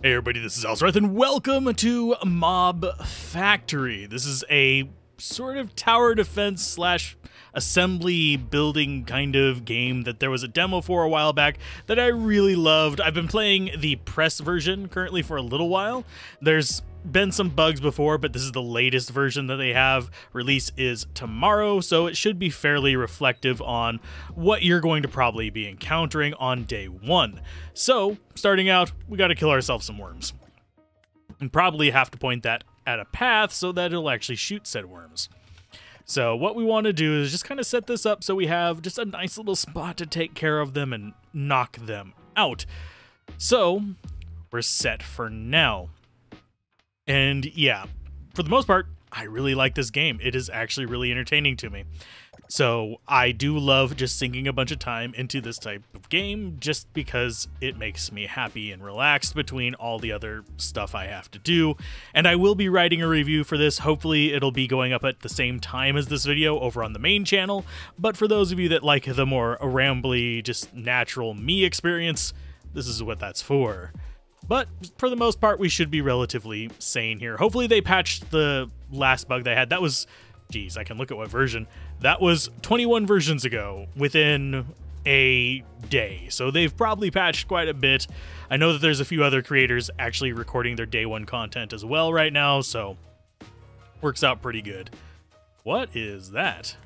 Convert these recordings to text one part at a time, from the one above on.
Hey everybody, this is Alzorath, and welcome to Mob Factory. This is a sort of tower defense slash assembly building kind of game that there was a demo for a while back that I really loved. I've been playing the press version currently for a little while. There's been some bugs before, but this is the latest version that they have. Release is tomorrow, so it should be fairly reflective on what you're going to probably be encountering on day one. So, starting out, we got to kill ourselves some worms. And probably have to point that at a path so that it'll actually shoot said worms. So what we want to do is just kind of set this up so we have just a nice little spot to take care of them and knock them out. So, we're set for now. And yeah, for the most part, I really like this game. It is actually really entertaining to me. So I do love just sinking a bunch of time into this type of game just because it makes me happy and relaxed between all the other stuff I have to do. And I will be writing a review for this. Hopefully it'll be going up at the same time as this video over on the main channel. But for those of you that like the more rambly, just natural me experience, this is what that's for. But for the most part, we should be relatively sane here. Hopefully they patched the last bug they had. That was, geez, I can look at what version. That was 21 versions ago within a day. So they've probably patched quite a bit. I know that there's a few other creators actually recording their day one content as well right now. So works out pretty good. What is that?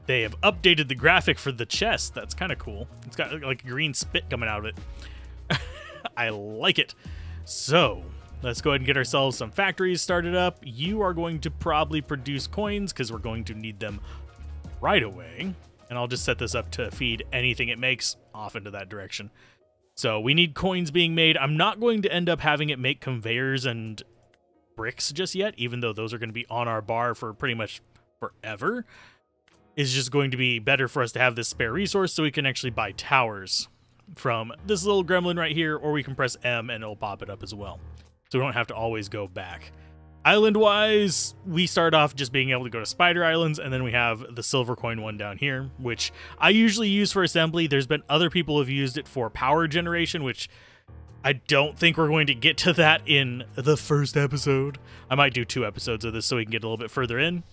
They have updated the graphic for the chest. That's kind of cool. It's got like green spit coming out of it. I like it. So let's go ahead and get ourselves some factories started up. You are going to probably produce coins because we're going to need them right away. And I'll just set this up to feed anything it makes off into that direction. So we need coins being made. I'm not going to end up having it make conveyors and bricks just yet, even though those are going to be on our bar for pretty much forever. It's just going to be better for us to have this spare resource so we can actually buy towers from this little gremlin right here, or we can press M and it'll pop it up as well. So we don't have to always go back. Island-wise, we start off just being able to go to spider islands, and then we have the silver coin one down here, which I usually use for assembly. There's been other people who have used it for power generation, which I don't think we're going to get to that in the first episode. I might do 2 episodes of this so we can get a little bit further in.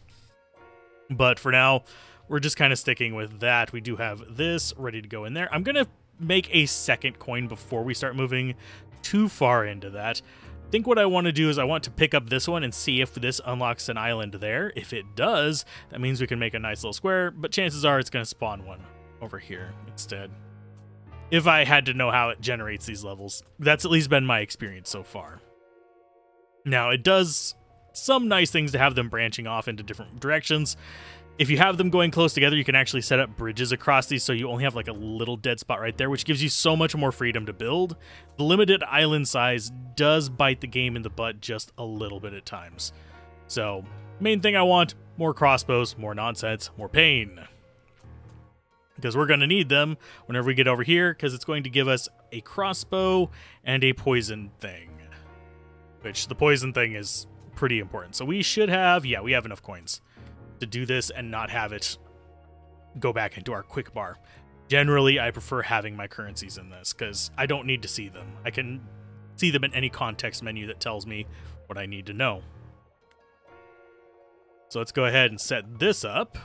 But for now, we're just kind of sticking with that. We do have this ready to go in there. I'm going to make a second coin before we start moving too far into that. I think what I want to do is I want to pick up this one and see if this unlocks an island there. If it does, that means we can make a nice little square, but chances are it's going to spawn one over here instead. If I had to know how it generates these levels, that's at least been my experience so far. Now, it does some nice things to have them branching off into different directions. If you have them going close together, you can actually set up bridges across these so you only have like a little dead spot right there, which gives you so much more freedom to build. The limited island size does bite the game in the butt just a little bit at times. So, main thing I want, more crossbows, more nonsense, more pain. Because we're going to need them whenever we get over here, because it's going to give us a crossbow and a poison thing. Which, the poison thing is pretty important. So we should have, yeah, we have enough coins to do this and not have it go back into our quick bar. Generally, I prefer having my currencies in this because I don't need to see them. I can see them in any context menu that tells me what I need to know. So let's go ahead and set this up.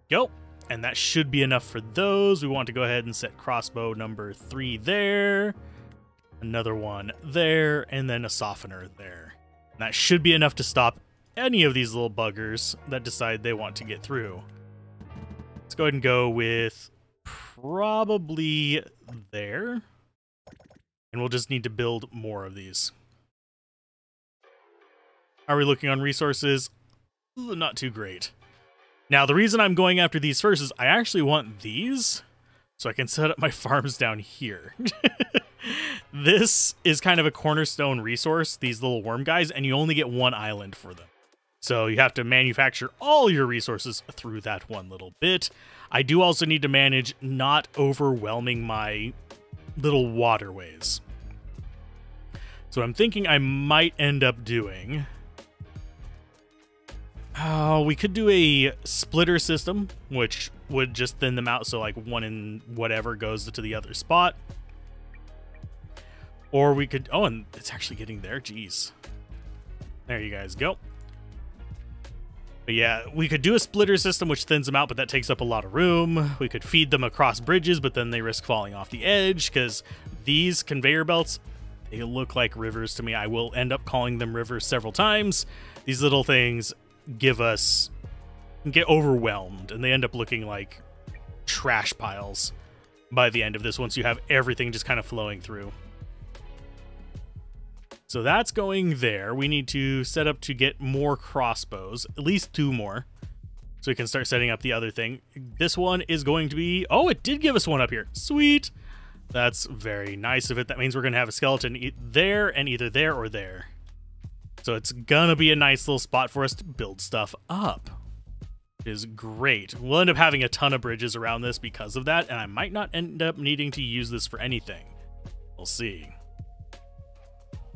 Go. And that should be enough for those. We want to go ahead and set crossbow number 3 there. Another one there. And then a softener there. And that should be enough to stop any of these little buggers that decide they want to get through. Let's go ahead and go with probably there. And we'll just need to build more of these. Are we looking on resources? Not too great. Now, the reason I'm going after these first is I actually want these so I can set up my farms down here. This is kind of a cornerstone resource, these little worm guys, and you only get 1 island for them. So you have to manufacture all your resources through that one little bit. I do also need to manage not overwhelming my little waterways. So I'm thinking I might end up doing... we could do a splitter system, which would just thin them out so like one in whatever goes to the other spot. Or we could, oh, and it's actually getting there. Jeez. There you guys go. But yeah, we could do a splitter system, which thins them out, but that takes up a lot of room. We could feed them across bridges, but then they risk falling off the edge, because these conveyor belts, they look like rivers to me. I will end up calling them rivers several times. These little things get overwhelmed, and they end up looking like trash piles by the end of this, once you have everything just kind of flowing through. So that's going there. We need to set up to get more crossbows, at least 2 more, so we can start setting up the other thing. This one is going to be, oh, it did give us one up here. Sweet. That's very nice of it. That means we're going to have a skeleton there, and either there or there. So it's going to be a nice little spot for us to build stuff up. It is great. We'll end up having a ton of bridges around this because of that, and I might not end up needing to use this for anything. We'll see.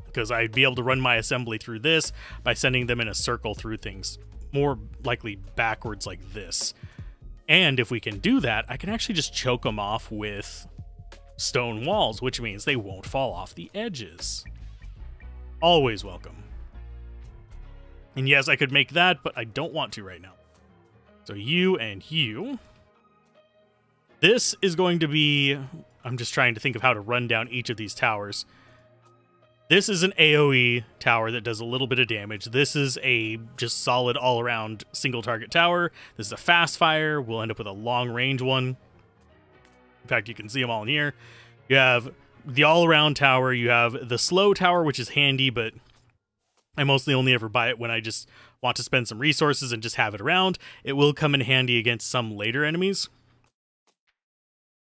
Because I'd be able to run my assembly through this by sending them in a circle through things, more likely backwards like this. And if we can do that, I can actually just choke them off with stone walls, which means they won't fall off the edges. Always welcome. And yes, I could make that, but I don't want to right now. So you and you. This is going to be, I'm just trying to think of how to run down each of these towers. This is an AoE tower that does a little bit of damage. This is a just solid all-around single target tower. This is a fast fire. We'll end up with a long range one. In fact, you can see them all in here. You have the all-around tower. You have the slow tower, which is handy, but I mostly only ever buy it when I just want to spend some resources and just have it around. It will come in handy against some later enemies.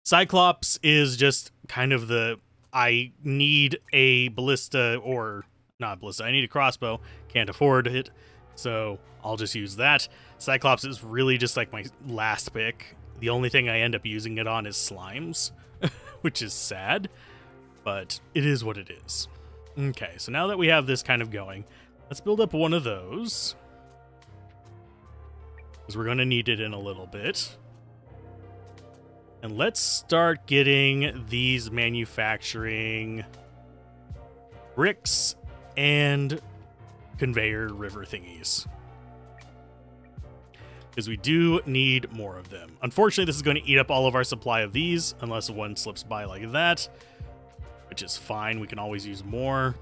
Cyclops is just kind of the, I need a ballista, or not ballista, I need a crossbow. Can't afford it, so I'll just use that. Cyclops is really just like my last pick. The only thing I end up using it on is slimes, which is sad, but it is what it is. Okay, so now that we have this kind of going, let's build up one of those, because we're going to need it in a little bit. And let's start getting these manufacturing bricks and conveyor river thingies, because we do need more of them. Unfortunately, this is going to eat up all of our supply of these, unless one slips by like that, which is fine. We can always use more.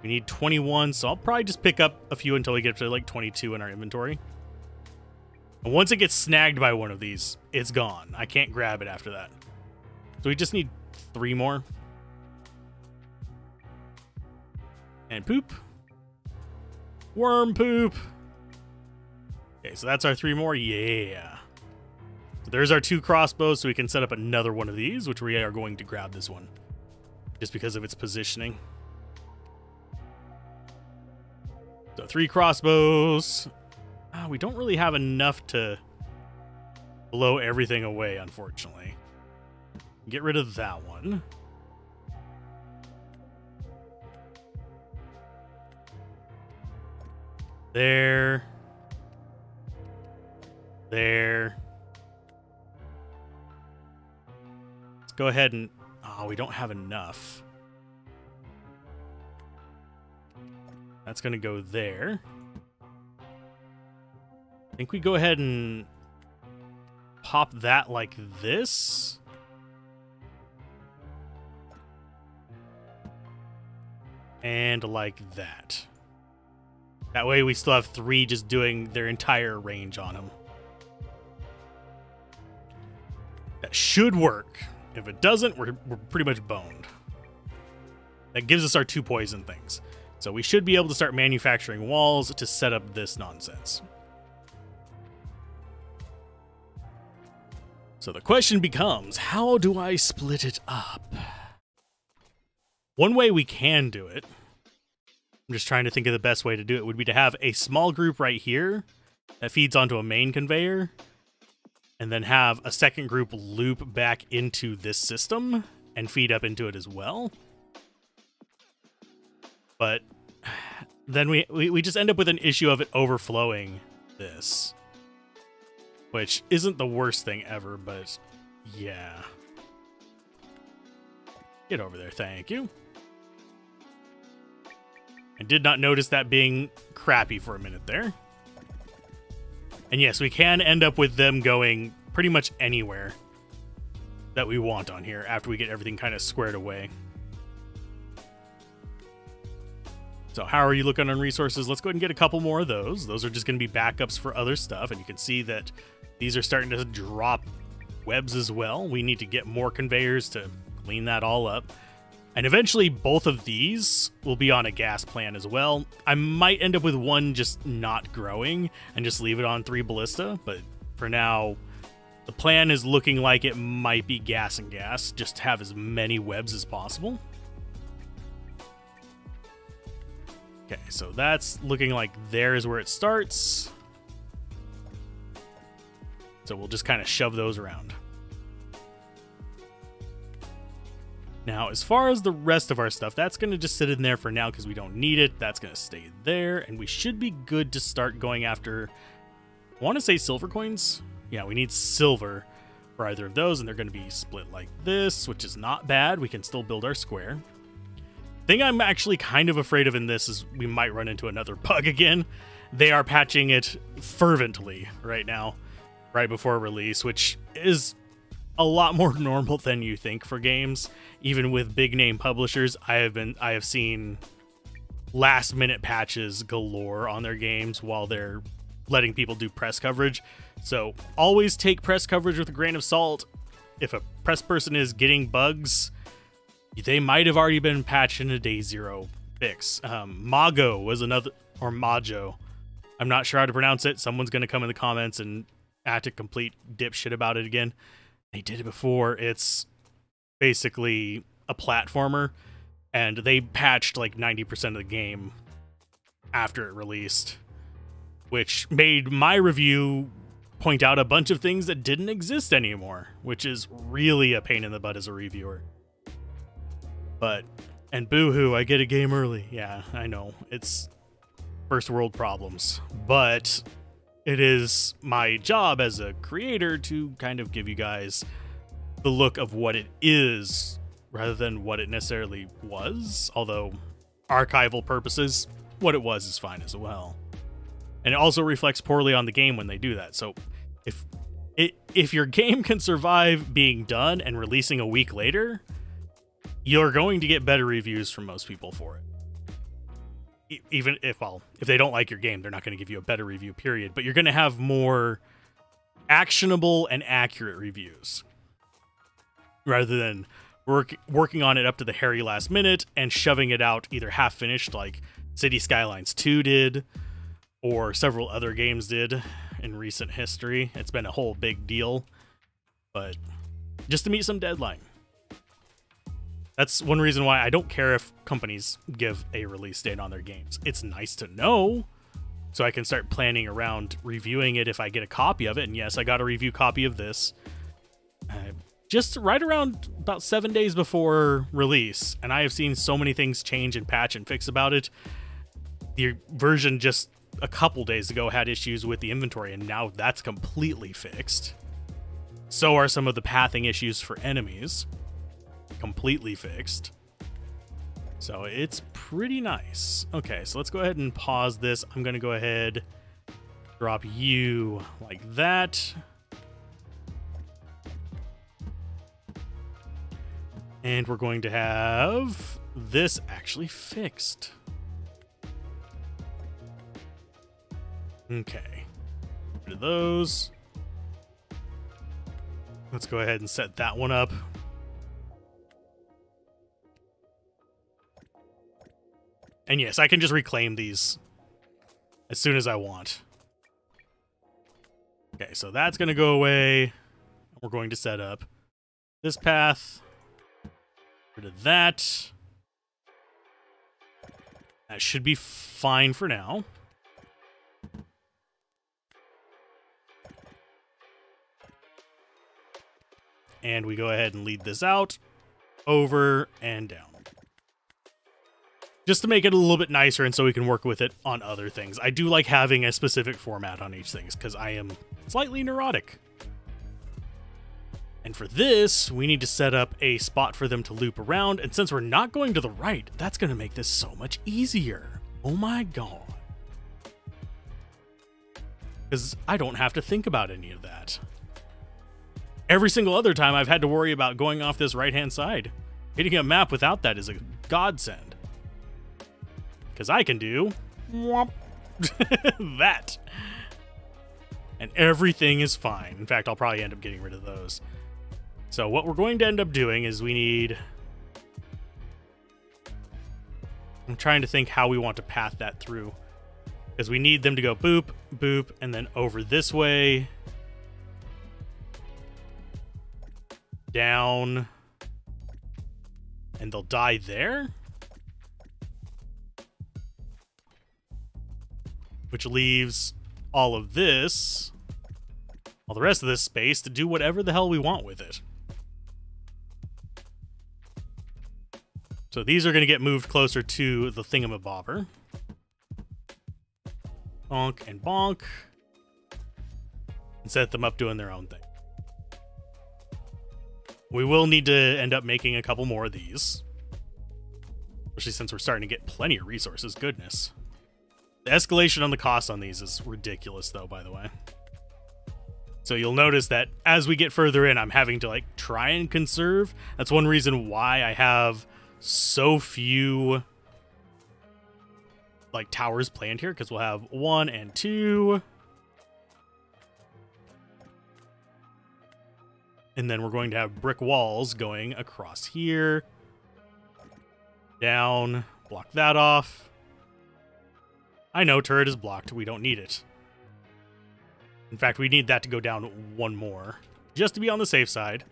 We need 21, so I'll probably just pick up a few until we get to like 22 in our inventory. And once it gets snagged by one of these, it's gone. I can't grab it after that. So we just need 3 more. And poop. Worm poop. Okay, so that's our 3 more. Yeah. So there's our 2 crossbows, so we can set up another one of these, which we are going to grab this one, just because of its positioning. So 3 crossbows. We don't really have enough to blow everything away, unfortunately. Get rid of that one. There. There. Let's go ahead and... Oh, we don't have enough. That's going to go there. I think we go ahead and pop that like this. And like that. That way we still have 3 just doing their entire range on them. That should work. If it doesn't, we're pretty much boned. That gives us our 2 poison things. So we should be able to start manufacturing walls to set up this nonsense. So the question becomes, how do I split it up? One way we can do it, I'm just trying to think of the best way to do it, would be to have a small group right here that feeds onto a main conveyor, and then have a second group loop back into this system and feed up into it as well. But then we just end up with an issue of it overflowing this, which isn't the worst thing ever, but yeah. Get over there, thank you. I did not notice that being crappy for a minute there. And yes, we can end up with them going pretty much anywhere that we want on here after we get everything kind of squared away. So how are you looking on resources? Let's go ahead and get a couple more of those. Those are just going to be backups for other stuff. And you can see that these are starting to drop webs as well. We need to get more conveyors to clean that all up. And eventually both of these will be on a gas plan as well. I might end up with one just not growing and just leave it on 3 ballista. But for now, the plan is looking like it might be gas and gas. Just to have as many webs as possible. Okay, so that's looking like there is where it starts. So we'll just kind of shove those around. Now, as far as the rest of our stuff, that's going to just sit in there for now because we don't need it. That's going to stay there, and we should be good to start going after, I want to say silver coins. Yeah, we need silver for either of those, and they're going to be split like this, which is not bad. We can still build our square. Thing I'm actually kind of afraid of in this is we might run into another bug again. They are patching it fervently right now, right before release, which is a lot more normal than you think for games. Even with big name publishers, I have seen last minute patches galore on their games while they're letting people do press coverage. So always take press coverage with a grain of salt. If a press person is getting bugs, they might have already been patched in a day 0 fix. Mago was another, or Majo. I'm not sure how to pronounce it. Someone's going to come in the comments and act a complete dipshit about it again. They did it before. It's basically a platformer, and they patched like 90% of the game after it released, which made my review point out a bunch of things that didn't exist anymore, which is really a pain in the butt as a reviewer. But, and boo-hoo, I get a game early. Yeah, I know. It's first world problems. But it is my job as a creator to kind of give you guys the look of what it is rather than what it necessarily was. Although, archival purposes, what it was is fine as well. And it also reflects poorly on the game when they do that. So, if your game can survive being done and releasing a week later, you're going to get better reviews from most people for it. Even if, well, if they don't like your game, they're not going to give you a better review, period. But you're going to have more actionable and accurate reviews rather than working on it up to the hairy last minute and shoving it out either half finished like City Skylines 2 did or several other games did in recent history. It's been a whole big deal, but just to meet some deadline. That's one reason why I don't care if companies give a release date on their games. It's nice to know, so I can start planning around reviewing it if I get a copy of it. And yes, I got a review copy of this just right around about 7 days before release. And I have seen so many things change and patch and fix about it. The version just a couple days ago had issues with the inventory, and now that's completely fixed. So are some of the pathing issues for enemies. Completely fixed. So it's pretty nice. Okay, so let's go ahead and pause this. I'm going to go ahead, drop you like that. And we're going to have this actually fixed. Okay. Get rid of those. Let's go ahead and set that one up. And yes, I can just reclaim these as soon as I want. Okay, so that's going to go away. We're going to set up this path. Rid of that. That should be fine for now. And we go ahead and lead this out, over, and down. Just to make it a little bit nicer and so we can work with it on other things. I do like having a specific format on each thing because I am slightly neurotic. And for this, we need to set up a spot for them to loop around. And since we're not going to the right, that's going to make this so much easier. Oh my god. Because I don't have to think about any of that. Every single other time I've had to worry about going off this right-hand side. Hitting a map without that is a godsend. Because I can do that. And everything is fine. In fact, I'll probably end up getting rid of those. So what we're going to end up doing is we need... I'm trying to think how we want to path that through. Because we need them to go boop, boop, and then over this way. Down. And they'll die there. Which leaves all of this, all the rest of this space, to do whatever the hell we want with it. So these are going to get moved closer to the thingamabobber. Bonk and bonk. And set them up doing their own thing. We will need to end up making a couple more of these. Especially since we're starting to get plenty of resources. Goodness. The escalation on the cost on these is ridiculous, though, by the way. So you'll notice that as we get further in, I'm having to, like, try and conserve. That's one reason why I have so few, like, towers planned here, because we'll have 1 and 2. And then we're going to have brick walls going across here. Down. Block that off. I know, turret is blocked. We don't need it. In fact, we need that to go down 1 more. Just to be on the safe side.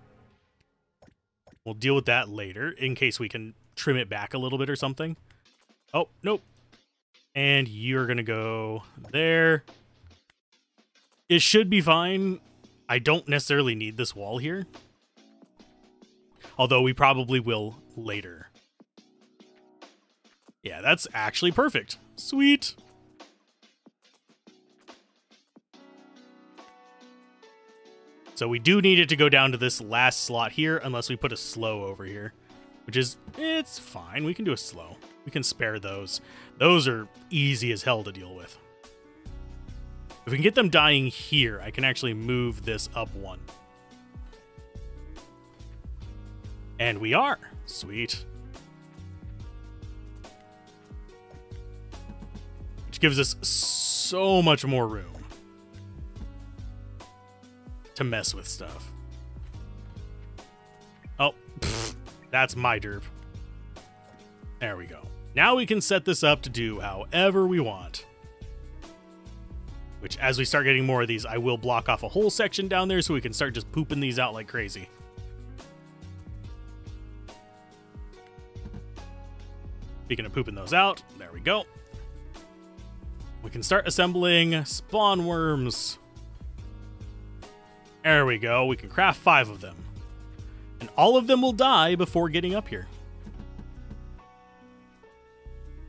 We'll deal with that later, in case we can trim it back a little bit or something. Oh, nope. And you're going to go there. It should be fine. I don't necessarily need this wall here. Although we probably will later. Yeah, that's actually perfect. Sweet. So we do need it to go down to this last slot here, unless we put a slow over here. Which is, it's fine. We can do a slow. We can spare those. Those are easy as hell to deal with. If we can get them dying here, I can actually move this up 1. And we are. Sweet. Which gives us so much more room to mess with stuff. Oh, pfft, that's my derp. There we go. Now we can set this up to do however we want. Which, as we start getting more of these, I will block off a whole section down there so we can start just pooping these out like crazy. Speaking of pooping those out, there we go. We can start assembling spawn worms. There we go. We can craft 5 of them. And all of them will die before getting up here.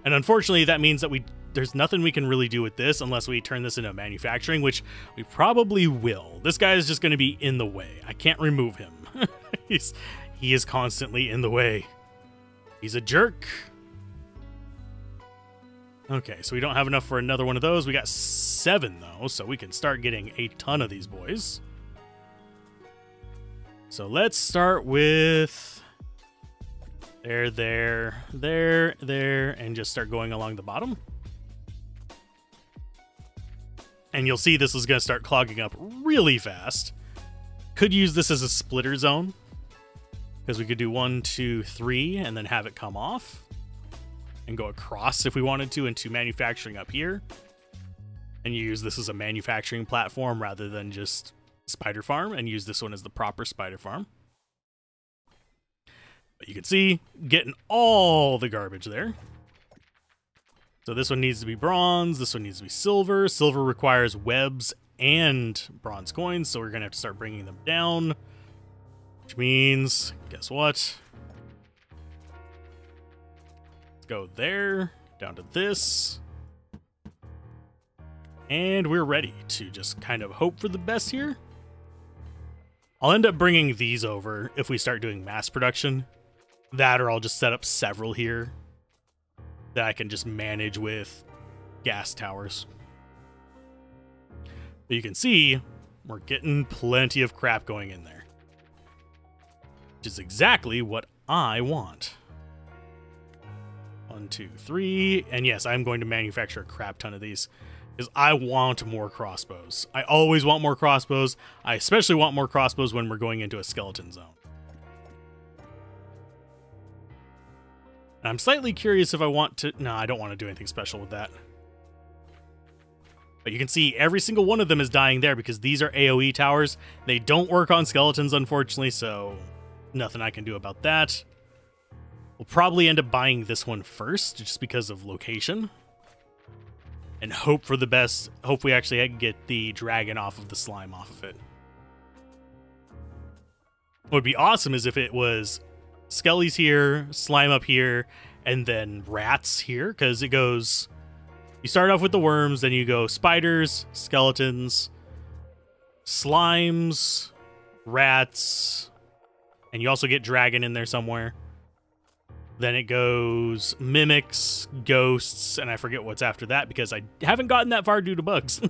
And unfortunately, that means that there's nothing we can really do with this unless we turn this into manufacturing, which we probably will. This guy is just going to be in the way. I can't remove him. He is constantly in the way. He's a jerk. Okay, so we don't have enough for another one of those. We got 7, though, so we can start getting a ton of these boys. So let's start with there, and just start going along the bottom. And you'll see this is going to start clogging up really fast. Could use this as a splitter zone, because we could do 1, 2, 3, and then have it come off. And go across if we wanted to into manufacturing up here. And use this as a manufacturing platform rather than just spider farm, and use this one as the proper spider farm. But you can see, getting all the garbage there. So this one needs to be bronze, this one needs to be silver. Silver requires webs and bronze coins, so we're going to have to start bringing them down. Which means, guess what? Go there, down to this. And we're ready to just kind of hope for the best here. I'll end up bringing these over if we start doing mass production. That, or I'll just set up several here that I can just manage with gas towers. But you can see we're getting plenty of crap going in there, which is exactly what I want. 1, 2, 3. And yes, I'm going to manufacture a crap ton of these because I want more crossbows. I always want more crossbows. I especially want more crossbows when we're going into a skeleton zone. And I'm slightly curious if I want to... No, I don't want to do anything special with that. But you can see every single one of them is dying there because these are AoE towers. They don't work on skeletons, unfortunately, so nothing I can do about that. We'll probably end up buying this one first, just because of location. And hope for the best. Hope we actually get the dragon off of the slime off of it. What would be awesome is if it was skellies here, slime up here, and then rats here, because it goes... You start off with the worms, then you go spiders, skeletons, slimes, rats, and you also get dragon in there somewhere. Then it goes mimics, ghosts, and I forget what's after that because I haven't gotten that far due to bugs.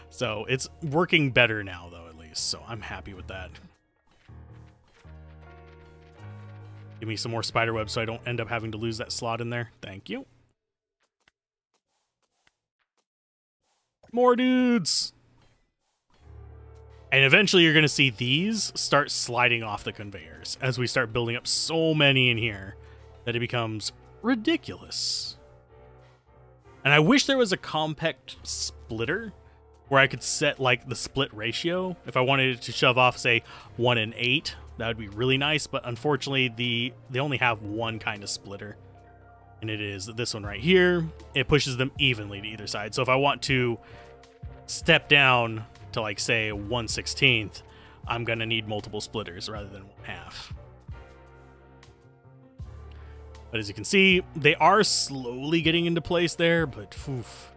So it's working better now, though, at least. So I'm happy with that. Give me some more spider web so I don't end up having to lose that slot in there. Thank you. More dudes. And eventually you're going to see these start sliding off the conveyors as we start building up so many in here that it becomes ridiculous. And I wish there was a compact splitter where I could set like the split ratio. If I wanted it to shove off, say, 1 and 8, that would be really nice. But unfortunately, they only have one kind of splitter. And it is this one right here. It pushes them evenly to either side. So if I want to step down to, like, say 1/16, I'm gonna need multiple splitters rather than 1/2. But as you can see, they are slowly getting into place there, but oof.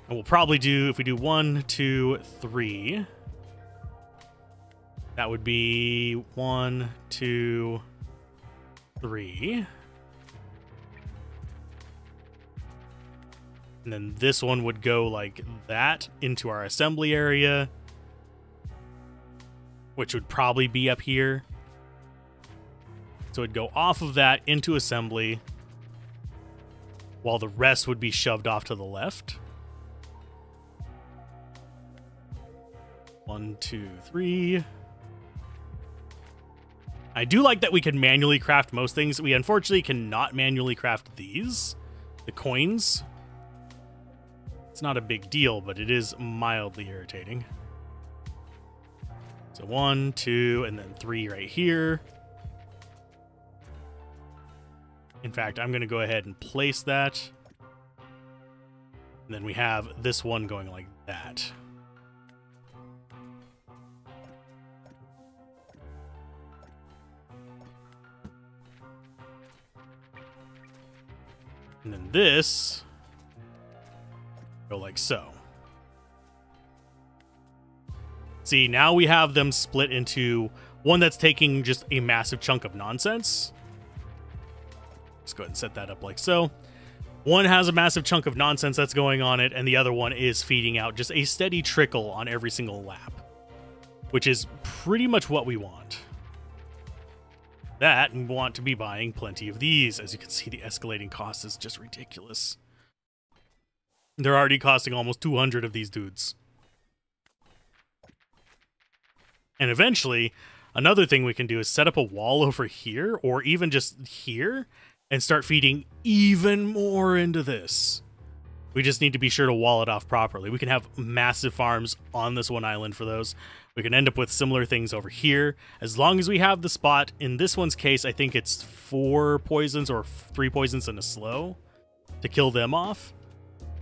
And we'll probably do, if we do 1, 2, 3, that would be 1, 2, 3. And then this one would go like that into our assembly area, which would probably be up here. So it'd go off of that into assembly, while the rest would be shoved off to the left. 1, 2, 3. I do like that we can manually craft most things. We unfortunately cannot manually craft these, the coins. It's not a big deal, but it is mildly irritating. So 1, 2, and then 3 right here. In fact, I'm going to go ahead and place that. And then we have this one going like that. And then this go like so. See, now we have them split into one that's taking just a massive chunk of nonsense. Let's go ahead and set that up like so. One has a massive chunk of nonsense that's going on it, and the other one is feeding out just a steady trickle on every single lap, which is pretty much what we want. That, and we want to be buying plenty of these. As you can see, the escalating cost is just ridiculous. They're already costing almost 200 of these dudes. And eventually, another thing we can do is set up a wall over here, or even just here, and start feeding even more into this. We just need to be sure to wall it off properly. We can have massive farms on this one island for those. We can end up with similar things over here. As long as we have the spot, in this one's case, I think it's 4 poisons or 3 poisons and a slow to kill them off.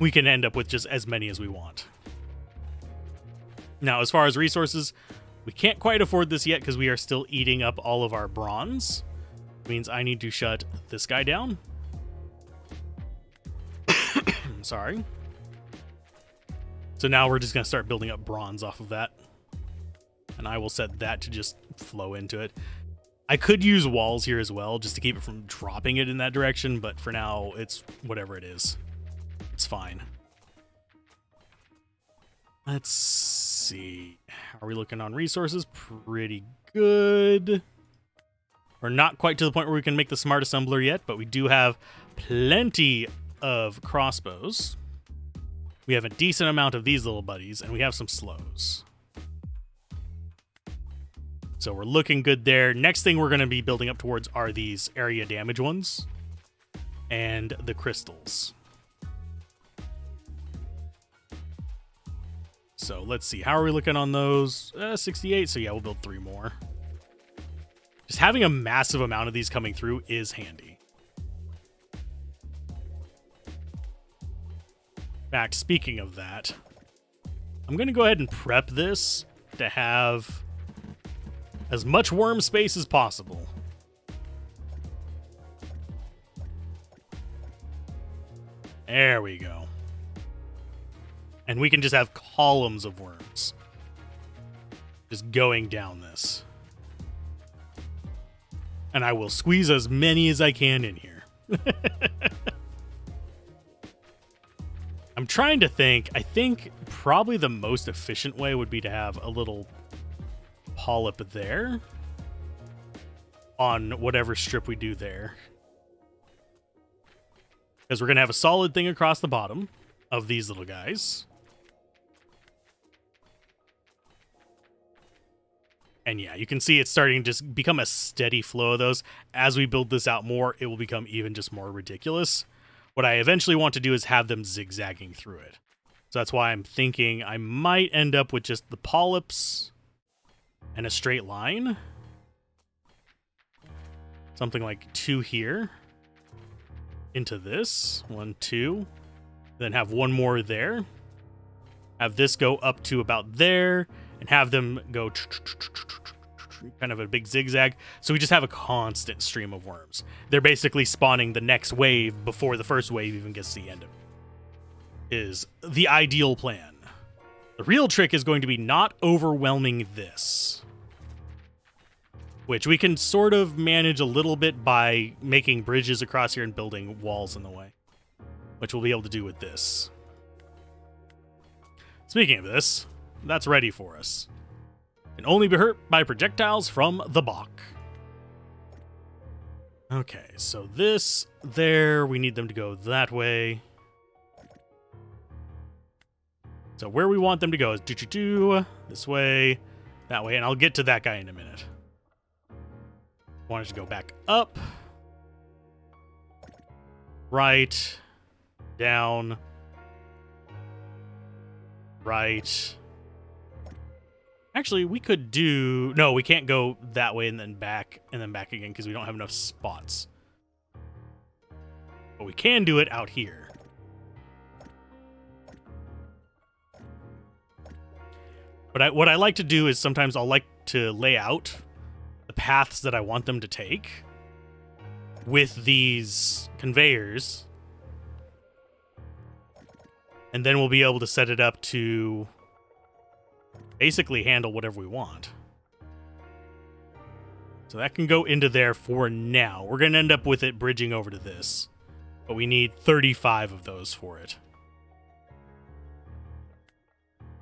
We can end up with just as many as we want. Now, as far as resources, we can't quite afford this yet because we are still eating up all of our bronze. It means I need to shut this guy down. Sorry. So now we're just going to start building up bronze off of that. And I will set that to just flow into it. I could use walls here as well, just to keep it from dropping it in that direction, but for now, it's whatever it is. It's fine. Let's see. How are we looking on resources? Pretty good. We're not quite to the point where we can make the smart assembler yet, but we do have plenty of crossbows. We have a decent amount of these little buddies, and we have some slows. So we're looking good there. Next thing we're going to be building up towards are these area damage ones and the crystals. So let's see. How are we looking on those? 68. So yeah, we'll build 3 more. Just having a massive amount of these coming through is handy. In fact, speaking of that, I'm going to go ahead and prep this to have as much worm space as possible. There we go. And we can just have columns of worms just going down this. And I will squeeze as many as I can in here. I'm trying to think. I think probably the most efficient way would be to have a little polyp there on whatever strip we do there. Because we're going to have a solid thing across the bottom of these little guys. And yeah, you can see it's starting to just become a steady flow of those. As we build this out more, it will become even just more ridiculous. What I eventually want to do is have them zigzagging through it. So that's why I'm thinking I might end up with just the polyps and a straight line. Something like 2 here. Into this. 1, 2. Then have 1 more there. Have this go up to about there. And have them go kind of a big zigzag. So we just have a constant stream of worms. They're basically spawning the next wave before the first wave even gets to the end of it. Is the ideal plan. The real trick is going to be not overwhelming this. Which we can sort of manage a little bit by making bridges across here and building walls in the way. Which we'll be able to do with this. Speaking of this, that's ready for us. Can only be hurt by projectiles from the Bach. Okay, so this, there, we need them to go that way. So where we want them to go is this way, that way, and I'll get to that guy in a minute. Want it to go back up, right, down, right. Actually, we could do... No, we can't go that way and then back again because we don't have enough spots. But we can do it out here. But what I like to do is sometimes I'll like to lay out the paths that I want them to take with these conveyors. And then we'll be able to set it up to basically handle whatever we want. So that can go into there for now. We're going to end up with it bridging over to this. But we need 35 of those for it.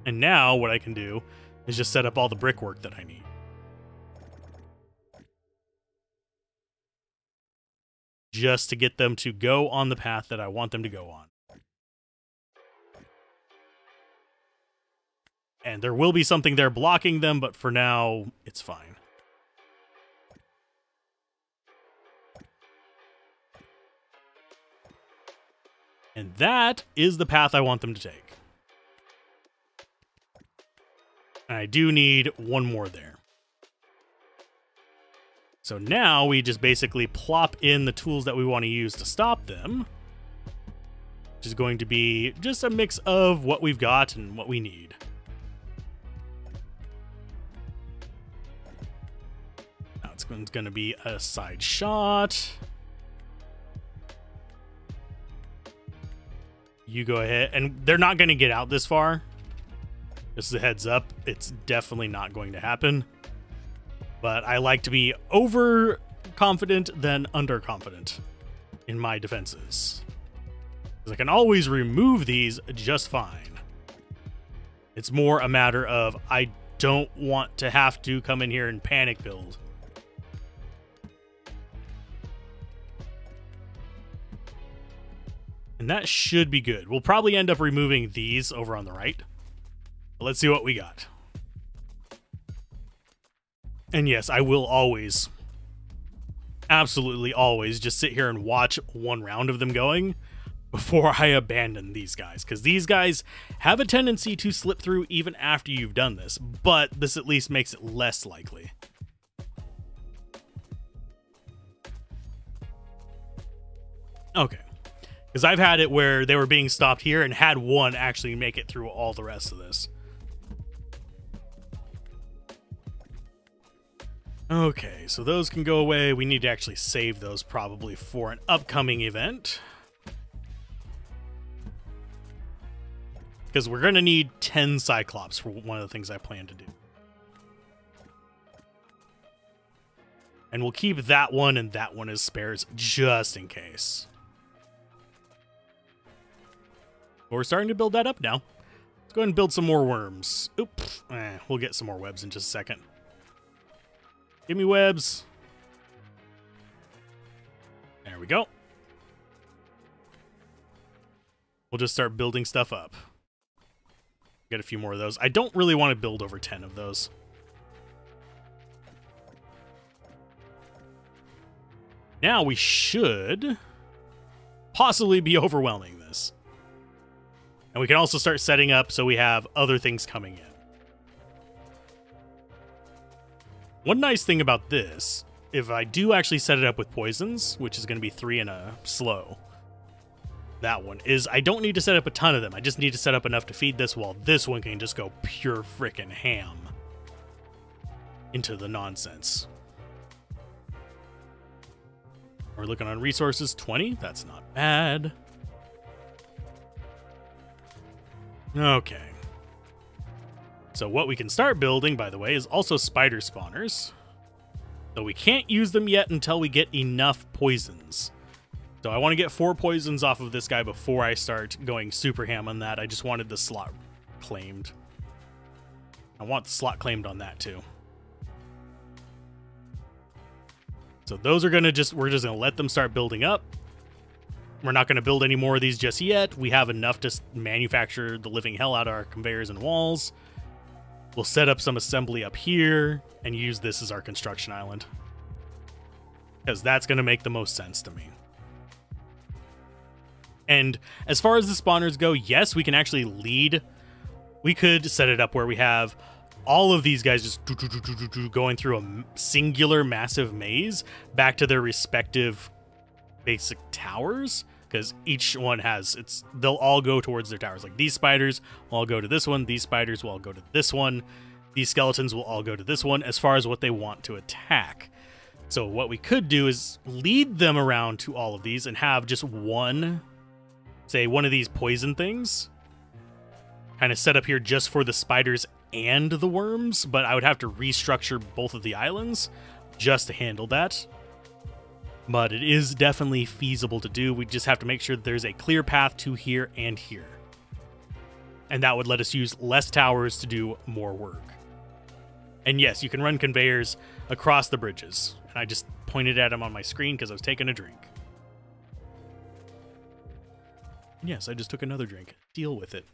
And now what I can do is just set up all the brickwork that I need. Just to get them to go on the path that I want them to go on. And there will be something there blocking them, but for now, it's fine. And that is the path I want them to take. And I do need 1 more there. So now we just basically plop in the tools that we want to use to stop them. Which is going to be just a mix of what we've got and what we need. It's going to be a side shot. You go ahead, and they're not going to get out this far. Just a heads up, it's definitely not going to happen. But I like to be overconfident than underconfident in my defenses. Because I can always remove these just fine. It's more a matter of I don't want to have to come in here and panic build. And that should be good. We'll probably end up removing these over on the right. But let's see what we got. And yes, I will always, absolutely always, just sit here and watch one round of them going before I abandon these guys. Because these guys have a tendency to slip through even after you've done this. But this at least makes it less likely. Okay. Because I've had it where they were being stopped here and had one actually make it through all the rest of this. Okay, so those can go away. We need to actually save those probably for an upcoming event. Because we're going to need 10 Cyclops for one of the things I plan to do. And we'll keep that one and that one as spares just in case. But we're starting to build that up now. Let's go ahead and build some more worms. Oops. We'll get some more webs in just a second. Give me webs. There we go. We'll just start building stuff up. Get a few more of those. I don't really want to build over 10 of those. Now we should possibly be overwhelming this. And we can also start setting up so we have other things coming in. One nice thing about this, if I do actually set it up with poisons, which is going to be 3 and a slow, that one, is I don't need to set up a ton of them. I just need to set up enough to feed this, while this one can just go pure frickin' ham into the nonsense. We're looking on resources, 20. That's not bad. Okay. So what we can start building, by the way, is also spider spawners. So we can't use them yet until we get enough poisons. So I want to get 4 poisons off of this guy before I start going super ham on that. I just wanted the slot claimed. I want the slot claimed on that too. So those are going to we're just going to let them start building up. We're not going to build any more of these just yet. We have enough to manufacture the living hell out of our conveyors and walls. We'll set up some assembly up here and use this as our construction island. Because that's going to make the most sense to me. And as far as the spawners go, yes, we can actually lead. We could set it up where we have all of these guys just going through a singular massive maze back to their respective basic towers. Because each one has, they'll all go towards their towers. Like these spiders will all go to this one. These spiders will all go to this one. These skeletons will all go to this one as far as what they want to attack. So what we could do is lead them around to all of these and have just one, say one of these poison things kind of set up here just for the spiders and the worms. But I would have to restructure both of the islands just to handle that. But it is definitely feasible to do. We just have to make sure that there's a clear path to here and here. And that would let us use less towers to do more work. And yes, you can run conveyors across the bridges. And I just pointed at them on my screen because I was taking a drink. And yes, I just took another drink. Deal with it.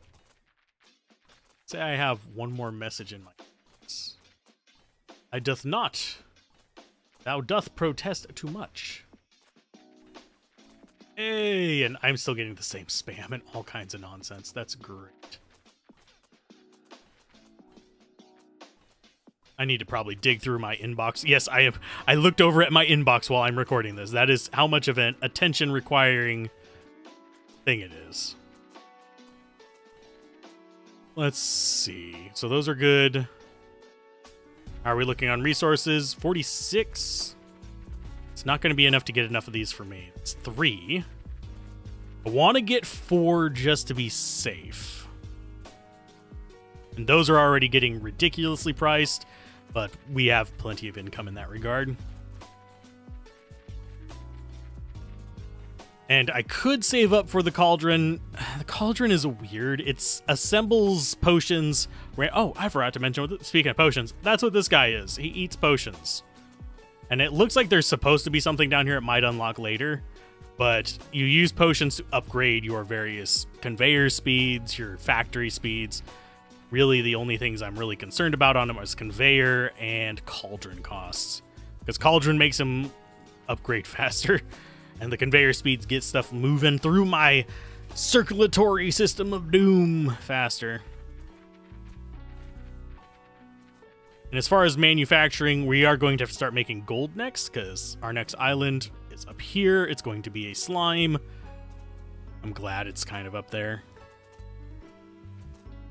Say I have one more message in my notes. I doth not. Thou doth protest too much. Hey, and I'm still getting the same spam and all kinds of nonsense. That's great. I need to probably dig through my inbox. Yes, I have. I looked over at my inbox while I'm recording this. That is how much of an attention requiring thing it is. Let's see. So those are good. How are we looking on resources? 46. It's not going to be enough to get enough of these for me. It's 3. I want to get 4 just to be safe. And those are already getting ridiculously priced, but we have plenty of income in that regard. And I could save up for the cauldron. The cauldron is weird. It assembles potions. Oh, I forgot to mention, speaking of potions, that's what this guy is. He eats potions. And it looks like there's supposed to be something down here it might unlock later. But you use potions to upgrade your various conveyor speeds, your factory speeds. Really, the only things I'm really concerned about on him is conveyor and cauldron costs. Because cauldron makes him upgrade faster. And the conveyor speeds get stuff moving through my circulatory system of doom faster. And as far as manufacturing, we are going to have to start making gold next, because our next island is up here. It's going to be a slime. I'm glad it's kind of up there.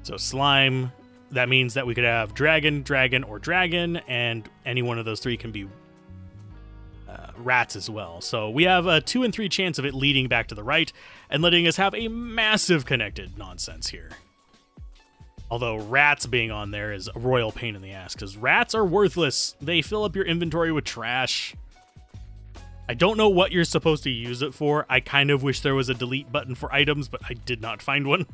So slime, that means that we could have dragon, dragon, or dragon, and any one of those three can be rats as well. So we have a 2 in 3 chance of it leading back to the right and letting us have a massive connected nonsense here. Although rats being on there is a royal pain in the ass, because rats are worthless. They fill up your inventory with trash. I don't know what you're supposed to use it for. I kind of wish there was a delete button for items, but I did not find one.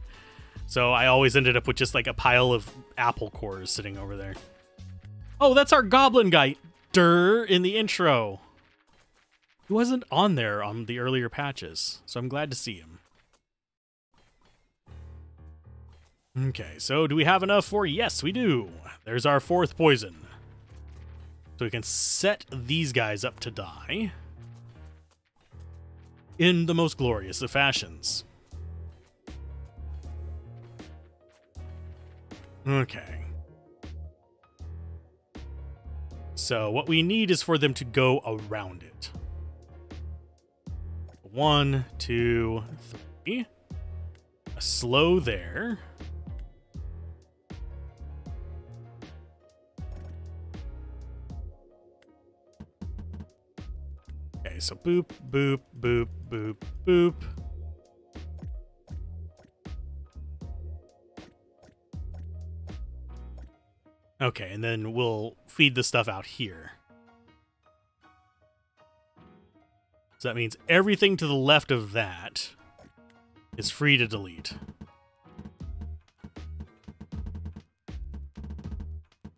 So I always ended up with just like a pile of apple cores sitting over there. Oh, that's our goblin guy. Durr in the intro. He wasn't on there on the earlier patches, so I'm glad to see him. Okay, so do we have enough for... Yes, we do. There's our 4th poison. So we can set these guys up to die in the most glorious of fashions. Okay. So what we need is for them to go around it. 1, 2, 3. A slow there. Okay, so boop, boop, boop, boop, boop. Okay, and then we'll feed the stuff out here. So that means everything to the left of that is free to delete.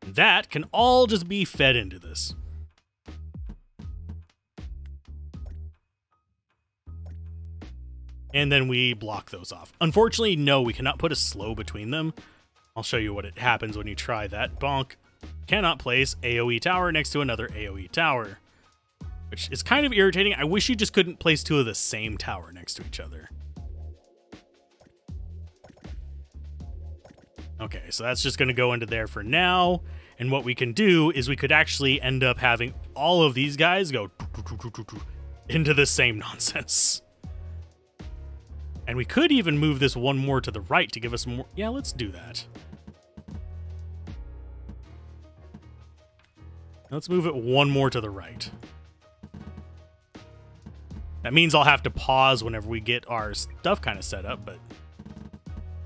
That can all just be fed into this. And then we block those off. Unfortunately, no, we cannot put a slow between them. I'll show you what it happens when you try that. Bonk. Cannot place AoE tower next to another AoE tower. Which is kind of irritating. I wish you just couldn't place 2 of the same tower next to each other. Okay, so that's just going to go into there for now. And what we can do is we could actually end up having all of these guys go into the same nonsense. And we could even move this one more to the right to give us more... Yeah, let's do that. Let's move it one more to the right. That means I'll have to pause whenever we get our stuff kind of set up, but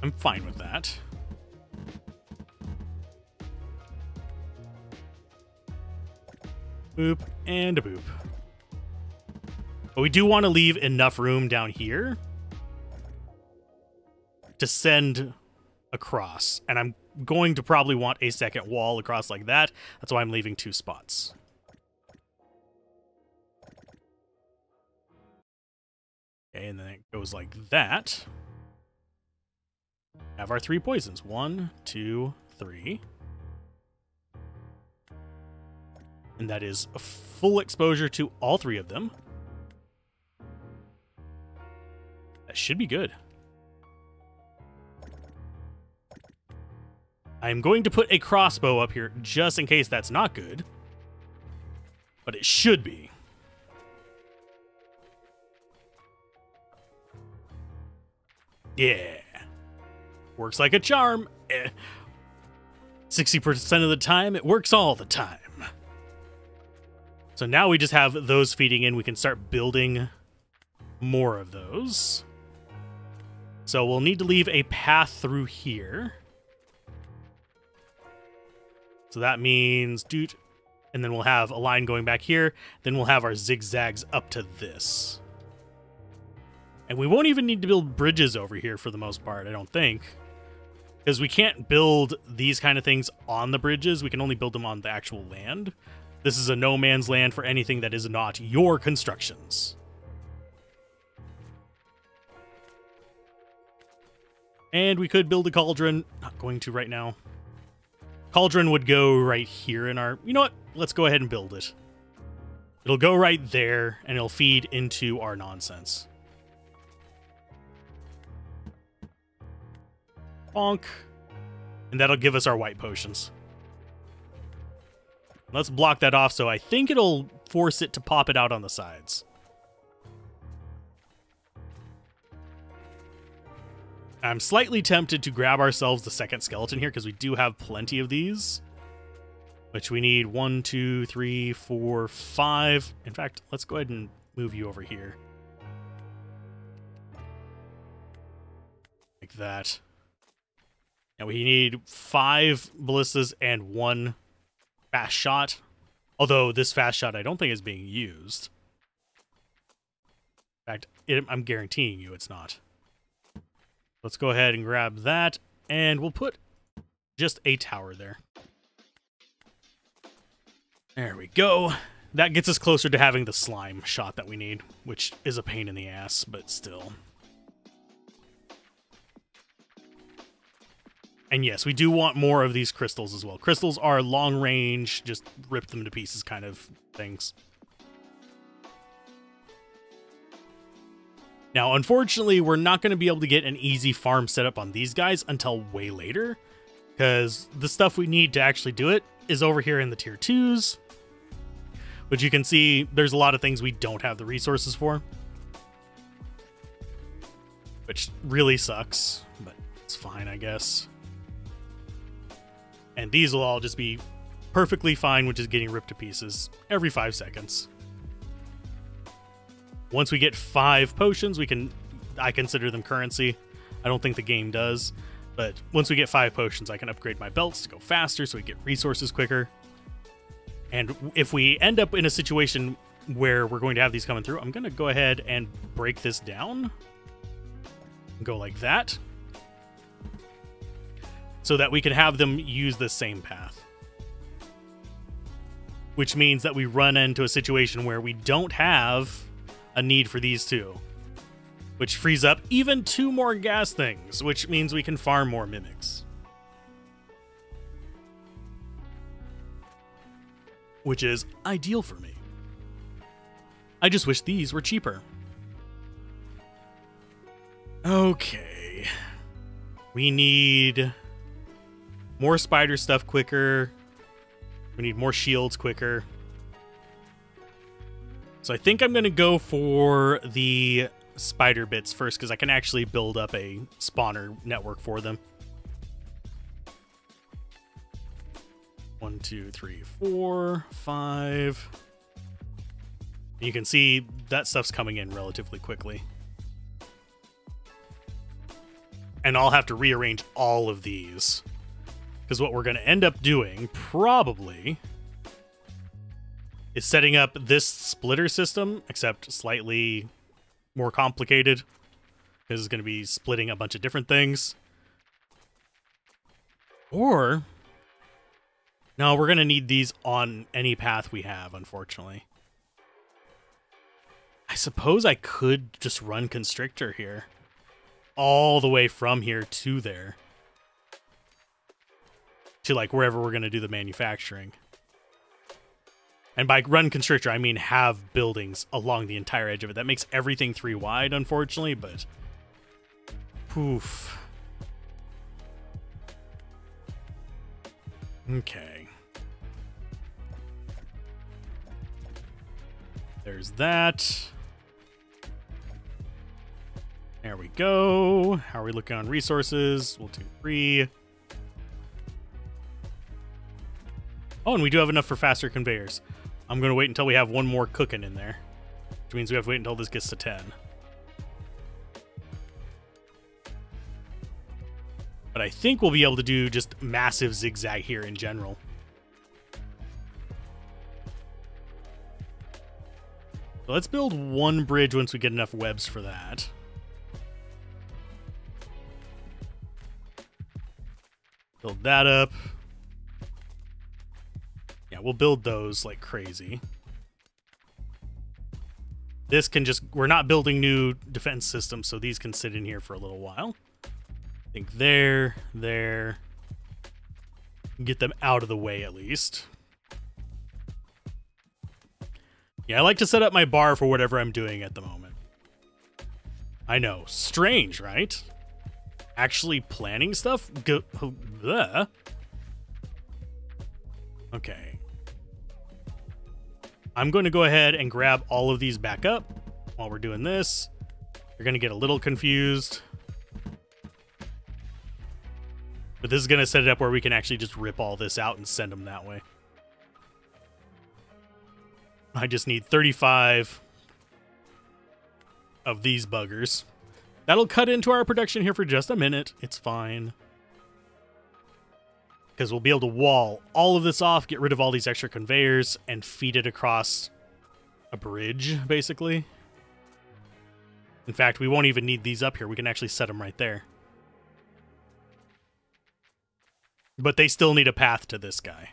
I'm fine with that. Boop and a boop. But we do want to leave enough room down here to send across. And I'm going to probably want a second wall across like that. That's why I'm leaving 2 spots. Okay, and then it goes like that. Have our 3 poisons. 1, 2, 3. And that is a full exposure to all 3 of them. That should be good. I'm going to put a crossbow up here just in case that's not good. But it should be. Yeah. Works like a charm. 60% of the time, it works all the time. So now we just have those feeding in. We can start building more of those. So we'll need to leave a path through here. So that means doot, and then we'll have a line going back here. Then we'll have our zigzags up to this. And we won't even need to build bridges over here for the most part, I don't think. Because we can't build these kind of things on the bridges. We can only build them on the actual land. This is a no man's land for anything that is not your constructions. And we could build a cauldron. Not going to right now. Cauldron would go right here in our... You know what? Let's go ahead and build it. It'll go right there, and it'll feed into our nonsense. Bonk. And that'll give us our white potions. Let's block that off, so I think it'll force it to pop it out on the sides. I'm slightly tempted to grab ourselves the second skeleton here, because we do have plenty of these. Which we need 1, 2, 3, 4, 5. In fact, let's go ahead and move you over here. Like that. And we need 5 ballistas and 1 fast shot. Although this fast shot I don't think is being used. In fact, I'm guaranteeing you it's not. Let's go ahead and grab that. And we'll put just a tower there. There we go. That gets us closer to having the slime shot that we need. Which is a pain in the ass, but still. And yes, we do want more of these crystals as well. Crystals are long range, just rip them to pieces kind of things. Now, unfortunately, we're not going to be able to get an easy farm setup on these guys until way later. Because the stuff we need to actually do it is over here in the tier 2s. But you can see there's a lot of things we don't have the resources for. Which really sucks, but it's fine, I guess. And these will all just be perfectly fine with just getting ripped to pieces every 5 seconds. Once we get 5 potions, I consider them currency. I don't think the game does. But once we get 5 potions, I can upgrade my belts to go faster so we get resources quicker. And if we end up in a situation where we're going to have these coming through, I'm going to go ahead and break this down. Go like that. So that we can have them use the same path. Which means that we run into a situation where we don't have a need for these 2. Which frees up even 2 more gas things, which means we can farm more mimics. Which is ideal for me. I just wish these were cheaper. Okay. We need more spider stuff quicker. We need more shields quicker. So I think I'm going to go for the spider bits first, because I can actually build up a spawner network for them. 1, 2, 3, 4, 5. You can see that stuff's coming in relatively quickly. And I'll have to rearrange all of these. Because what we're going to end up doing, probably, is setting up this splitter system, except slightly more complicated. This is going to be splitting a bunch of different things. Or, no, we're going to need these on any path we have, unfortunately. I suppose I could just run Constrictor here. All the way from here to there. To, like, wherever we're going to do the manufacturing. And by run Constrictor, I mean have buildings along the entire edge of it. That makes everything 3 wide, unfortunately, but... Poof. Okay. There's that. There we go. How are we looking on resources? We'll do 3. Oh, and we do have enough for faster conveyors. I'm going to wait until we have 1 more cooking in there. Which means we have to wait until this gets to 10. But I think we'll be able to do just massive zigzag here in general. So let's build one bridge once we get enough webs for that. Build that up. Yeah, we'll build those like crazy. This can just... We're not building new defense systems, so these can sit in here for a little while. I think there. Get them out of the way at least. Yeah, I like to set up my bar for whatever I'm doing at the moment. I know. Strange, right? Actually planning stuff? Okay. I'm going to go ahead and grab all of these back up while we're doing this. You're going to get a little confused. But this is going to set it up where we can actually just rip all this out and send them that way. I just need 35 of these buggers. That'll cut into our production here for just a minute. It's fine. Because we'll be able to wall all of this off, get rid of all these extra conveyors, and feed it across a bridge, basically. In fact, we won't even need these up here. We can actually set them right there. But they still need a path to this guy.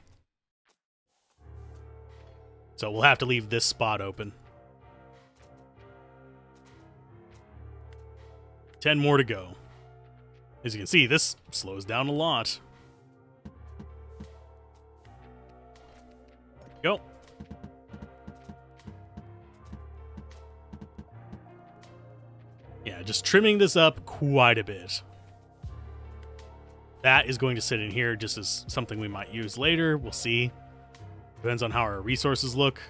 So we'll have to leave this spot open. 10 more to go. As you can see, this slows down a lot. Go. Yeah, just trimming this up quite a bit. That is going to sit in here just as something we might use later. We'll see. Depends on how our resources look.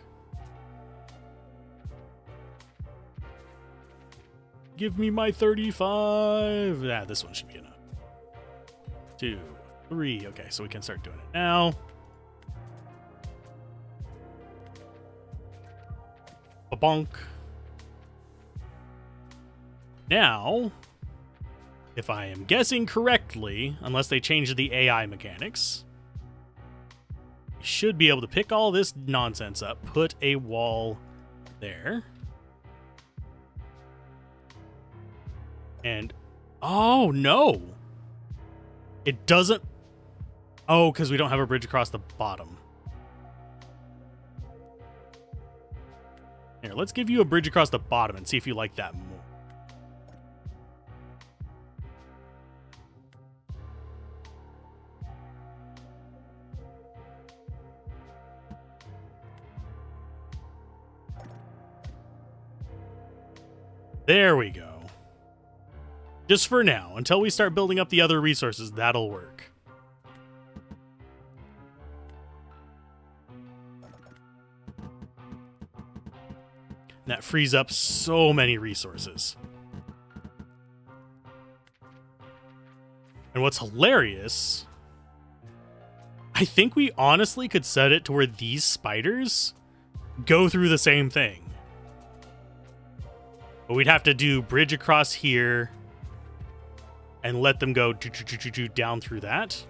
Give me my 35. Yeah, this one should be enough. 2, 3. Okay, so we can start doing it now. Bonk. Now, if I am guessing correctly, unless they change the AI mechanics, we should be able to pick all this nonsense up, put a wall there. And, oh no! It doesn't... Oh, because we don't have a bridge across the bottom. Here, let's give you a bridge across the bottom and see if you like that more. There we go. Just for now, until we start building up the other resources, that'll work. That frees up so many resources. And what's hilarious, I think we honestly could set it to where these spiders go through the same thing. But we'd have to do bridge across here and let them go down through that,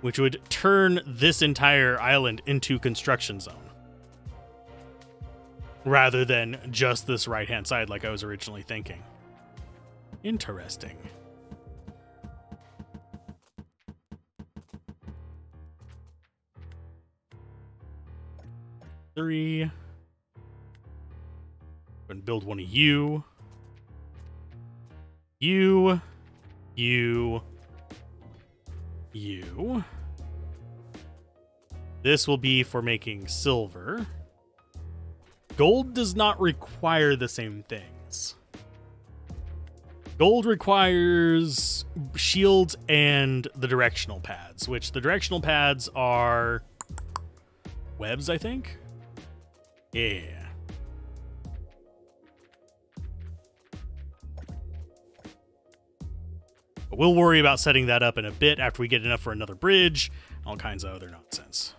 which would turn this entire island into construction zone. Rather than just this right-hand side like I was originally thinking. Interesting. Three. And build one of you. You. This will be for making silver. Gold does not require the same things. Gold requires shields and the directional pads, which the directional pads are webs, I think. Yeah. But we'll worry about setting that up in a bit after we get enough for another bridge, all kinds of other nonsense.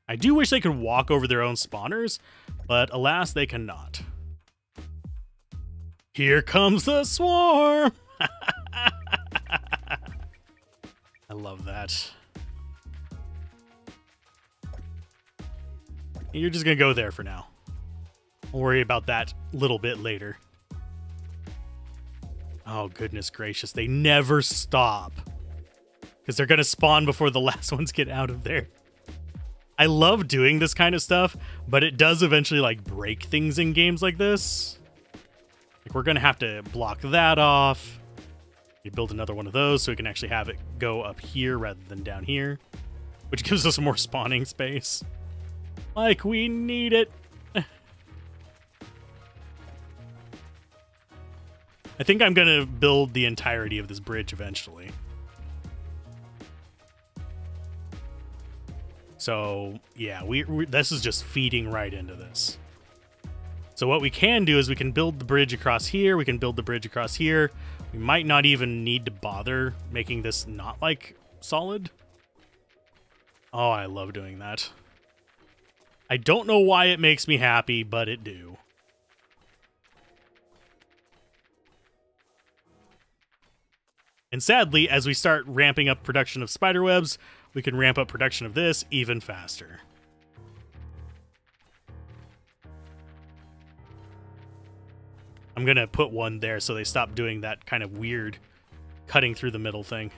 I do wish they could walk over their own spawners, But alas, they cannot. Here comes the swarm! I love that. You're just gonna go there for now. We'll worry about that a little bit later. Oh, goodness gracious. They never stop. Because they're gonna spawn before the last ones get out of there. I love doing this kind of stuff, but it does eventually, like, break things in games like this. Like, we're gonna have to block that off. We build another one of those so we can actually have it go up here rather than down here, which gives us more spawning space. Like, we need it. I think I'm gonna build the entirety of this bridge eventually. So, yeah, this is just feeding right into this. So what we can do is we can build the bridge across here. We can build the bridge across here. We might not even need to bother making this not, like, solid. Oh, I love doing that. I don't know why it makes me happy, but it do. And sadly, as we start ramping up production of spiderwebs, we can ramp up production of this even faster. I'm going to put one there so they stop doing that kind of weird cutting through the middle thing.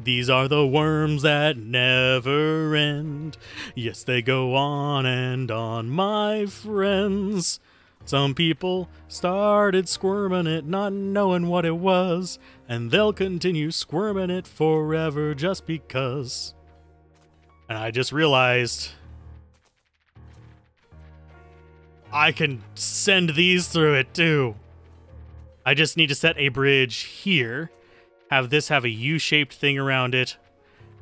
These are the worms that never end. Yes, they go on, my friends. Some people started squirming it, not knowing what it was, and they'll continue squirming it forever just because. And I just realized I can send these through it too. I just need to set a bridge here, have this have a U-shaped thing around it,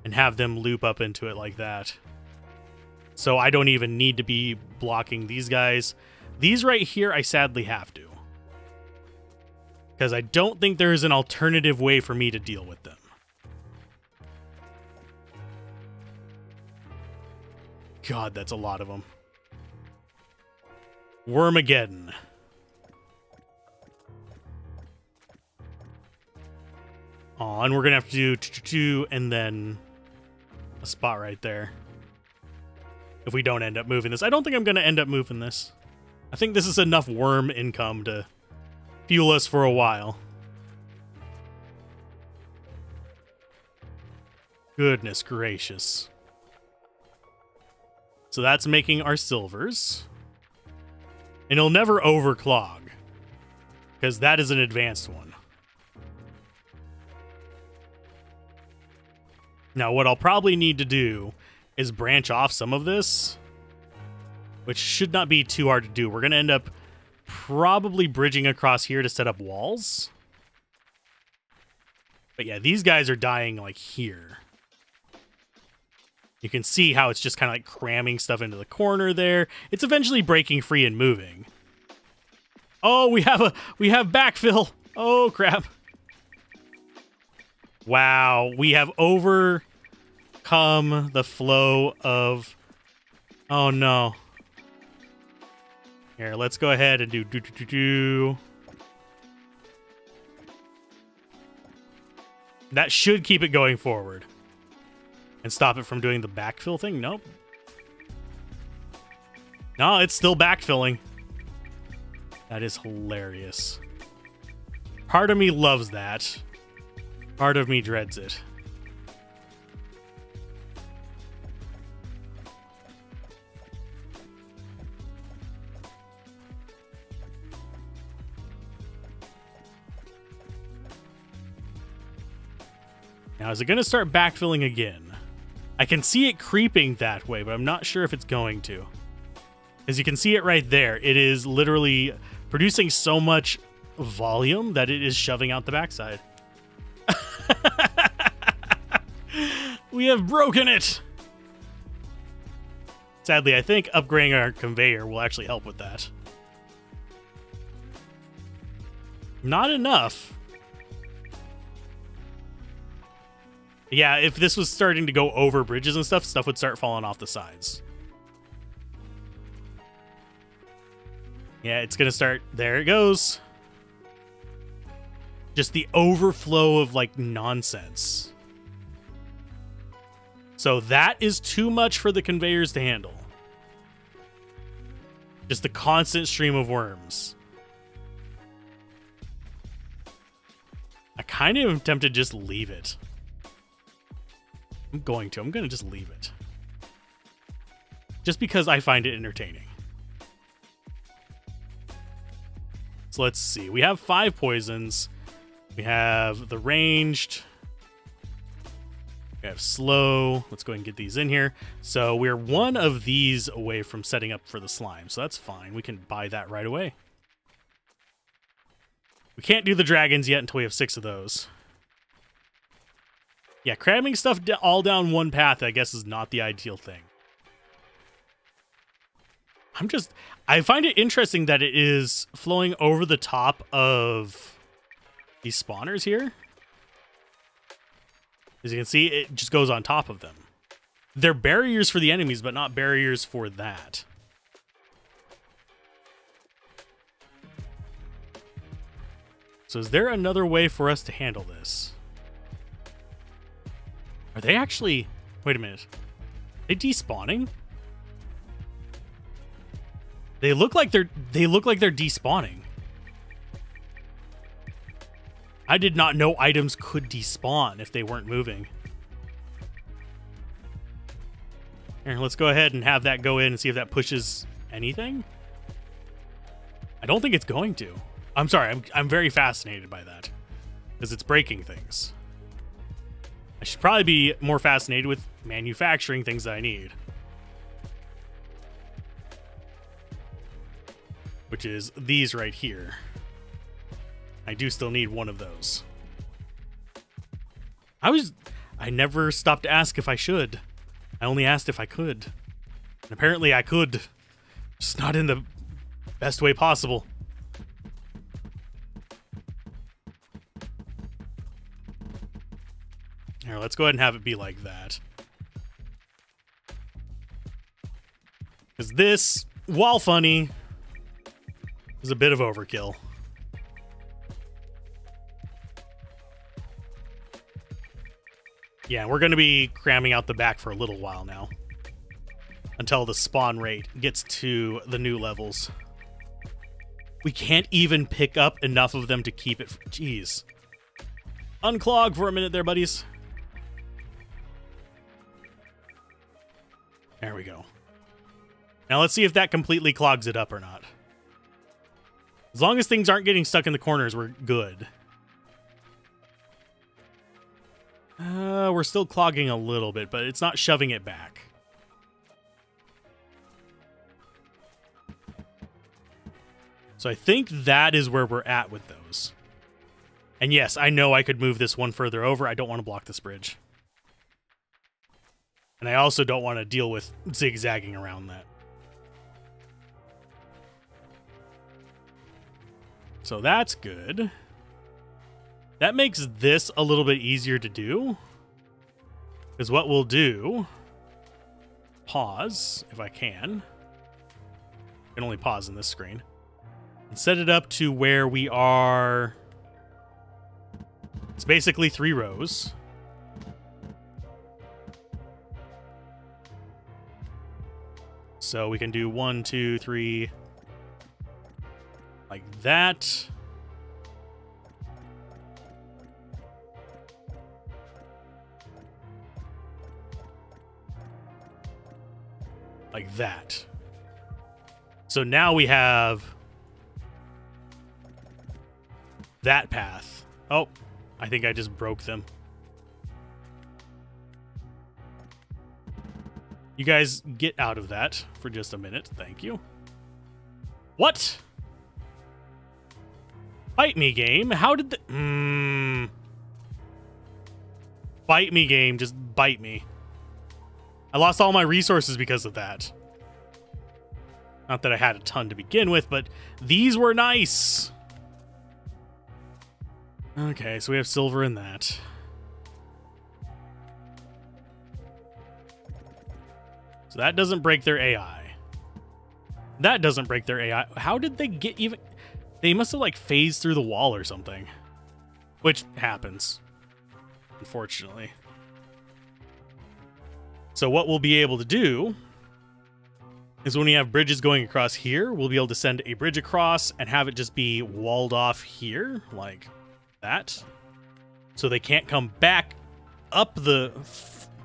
and have them loop up into it like that. So I don't even need to be blocking these guys. These right here, I sadly have to. Because I don't think there is an alternative way for me to deal with them. God, that's a lot of them. Wormageddon. Oh, and we're going to have to do and then a spot right there. If we don't end up moving this. I don't think I'm going to end up moving this. I think this is enough worm income to fuel us for a while. Goodness gracious. So that's making our silvers. And it'll never overclog, because that is an advanced one. Now, what I'll probably need to do is branch off some of this, which should not be too hard to do. We're going to end up probably bridging across here to set up walls. But yeah, these guys are dying like here. You can see how it's just kind of like cramming stuff into the corner there. It's eventually breaking free and moving. Oh, we have backfill. Oh, crap. Wow, we have overcome the flow of... Oh, no. Here, let's go ahead and do. That should keep it going forward. And stop it from doing the backfill thing? Nope. No, it's still backfilling. That is hilarious. Part of me loves that. Part of me dreads it. Now, is it going to start backfilling again? I can see it creeping that way, but I'm not sure if it's going to. As you can see it right there, it is literally producing so much volume that it is shoving out the backside. We have broken it! Sadly, I think upgrading our conveyor will actually help with that. Not enough. Yeah, if this was starting to go over bridges and stuff would start falling off the sides. Yeah, it's gonna start. There it goes. Just the overflow of, like, nonsense. So that is too much for the conveyors to handle. Just the constant stream of worms. I kind of am tempted to just leave it. I'm going to just leave it. Just because I find it entertaining. So let's see. We have 5 poisons. We have the ranged. We have slow. Let's go ahead and get these in here. So we're one of these away from setting up for the slime. So that's fine. We can buy that right away. We can't do the dragons yet until we have 6 of those. Yeah, cramming stuff all down one path, I guess, is not the ideal thing. I find it interesting that it is flowing over the top of these spawners here. As you can see, it just goes on top of them. They're barriers for the enemies, but not barriers for that. So is there another way for us to handle this? Are they actually... Wait a minute. Are they despawning? They look like they're despawning. I did not know items could despawn if they weren't moving. Here, let's go ahead and have that go in and see if that pushes anything. I don't think it's going to. I'm sorry, I'm very fascinated by that. Because it's breaking things. I should probably be more fascinated with manufacturing things that I need. Which is these right here. I do still need one of those. I never stopped to ask if I should. I only asked if I could. And apparently I could. Just not in the best way possible. Here, let's go ahead and have it be like that. Because this, while funny, is a bit of overkill. Yeah, we're going to be cramming out the back for a little while now. Until the spawn rate gets to the new levels. We can't even pick up enough of them to keep it. Jeez. Unclog for a minute there, buddies. There we go. Now let's see if that completely clogs it up or not. As long as things aren't getting stuck in the corners, we're good. We're still clogging a little bit, but it's not shoving it back. So I think that is where we're at with those. And yes, I know I could move this one further over. I don't want to block this bridge. And I also don't want to deal with zigzagging around that. So that's good. That makes this a little bit easier to do. Because what we'll do... Pause, if I can. I can only pause in this screen. And set it up to where we are... It's basically 3 rows. So we can do 1, 2, 3... Like that. Like that. So now we have that path. Oh, I think I just broke them. You guys get out of that for just a minute. Thank you. What? Bite me, game. How did the... Bite me, game. Just bite me. I lost all my resources because of that. Not that I had a ton to begin with, but these were nice. Okay, so we have silver in that. So that doesn't break their AI. That doesn't break their AI. How did they get even... They must have, like, phased through the wall or something. Which happens, unfortunately. So what we'll be able to do is when we have bridges going across here, we'll be able to send a bridge across and have it just be walled off here, like that. So they can't come back up the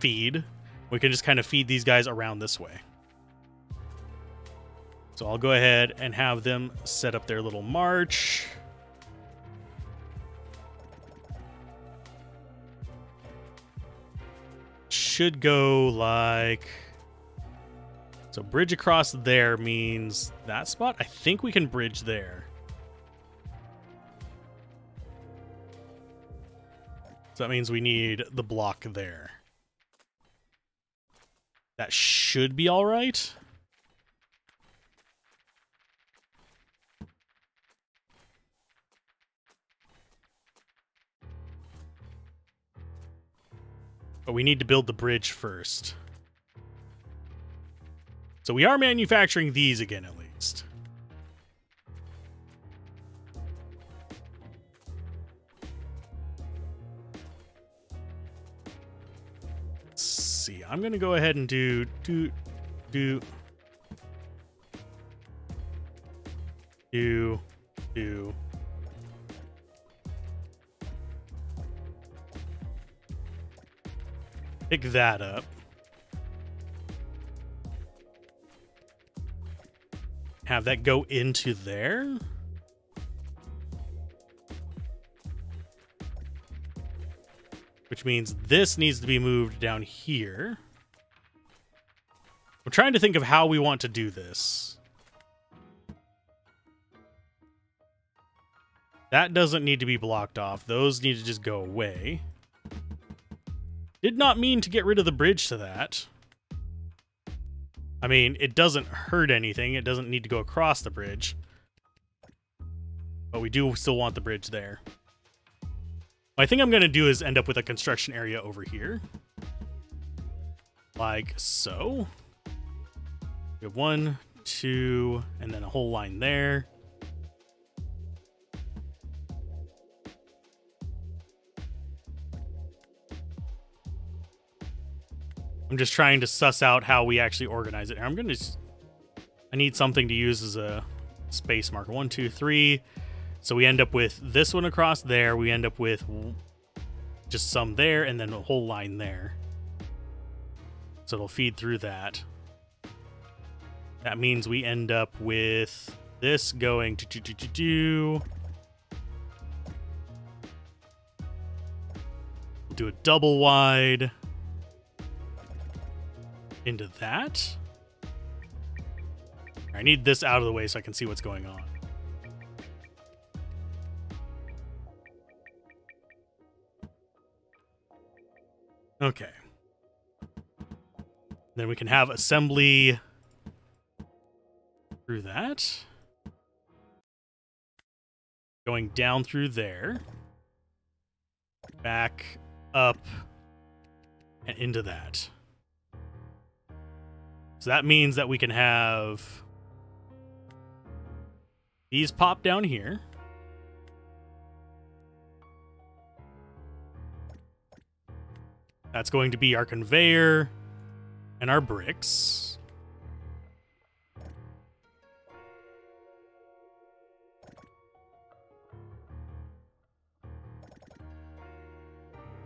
feed. We can just kind of feed these guys around this way. So I'll go ahead and have them set up their little march. Should go like... So bridge across there means that spot. I think we can bridge there. So that means we need the block there. That should be all right. But we need to build the bridge first. So we are manufacturing these again, at least. Let's see. I'm going to go ahead and do. Pick that up. Have that go into there. Which means this needs to be moved down here. I'm trying to think of how we want to do this. That doesn't need to be blocked off. Those need to just go away. Did not mean to get rid of the bridge to that. I mean, it doesn't hurt anything. It doesn't need to go across the bridge. But we do still want the bridge there. What I think I'm going to do is end up with a construction area over here. Like so. We have 1, 2, and then a whole line there. I'm just trying to suss out how we actually organize it. I'm going to... I need something to use as a space marker. 1, 2, 3. So we end up with this one across there. We end up with just some there and then a whole line there. So it'll feed through that. That means we end up with this going to do a double wide into that. I need this out of the way so I can see what's going on. Okay. Then we can have assembly through that. Going down through there. Back up and into that. So that means that we can have these pop down here. That's going to be our conveyor and our bricks.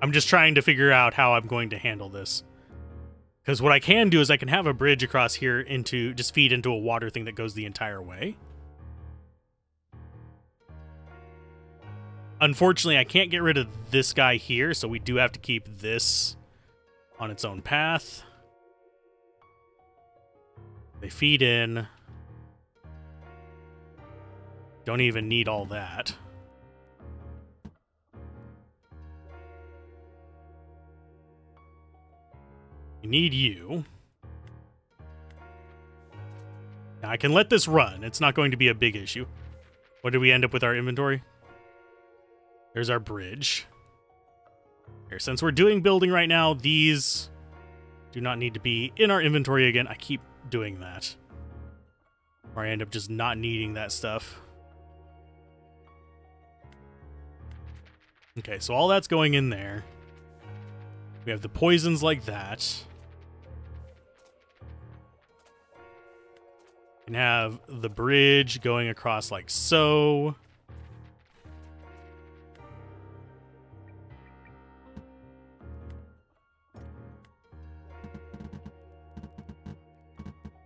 I'm just trying to figure out how I'm going to handle this. Because what I can do is I can have a bridge across here into, just feed into a water thing that goes the entire way. Unfortunately, I can't get rid of this guy here, so we do have to keep this on its own path. They feed in. Don't even need all that. We need you. Now I can let this run. It's not going to be a big issue. What did we end up with our inventory? There's our bridge. Here, since we're doing building right now, these do not need to be in our inventory again. I keep doing that. Or I end up just not needing that stuff. Okay, so all that's going in there. We have the poisons like that. We can have the bridge going across like so.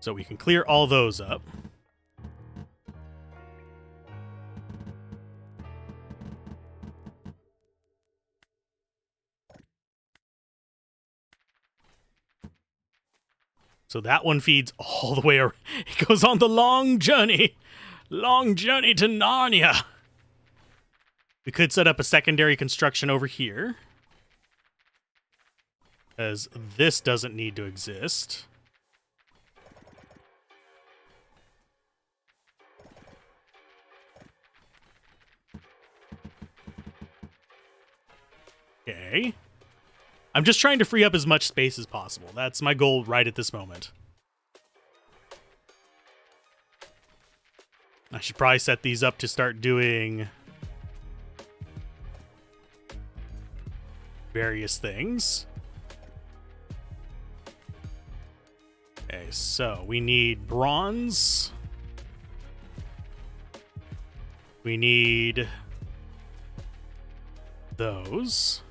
So we can clear all those up. So that one feeds all the way around. It goes on the long journey to Narnia. We could set up a secondary construction over here, because this doesn't need to exist. Okay. I'm just trying to free up as much space as possible. That's my goal right at this moment. I should probably set these up to start doing various things. Okay, so we need bronze. We need those.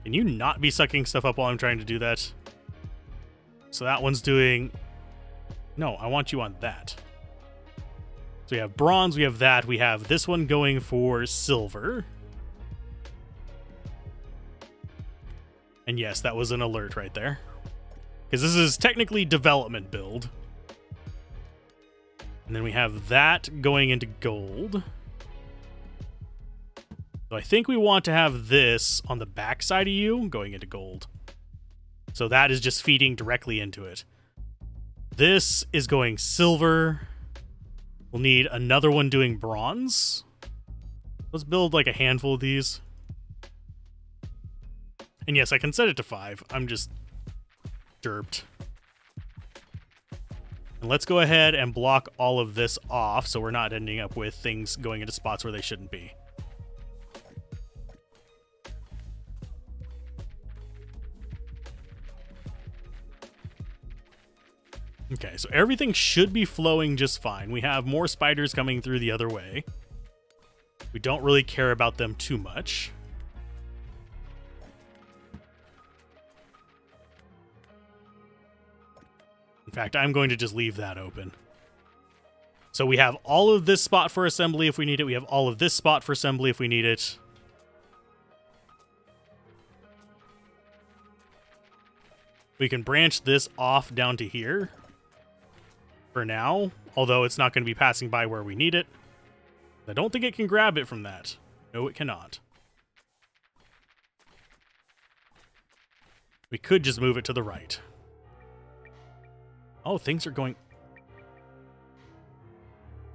Can you not be sucking stuff up while I'm trying to do that? So that one's doing... No, I want you on that. So we have bronze, we have that. We have this one going for silver. And yes, that was an alert right there. Because this is technically development build. And then we have that going into gold. So I think we want to have this on the back side of you going into gold. So that is just feeding directly into it. This is going silver. We'll need another one doing bronze. Let's build like a handful of these. And yes, I can set it to 5. I'm just derped. And let's go ahead and block all of this off so we're not ending up with things going into spots where they shouldn't be. Okay, so everything should be flowing just fine. We have more spiders coming through the other way. We don't really care about them too much. In fact, I'm going to just leave that open. So we have all of this spot for assembly if we need it. We have all of this spot for assembly if we need it. We can branch this off down to here for now, although it's not going to be passing by where we need it. I don't think it can grab it from that. No, it cannot. We could just move it to the right. Oh, things are going...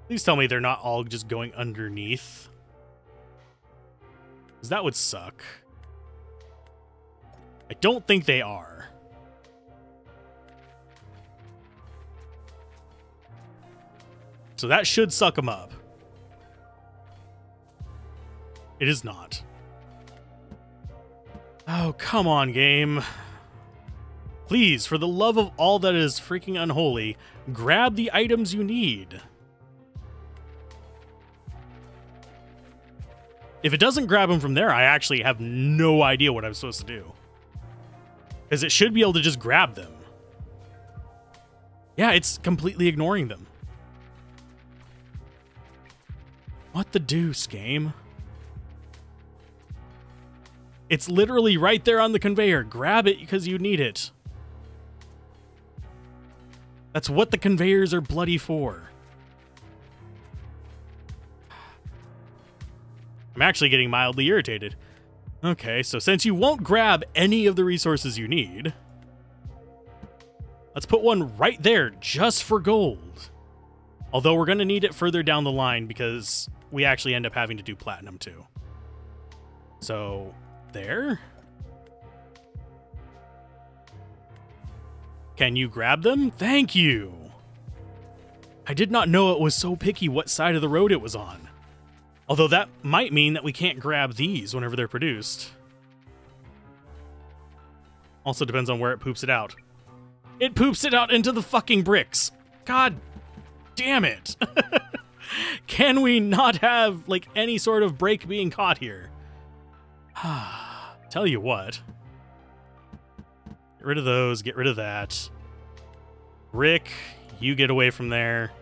Please tell me they're not all just going underneath. Because that would suck. I don't think they are. So that should suck them up. It is not. Oh, come on, game. Please, for the love of all that is freaking unholy, grab the items you need. If it doesn't grab them from there, I actually have no idea what I'm supposed to do. Because it should be able to just grab them. Yeah, it's completely ignoring them. What the deuce, game? It's literally right there on the conveyor. Grab it because you need it. That's what the conveyors are bloody for. I'm actually getting mildly irritated. Okay, so since you won't grab any of the resources you need, let's put one right there just for gold. Although we're going to need it further down the line because we actually end up having to do platinum too. So up there. Can you grab them? Thank you. I did not know it was so picky what side of the road it was on. Although that might mean that we can't grab these whenever they're produced. Also depends on where it poops it out. It poops it out into the fucking bricks. God damn it. Can we not have, like, any sort of break being caught here? Tell you what. Get rid of those, get rid of that. Rick, you get away from there.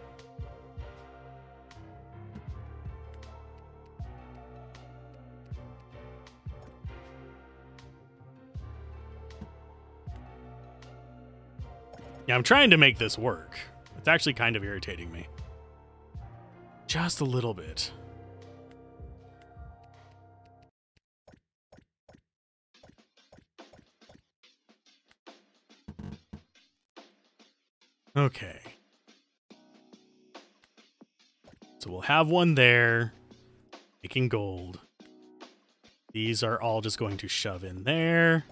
Yeah, I'm trying to make this work. It's actually kind of irritating me. Just a little bit. Okay. So we'll have one there, making gold. These are all just going to shove in there.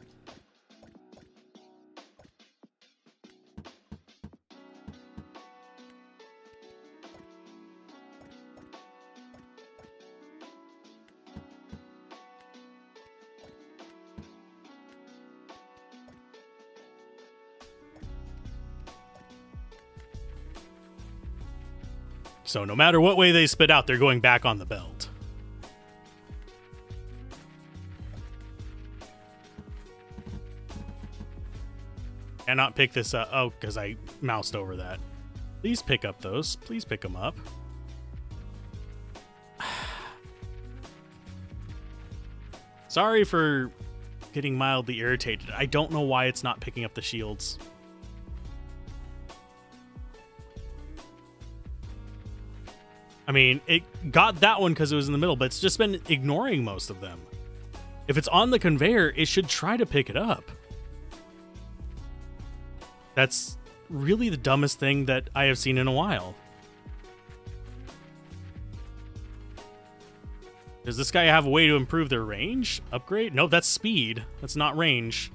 So no matter what way they spit out, they're going back on the belt. Cannot pick this up. Oh, because I moused over that. Please pick up those. Please pick them up. Sorry for getting mildly irritated. I don't know why it's not picking up the shields. I mean, it got that one because it was in the middle, but it's just been ignoring most of them. If it's on the conveyor, it should try to pick it up. That's really the dumbest thing that I have seen in a while. Does this guy have a way to improve their range? Upgrade? No, that's speed. That's not range.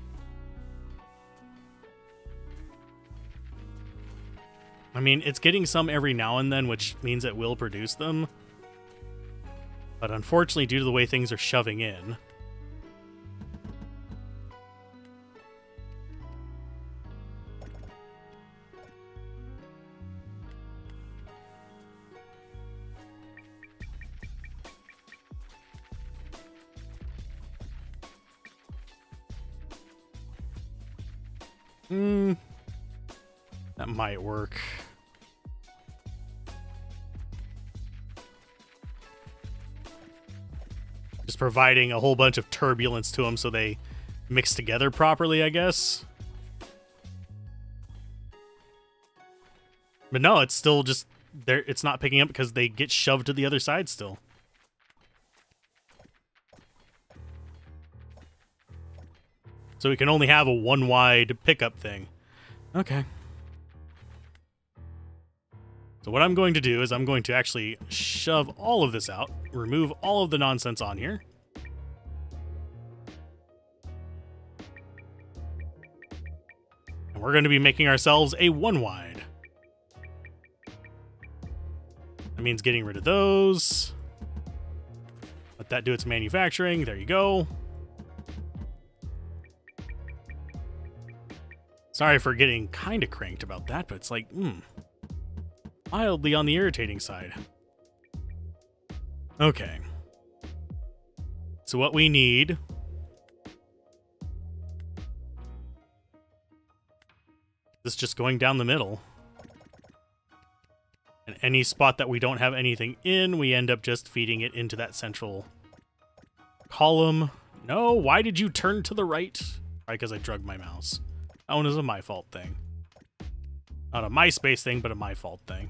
I mean, it's getting some every now and then, which means it will produce them. But unfortunately, due to the way things are shoving in... that might work. Just providing a whole bunch of turbulence to them so they mix together properly, I guess. But no, it's still just there. It's not picking up because they get shoved to the other side still. So we can only have a one-wide pickup thing. Okay. So what I'm going to do is I'm going to actually shove all of this out, remove all of the nonsense on here. And we're going to be making ourselves a one-wide. That means getting rid of those. Let that do its manufacturing. There you go. Sorry for getting kind of cranked about that, but it's like, mildly on the irritating side. Okay. So what we need... is just going down the middle. And any spot that we don't have anything in, we end up just feeding it into that central column. No, why did you turn to the right? Probably because I drugged my mouse. That one is a my fault thing. Not a MySpace thing, but a my fault thing.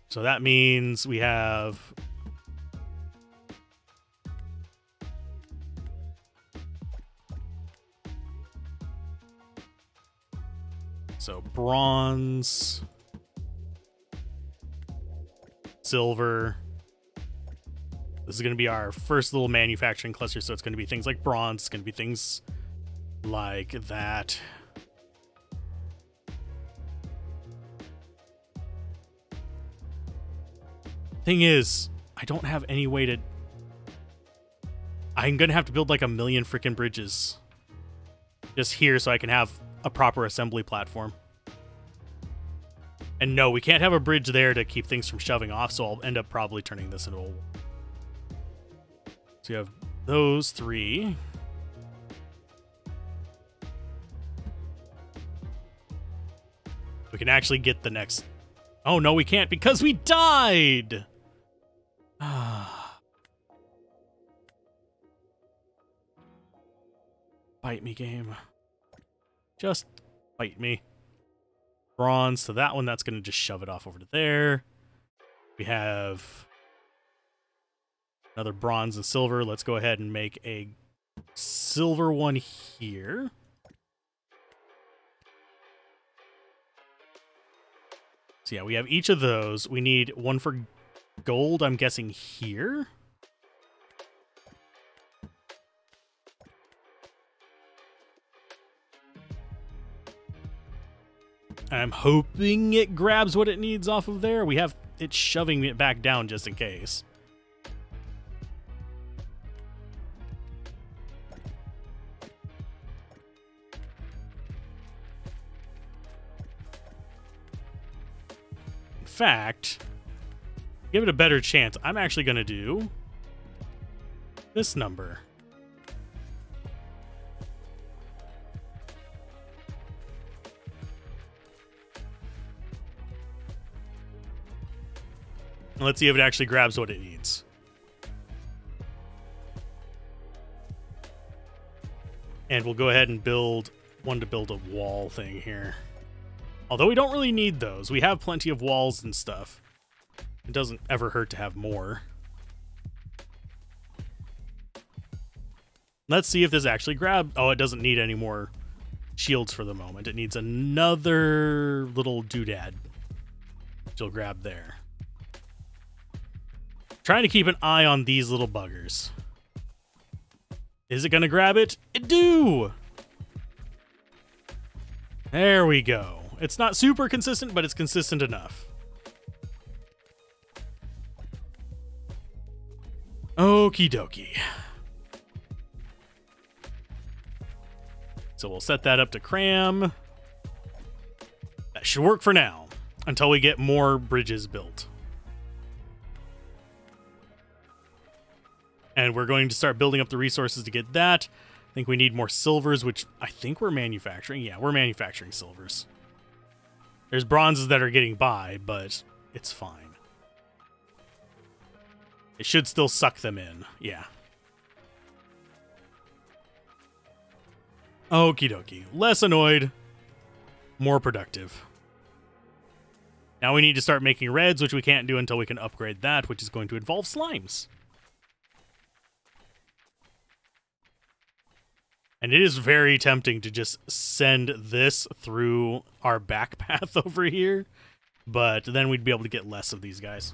So that means we have... so bronze, silver, This is going to be our first little manufacturing cluster, so it's going to be things like bronze. It's going to be things like that. Thing is, I don't have any way to... I'm going to have to build like 1 million freaking bridges just here so I can have a proper assembly platform. And no, we can't have a bridge there to keep things from shoving off, so I'll end up probably turning this into a... So you have those 3. We can actually get the next... Oh, no, we can't because we died! Bite me, game. Just bite me. Bronze to that one. That's going to just shove it off over to there. We have another bronze and silver. Let's go ahead and make a silver one here. So yeah, we have each of those. We need one for gold, I'm guessing here. I'm hoping it grabs what it needs off of there. We have it shoving it back down just in case. In fact, give it a better chance. I'm actually going to do this number. Let's see if it actually grabs what it needs. And we'll go ahead and build one to build a wall thing here. Although we don't really need those. We have plenty of walls and stuff. It doesn't ever hurt to have more. Let's see if this actually grabs... Oh, it doesn't need any more shields for the moment. It needs another little doodad. Which will grab there. Trying to keep an eye on these little buggers. Is it going to grab it? It do! There we go. It's not super consistent, but it's consistent enough. Okie dokie. So we'll set that up to cram. That should work for now, until we get more bridges built. And we're going to start building up the resources to get that. I think we need more silvers, which I think we're manufacturing. Yeah, we're manufacturing silvers. There's bronzes that are getting by, but it's fine. It should still suck them in. Yeah. Okie dokie. Less annoyed. More productive. Now we need to start making reds, which we can't do until we can upgrade that, which is going to involve slimes. And it is very tempting to just send this through our back path over here, but then we'd be able to get less of these guys.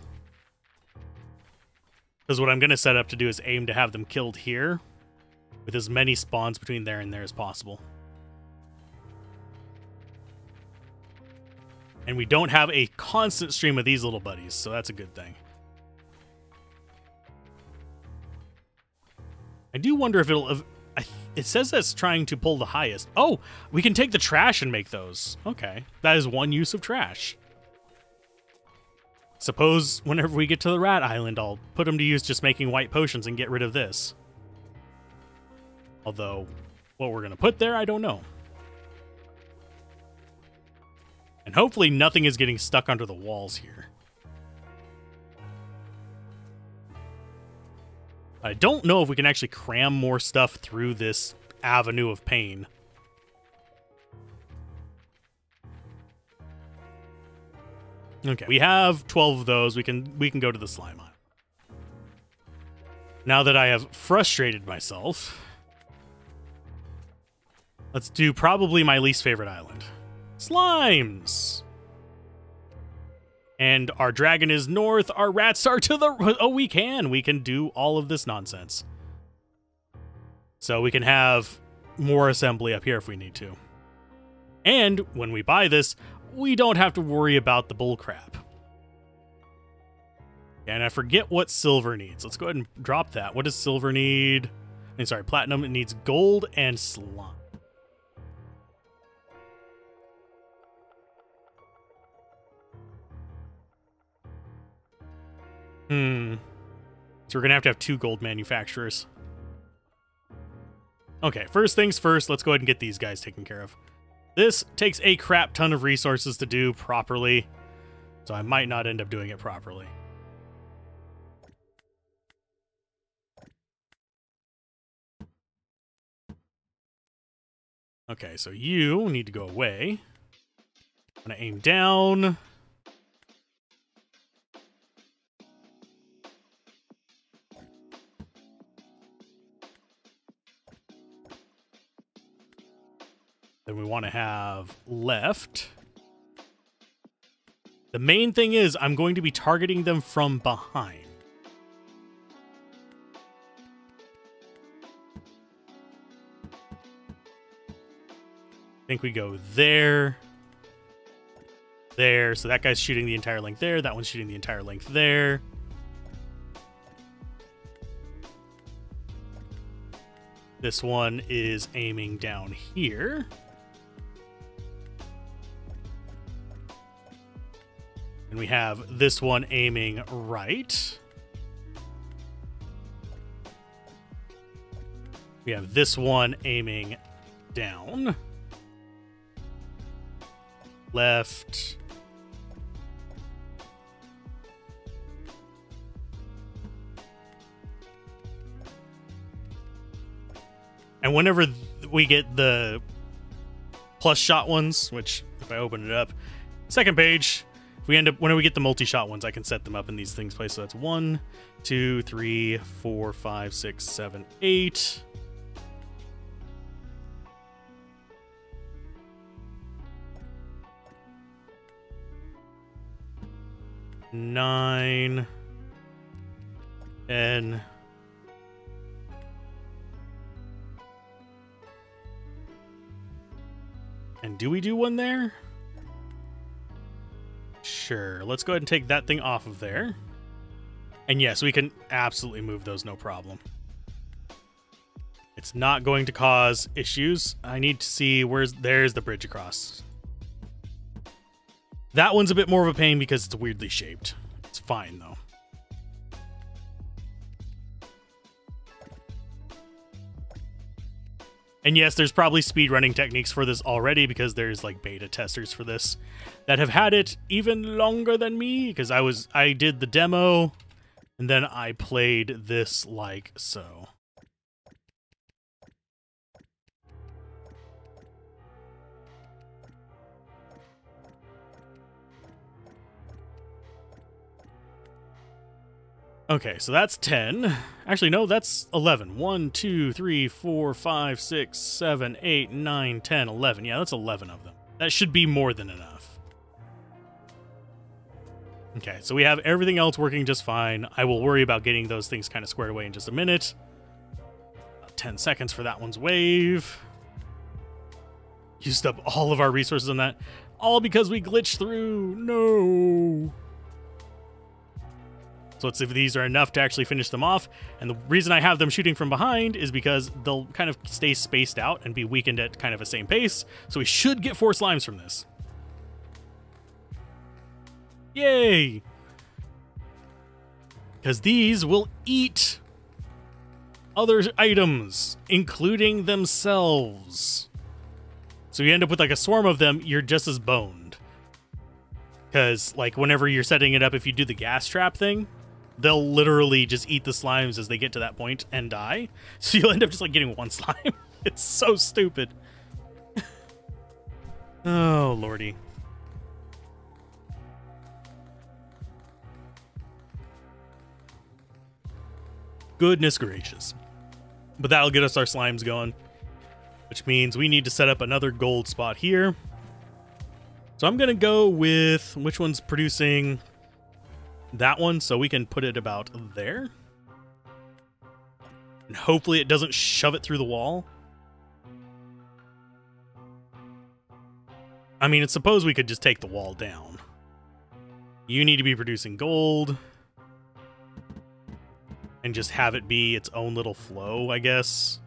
Because what I'm going to set up to do is aim to have them killed here, with as many spawns between there and there as possible. And we don't have a constant stream of these little buddies, so that's a good thing. I do wonder if it'll... It says that's trying to pull the highest. Oh, we can take the trash and make those. Okay, that is one use of trash. Suppose whenever we get to the rat island, I'll put them to use just making white potions and get rid of this. Although, what we're going to put there, I don't know. And hopefully nothing is getting stuck under the walls here. I don't know if we can actually cram more stuff through this avenue of pain. Okay, we have 12 of those. We can go to the slime island. Now that I have frustrated myself, let's do probably my least favorite island. Slimes! And our dragon is north, our rats are to the... Oh, we can do all of this nonsense. So we can have more assembly up here if we need to. And when we buy this, we don't have to worry about the bull crap. And I forget what silver needs. Let's go ahead and drop that. What does silver need? I'm sorry, platinum. It needs gold and slime. So we're going to have 2 gold manufacturers. Okay, first things first, let's go ahead and get these guys taken care of. This takes a crap ton of resources to do properly, so I might not end up doing it properly. Okay, so you need to go away. I'm going to aim down. Then we want to have left. The main thing is I'm going to be targeting them from behind. I think we go there. There. So that guy's shooting the entire length there. That one's shooting the entire length there. This one is aiming down here. And we have this one aiming right. We have this one aiming down. Left. And whenever we get the plus shot ones, which if I open it up, second page, if we end up, whenever we get the multi-shot ones, I can set them up in these things place. So that's 1, 2, 3, 4, 5, 6, 7, 8. Nine, 10, and do we do one there? Sure, let's go ahead and take that thing off of there. And yes, we can absolutely move those, no problem. It's not going to cause issues. I need to see there's the bridge across. That one's a bit more of a pain because it's weirdly shaped. It's fine, though. And yes, there's probably speedrunning techniques for this already because there's like beta testers for this that have had it even longer than me because I did the demo and then I played this like so. Okay, so that's 10. Actually, no, that's 11. 1, 2, 3, 4, 5, 6, 7, 8, 9, 10, 11. Yeah, that's 11 of them. That should be more than enough. Okay, so we have everything else working just fine. I will worry about getting those things kind of squared away in just a minute. About 10 seconds for that one's wave. Used up all of our resources on that. All because we glitched through. No. So let's see if these are enough to actually finish them off. And the reason I have them shooting from behind is because they'll kind of stay spaced out and be weakened at kind of the same pace. So we should get 4 slimes from this. Yay! Because these will eat other items, including themselves. So you end up with like a swarm of them, you're just as boned. Because like whenever you're setting it up, if you do the gas trap thing, they'll literally just eat the slimes as they get to that point and die. So you'll end up just like getting 1 slime. It's so stupid. Oh, lordy. Goodness gracious. But that'll get us our slimes going, which means we need to set up another gold spot here. So I'm going to go with which one's producing that one, so we can put it about there. And hopefully it doesn't shove it through the wall. I mean, suppose we could just take the wall down. You need to be producing gold. And just have it be its own little flow, I guess.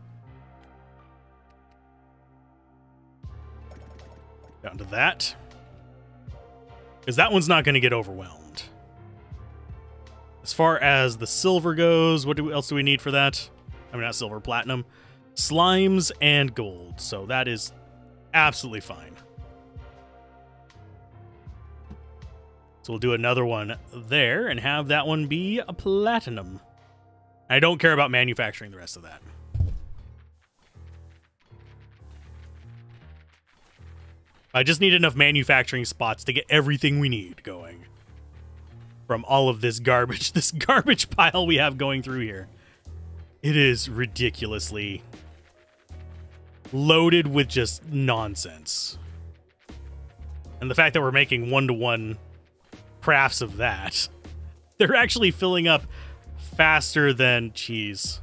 Down to that. Because that one's not going to get overwhelmed. As far as the silver goes, what else do we need for that? I mean, not silver, platinum. Slimes and gold. So that is absolutely fine. So we'll do another one there and have that one be a platinum. I don't care about manufacturing the rest of that. I just need enough manufacturing spots to get everything we need going. From all of this garbage pile we have going through here. It is ridiculously loaded with just nonsense. And the fact that we're making one-to-one crafts of that, they're actually filling up faster than cheese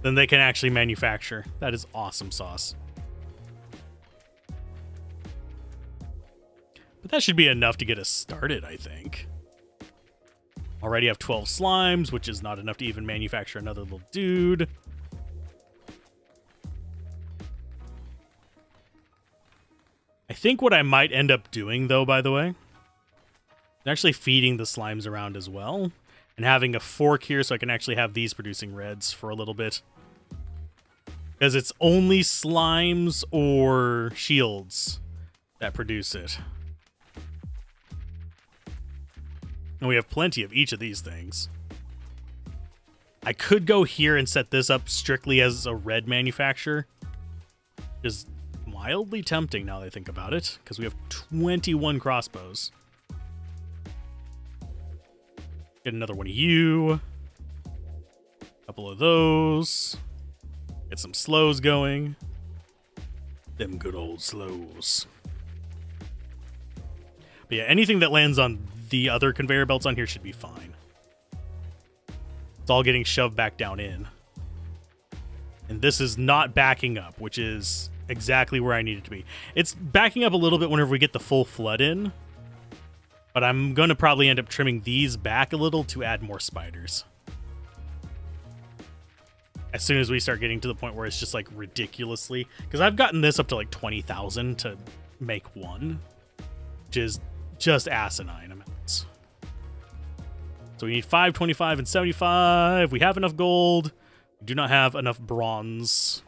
than they can actually manufacture. That is awesome sauce. But that should be enough to get us started, I think. Already have 12 slimes, which is not enough to even manufacture another little dude. I think what I might end up doing, though, by the way, is actually feeding the slimes around as well. And having a fork here so I can actually have these producing reds for a little bit. Because it's only slimes or shields that produce it. And we have plenty of each of these things. I could go here and set this up strictly as a red manufacturer. Is mildly tempting now that I think about it. Because we have 21 crossbows. Get another one of you. A couple of those. Get some slows going. Them good old slows. But yeah, anything that lands on the other conveyor belts on here should be fine. It's all getting shoved back down in. And this is not backing up, which is exactly where I need it to be. It's backing up a little bit whenever we get the full flood in. But I'm going to probably end up trimming these back a little to add more spiders. As soon as we start getting to the point where it's just like ridiculously... Because I've gotten this up to like 20,000 to make one. Which is just asinine amounts. So we need 5, 25, and 75. We have enough gold. We do not have enough bronze.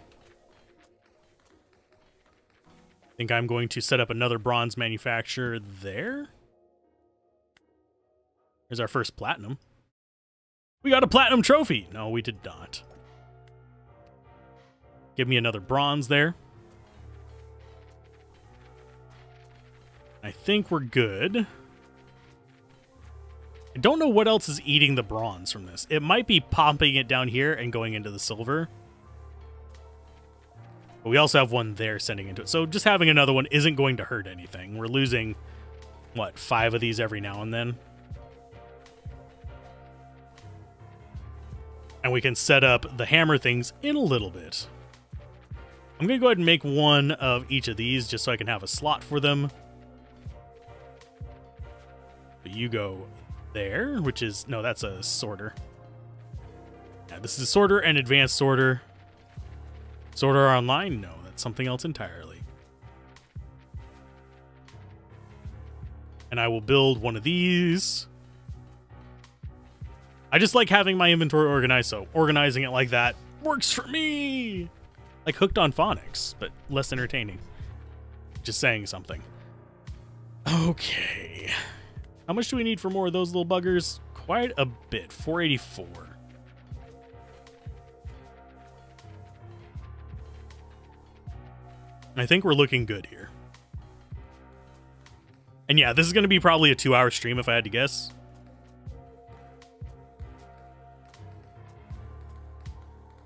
I think I'm going to set up another bronze manufacturer there. Here's our first platinum. We got a platinum trophy. No, we did not. Give me another bronze there. I think we're good. I don't know what else is eating the bronze from this. It might be popping it down here and going into the silver. But we also have one there sending into it. So just having another one isn't going to hurt anything. We're losing, what, 5 of these every now and then? And we can set up the hammer things in a little bit. I'm going to go ahead and make one of each of these just so I can have a slot for them. But you go there, which is... No, that's a sorter. Yeah, this is a sorter and advanced sorter. Sorter online? No, that's something else entirely. And I will build one of these. I just like having my inventory organized, so organizing it like that works for me. Like Hooked on Phonics, but less entertaining. Just saying something. Okay. How much do we need for more of those little buggers? Quite a bit. 484. I think we're looking good here. And yeah, this is going to be probably a 2-hour stream if I had to guess.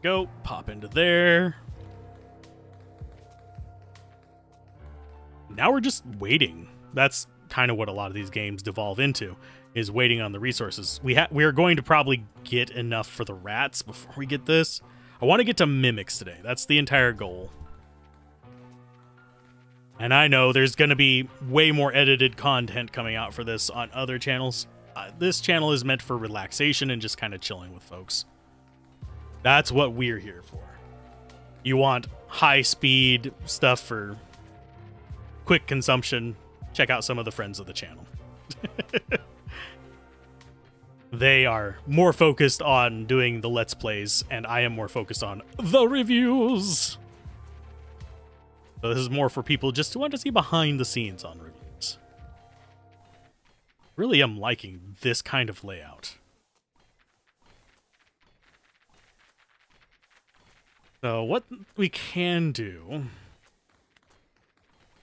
Go, pop into there. now we're just waiting. That's kind of what a lot of these games devolve into, is waiting on the resources. We are going to probably get enough for the rats before we get this. I want to get to mimics today. That's the entire goal. And I know there's going to be way more edited content coming out for this on other channels. This channel is meant for relaxation and just kind of chilling with folks. That's what we're here for. You want high-speed stuff for quick consumption, check out some of the friends of the channel. They are more focused on doing the Let's Plays, and I am more focused on the reviews. So this is more for people just who want to see behind the scenes on reviews. Really am liking this kind of layout. So what we can do...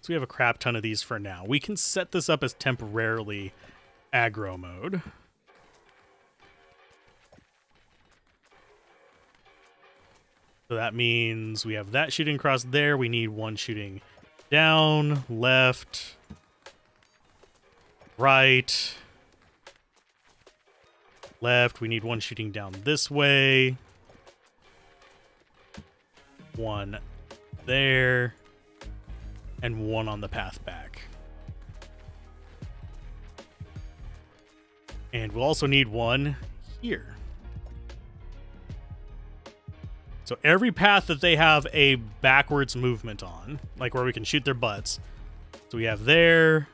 So we have a crap ton of these for now. We can set this up as temporarily aggro mode. So that means we have that shooting across there. We need one shooting down, left, right, left. We need one shooting down this way. One there. And one on the path back. And we'll also need one here. So every path that they have a backwards movement on, like where we can shoot their butts. So we have there,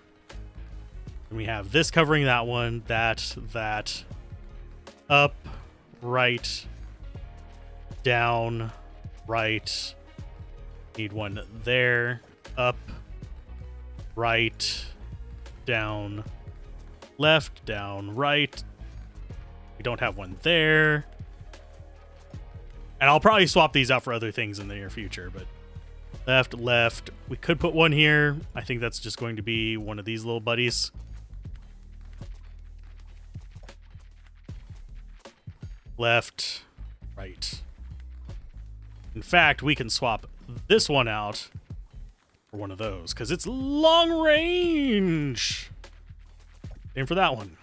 and we have this covering that one, that, up, right, down, right. Need one there, up, right, down, left, down, right. We don't have one there. And I'll probably swap these out for other things in the near future, but left, left. We could put one here. I think that's just going to be one of these little buddies. Left, right. In fact, we can swap this one out for one of those, because it's long range. Aim for that one.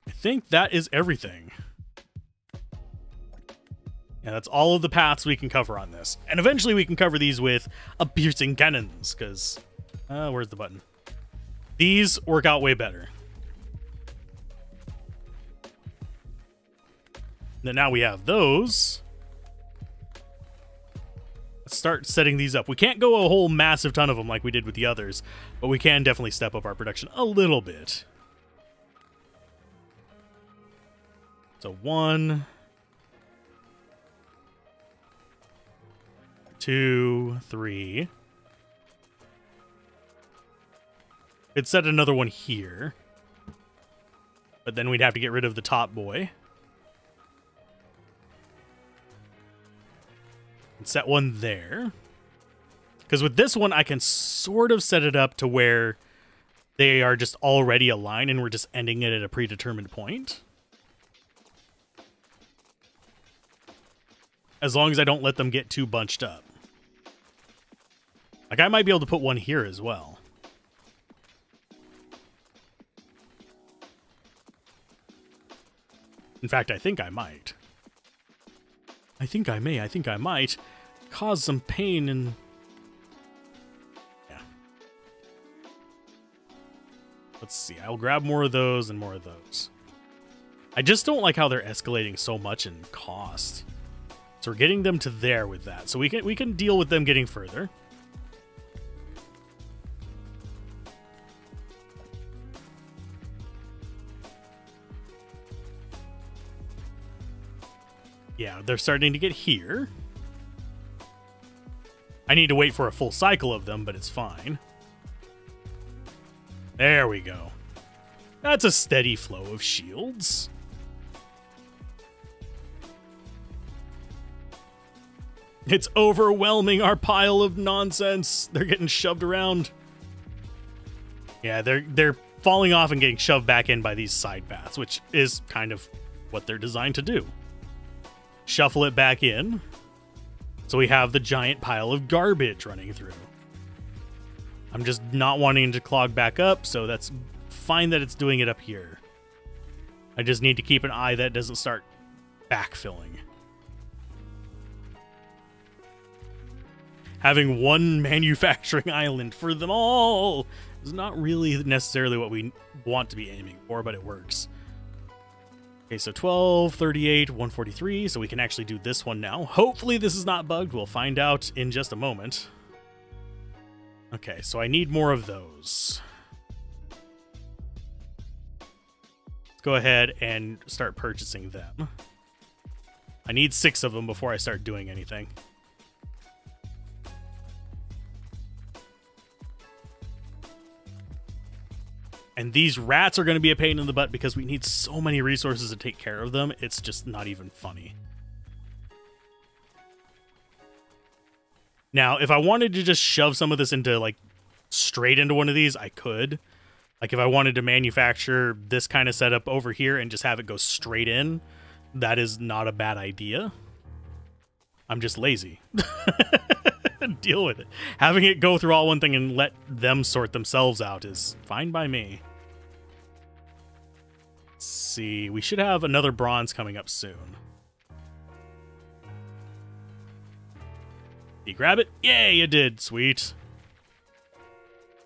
I think that is everything. Yeah, that's all of the paths we can cover on this. And eventually we can cover these with a piercing cannons, because... where's the button? These work out way better. And now we have those. Let's start setting these up. We can't go a whole massive ton of them like we did with the others, but we can definitely step up our production a little bit. So 1... 2, 3. Could set another one here. But then we'd have to get rid of the top boy. And set one there. Because with this one, I can sort of set it up to where they are just already aligned and we're just ending it at a predetermined point. As long as I don't let them get too bunched up. Like, I might be able to put one here as well. In fact, I think I might. I think I may. I think I might cause some pain and... Yeah. Let's see. I'll grab more of those and more of those. I just don't like how they're escalating so much in cost. So we're getting them to there with that. So we can deal with them getting further. Yeah, they're starting to get here. I need to wait for a full cycle of them, but it's fine. There we go. That's a steady flow of shields. It's overwhelming our pile of nonsense. They're getting shoved around. Yeah, they're falling off and getting shoved back in by these side paths, which is kind of what they're designed to do. Shuffle it back in. So we have the giant pile of garbage running through. I'm just not wanting to clog back up, so that's fine that it's doing it up here. I just need to keep an eye that it doesn't start backfilling. Having one manufacturing island for them all is not really necessarily what we want to be aiming for, but it works. Okay, so 12, 38, 143, so we can actually do this one now. Hopefully this is not bugged. We'll find out in just a moment. Okay, so I need more of those. Let's go ahead and start purchasing them. I need 6 of them before I start doing anything. And these rats are going to be a pain in the butt because we need so many resources to take care of them. It's just not even funny. Now, if I wanted to just shove some of this into, like, straight into one of these, I could. Like, if I wanted to manufacture this kind of setup over here and just have it go straight in, that is not a bad idea. I'm just lazy. Deal with it. Having it go through all one thing and let them sort themselves out is fine by me. Let's see. We should have another bronze coming up soon. Did you grab it? Yay, you did. Sweet.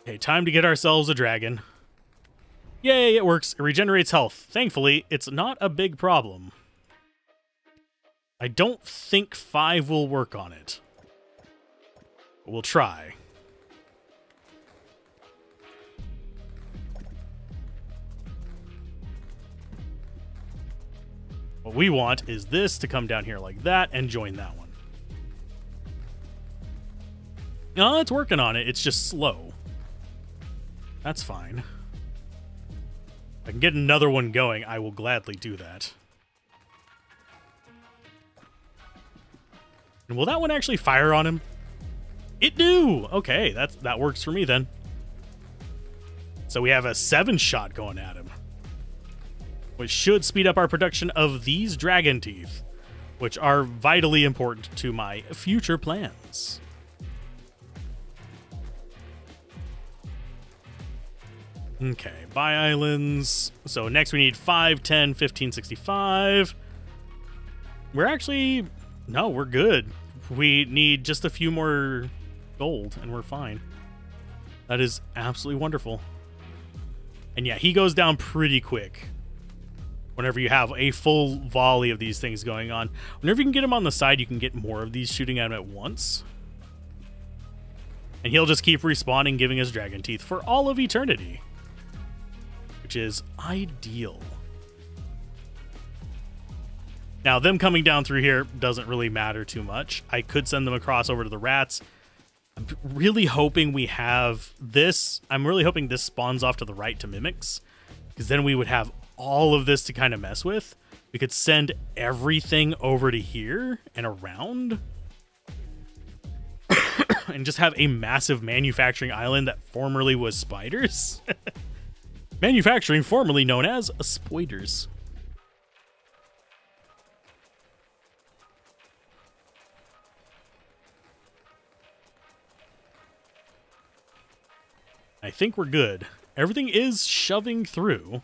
Okay, time to get ourselves a dragon. Yay, it works. It regenerates health. Thankfully, it's not a big problem. I don't think 5 will work on it. We'll try. What we want is this to come down here like that and join that one. No, it's working on it. It's just slow. That's fine. If I can get another one going, I will gladly do that. And will that one actually fire on him? It do! Okay, that works for me then. So we have a 7-shot going at him, which should speed up our production of these dragon teeth, which are vitally important to my future plans. Okay, buy islands. So next we need 5, 10, 15, 65. We're actually... No, we're good. We need just a few more gold, and we're fine. That is absolutely wonderful. And yeah, he goes down pretty quick whenever you have a full volley of these things going on. Whenever you can get him on the side, you can get more of these shooting at him at once. And he'll just keep respawning, giving us dragon teeth for all of eternity, which is ideal. Now, them coming down through here doesn't really matter too much. I could send them across over to the rats. I'm really hoping we have this. I'm really hoping this spawns off to the right to mimics, because then we would have all of this to kind of mess with. We could send everything over to here and around and just have a massive manufacturing island that formerly was spiders. Manufacturing formerly known as spoiders. I think we're good. Everything is shoving through.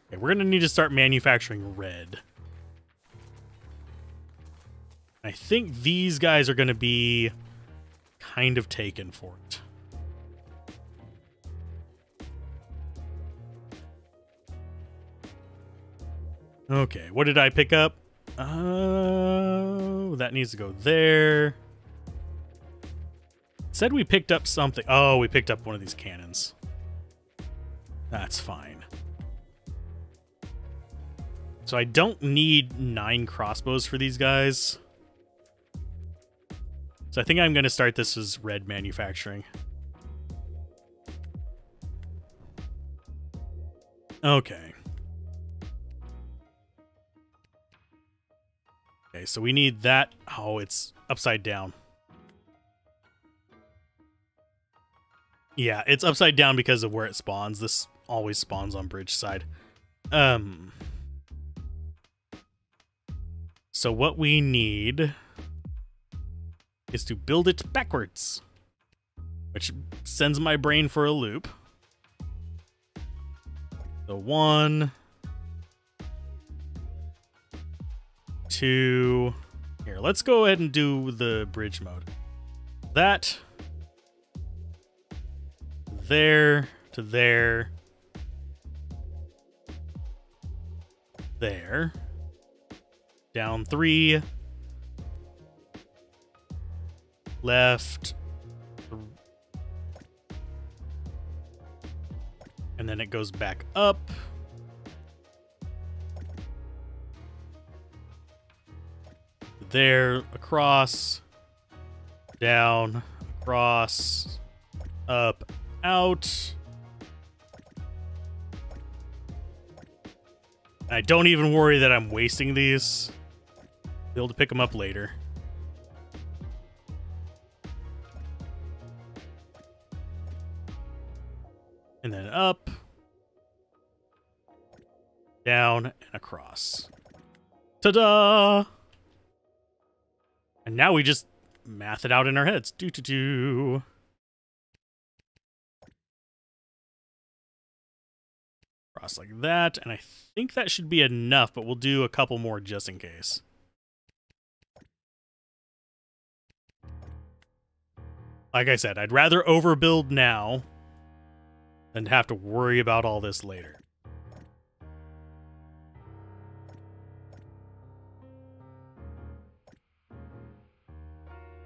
Okay, we're going to need to start manufacturing red. I think these guys are going to be kind of taken for it. Okay, what did I pick up? Oh, that needs to go there. Said we picked up something. Oh, we picked up one of these cannons. That's fine. So I don't need 9 crossbows for these guys. So I think I'm going to start this as red manufacturing. Okay. Okay, so we need that. Oh, it's upside down. Yeah, it's upside down because of where it spawns. This always spawns on bridge side. So what we need is to build it backwards, which sends my brain for a loop. So 1, 2. Here, let's go ahead and do the bridge mode. That. There to there. There. Down 3. Left. And then it goes back up. There, across, down, across, up, out. I don't even worry that I'm wasting these. Be able to pick them up later. And then up, down, and across. Ta-da! And now we just math it out in our heads. Do-do-do. Cross like that, and I think that should be enough, but we'll do a couple more just in case. Like I said, I'd rather overbuild now than have to worry about all this later.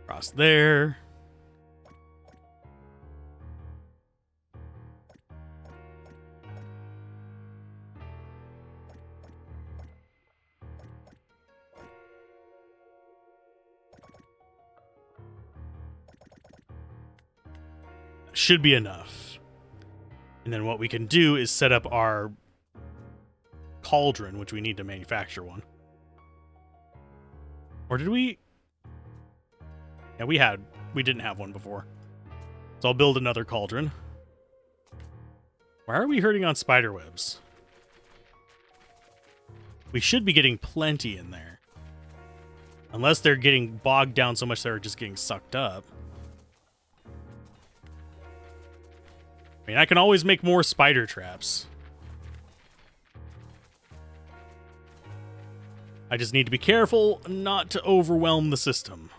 Cross there. Should be enough. And then what we can do is set up our cauldron, which we need to manufacture one. Or did we? Yeah, we didn't have one before. So I'll build another cauldron. Why are we hurting on spider webs? We should be getting plenty in there. Unless they're getting bogged down so much they're just getting sucked up. I mean, I can always make more spider traps. I just need to be careful not to overwhelm the system.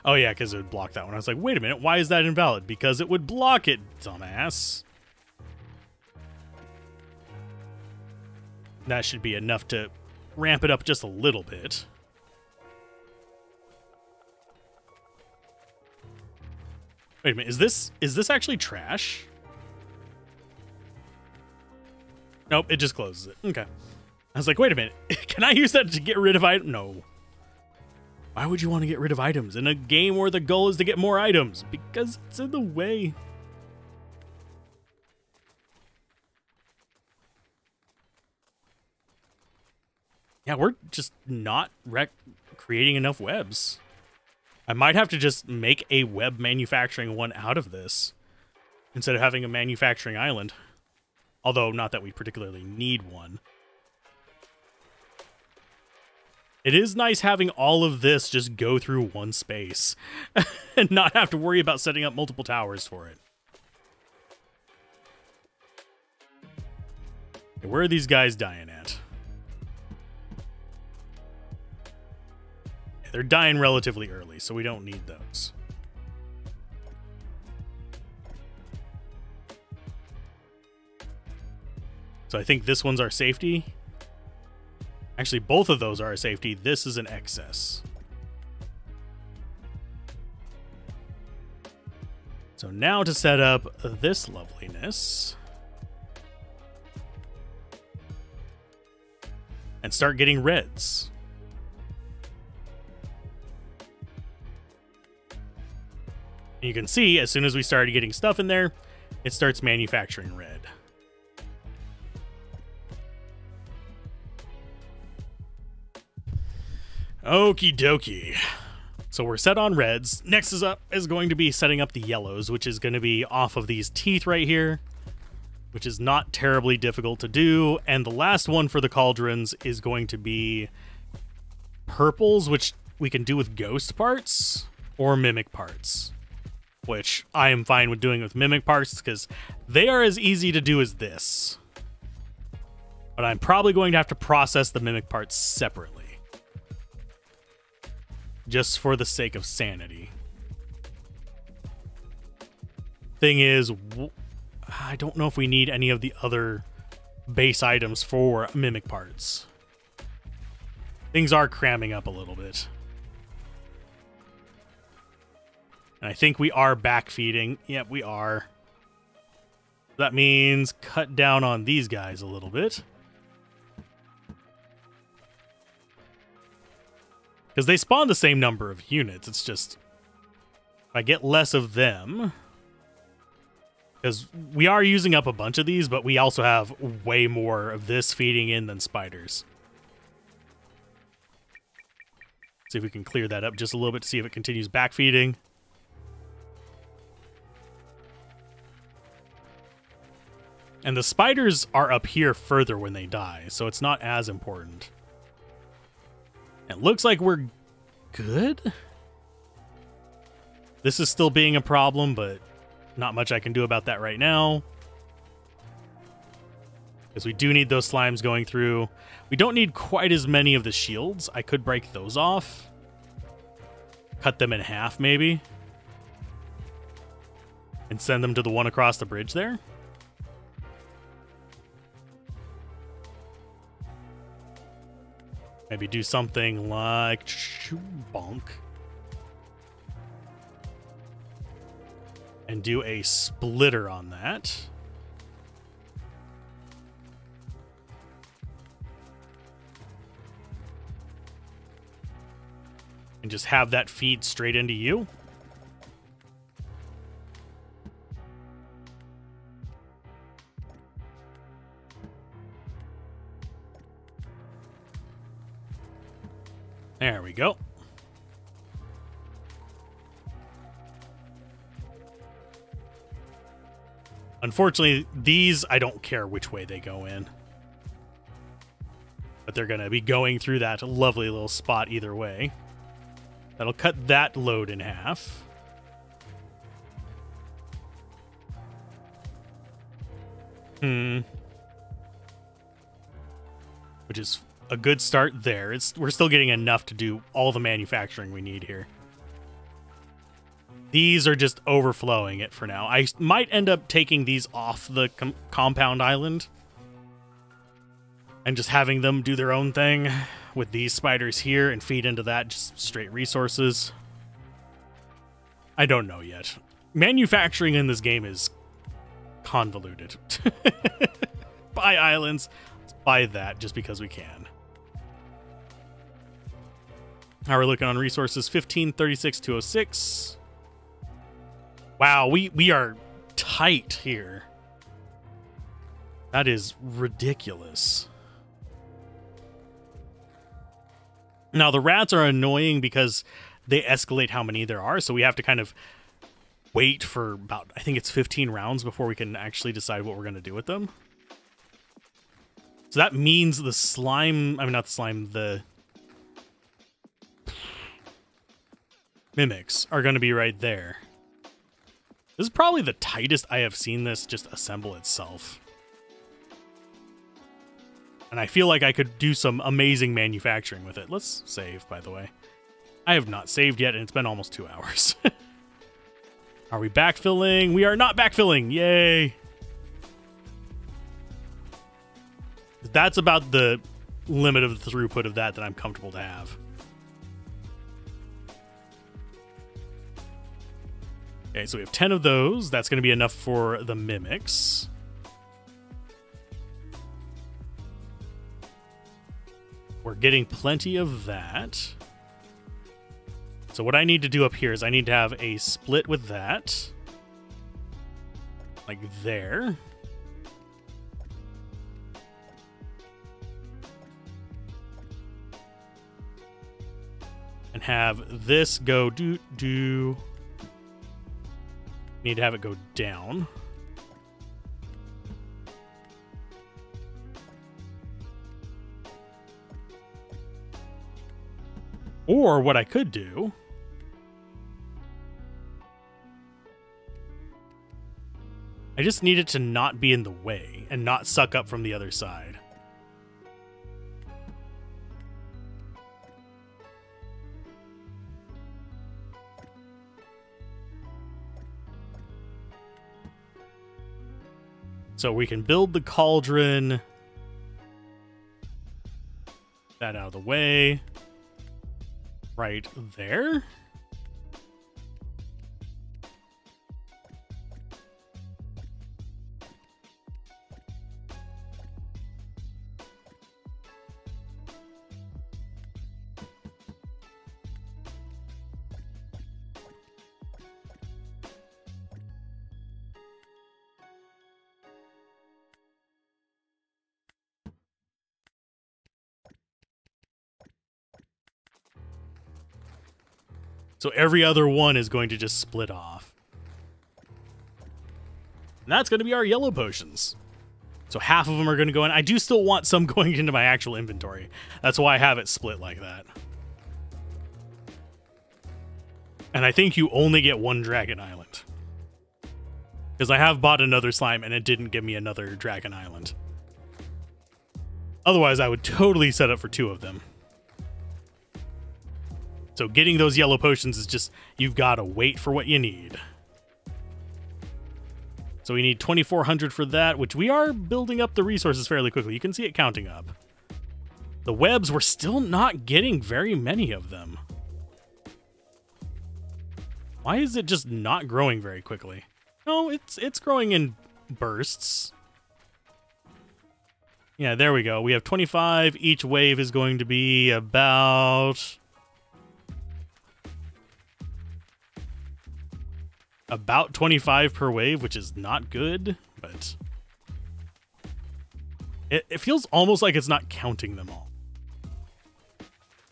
Oh yeah, because it would block that one. I was like, wait a minute, why is that invalid? Because it would block it, dumbass. That should be enough to ramp it up just a little bit. Wait a minute, is this actually trash? Nope, it just closes it. Okay. I was like, wait a minute, can I use that to get rid of items? No. Why would you want to get rid of items in a game where the goal is to get more items? Because it's in the way. Yeah, we're just not creating enough webs. I might have to just make a web manufacturing one out of this instead of having a manufacturing island. Although, not that we particularly need one. It is nice having all of this just go through one space and not have to worry about setting up multiple towers for it. Okay, where are these guys dying at? Yeah, they're dying relatively early, so we don't need those. So I think this one's our safety. Actually, both of those are a safety. This is an excess. So now to set up this loveliness. And start getting reds. And you can see, as soon as we started getting stuff in there, it starts manufacturing red. Okie dokie. So we're set on reds. Next is going to be setting up the yellows, which is going to be off of these teeth right here, which is not terribly difficult to do. And the last one for the cauldrons is going to be purples, which we can do with ghost parts or mimic parts, which I am fine with doing with mimic parts because they are as easy to do as this. But I'm probably going to have to process the mimic parts separately, just for the sake of sanity. Thing is, I don't know if we need any of the other base items for mimic parts. Things are cramming up a little bit. And I think we are backfeeding. Yep, we are. That means cut down on these guys a little bit. Because they spawn the same number of units. It's just, I get less of them. Because we are using up a bunch of these, but we also have way more of this feeding in than spiders. See if we can clear that up just a little bit to see if it continues backfeeding. And the spiders are up here further when they die, so it's not as important. It looks like we're good. This is still being a problem, but not much I can do about that right now. Because we do need those slimes going through. We don't need quite as many of the shields. I could break those off. Cut them in half, maybe. And send them to the one across the bridge there. Maybe do something like bonk. And do a splitter on that. And just have that feed straight into you. There we go. Unfortunately, these, I don't care which way they go in. But they're going to be going through that lovely little spot either way. That'll cut that load in half. Which is a good start there. We're still getting enough to do all the manufacturing we need here. These are just overflowing it for now. I might end up taking these off the compound island and just having them do their own thing with these spiders here and feed into that, just straight resources. I don't know yet. Manufacturing in this game is convoluted. Buy islands, let's buy that just because we can. How are we looking on resources? 15, 36, 206. Wow, we are tight here. That is ridiculous. Now, the rats are annoying because they escalate how many there are, so we have to kind of wait for about, I think it's 15 rounds before we can actually decide what we're going to do with them. So that means the slime, I mean, not the slime, the mimics are going to be right there. This is probably the tightest I have seen this just assemble itself. And I feel like I could do some amazing manufacturing with it. Let's save, by the way. I have not saved yet, and it's been almost 2 hours. Are we backfilling? We are not backfilling. Yay. That's about the limit of the throughput of that I'm comfortable to have. Okay, so we have 10 of those. That's going to be enough for the mimics. We're getting plenty of that. So what I need to do up here is I need to have a split with that. Like there. and have this go do. Need to have it go down. Or what I could do I just need it to not be in the way and not suck up from the other side. So we can build the cauldron. That out of the way. Right there. So every other one is going to just split off. And that's going to be our yellow potions. So half of them are going to go in. I do still want some going into my actual inventory. That's why I have it split like that. And I think you only get one Dragon Island. Because I have bought another slime and it didn't give me another Dragon Island. Otherwise, I would totally set up for 2 of them. So getting those yellow potions is just, you've got to wait for what you need. So we need 2,400 for that, which we are building up the resources fairly quickly. You can see it counting up. The webs, we're still not getting very many of them. Why is it just not growing very quickly? No, it's growing in bursts. Yeah, there we go. We have 25. Each wave is going to be about 25 per wave, which is not good, but it feels almost like it's not counting them all.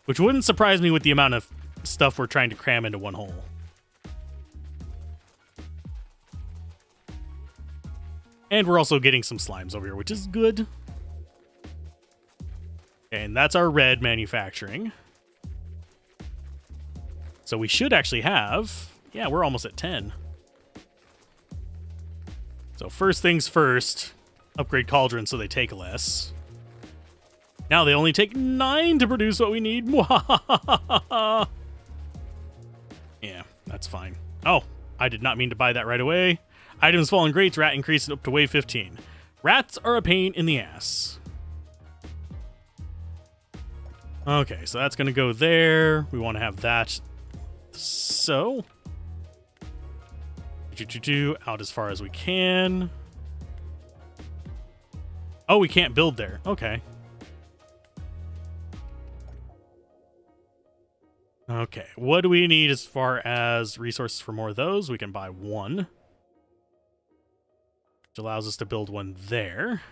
Which wouldn't surprise me with the amount of stuff we're trying to cram into one hole. And we're also getting some slimes over here, which is good. And that's our red manufacturing. So we should actually have... Yeah, we're almost at 10. So first things first, upgrade cauldron so they take less. Now they only take 9 to produce what we need. Yeah, that's fine. Oh, I did not mean to buy that right away. Items fall in grates, rat increase up to wave 15. Rats are a pain in the ass. Okay, so that's going to go there. We want to have that. So... out as far as we can. Oh, we can't build there. Okay. Okay, what do we need as far as resources for more of those? We can buy 1. Which allows us to build 1 there.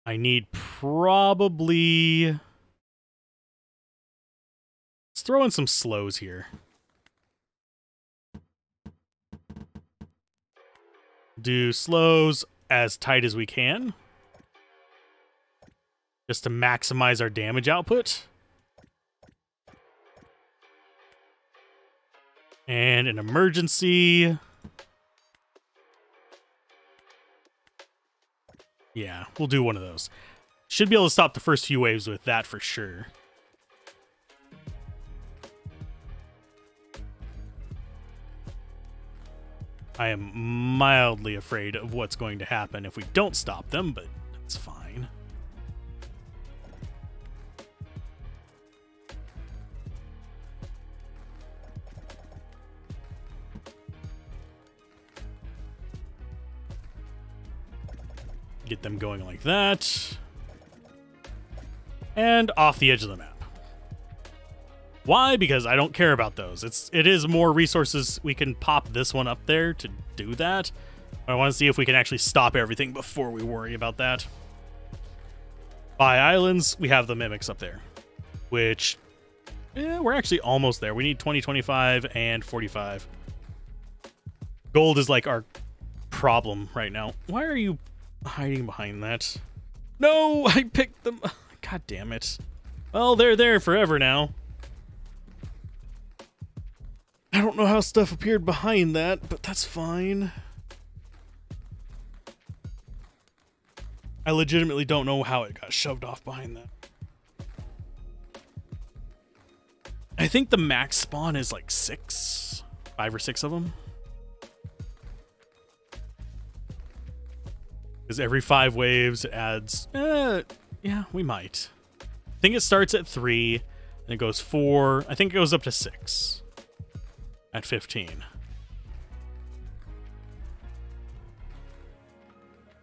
I need probably... Let's throw in some slows here. Do slows as tight as we can. Just to maximize our damage output. And an emergency. Yeah, we'll do one of those. Should be able to stop the first few waves with that for sure. I am mildly afraid of what's going to happen if we don't stop them, but it's fine. Get them going like that. And off the edge of the map. Why? Because I don't care about those. It is more resources. We can pop this one up there to do that. I want to see if we can actually stop everything before we worry about that. By islands, we have the mimics up there, which we're actually almost there. We need 20, 25, and 45. Gold is like our problem right now. Why are you hiding behind that? No, I picked them. God damn it. Well, they're there forever now. I don't know how stuff appeared behind that, but that's fine. I legitimately don't know how it got shoved off behind that. I think the max spawn is like 5 or 6 of them. Because every 5 waves it adds... yeah, we might. I think it starts at 3, and it goes 4. I think it goes up to 6 at 15.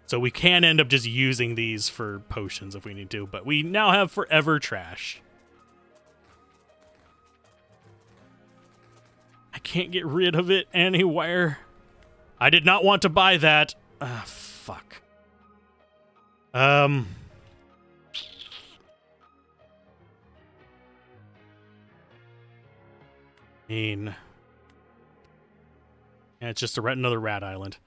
So we can end up just using these for potions if we need to, but we now have forever trash. I can't get rid of it anywhere. I did not want to buy that. Fuck. I mean, yeah, it's just another rat island.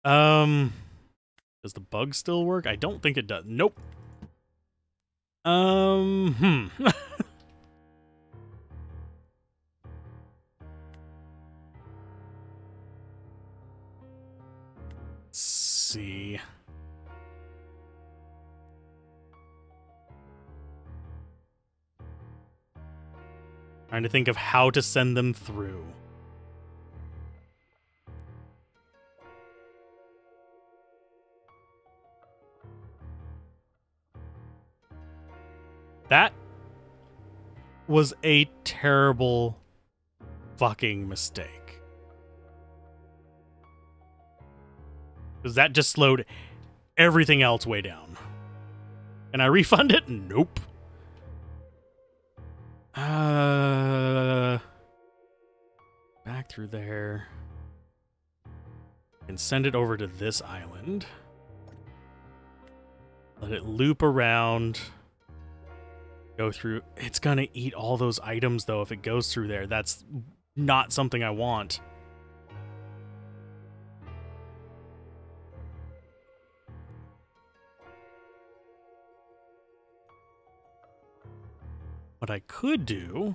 Does the bug still work? I don't think it does. Nope. Let's see. Trying to think of how to send them through. That was a terrible fucking mistake. Because that just slowed everything else way down. Can I refund it? Nope. Back through there. And send it over to this island. Let it loop around. Go through. It's gonna eat all those items though if it goes through there. That's not something I want. What I could do...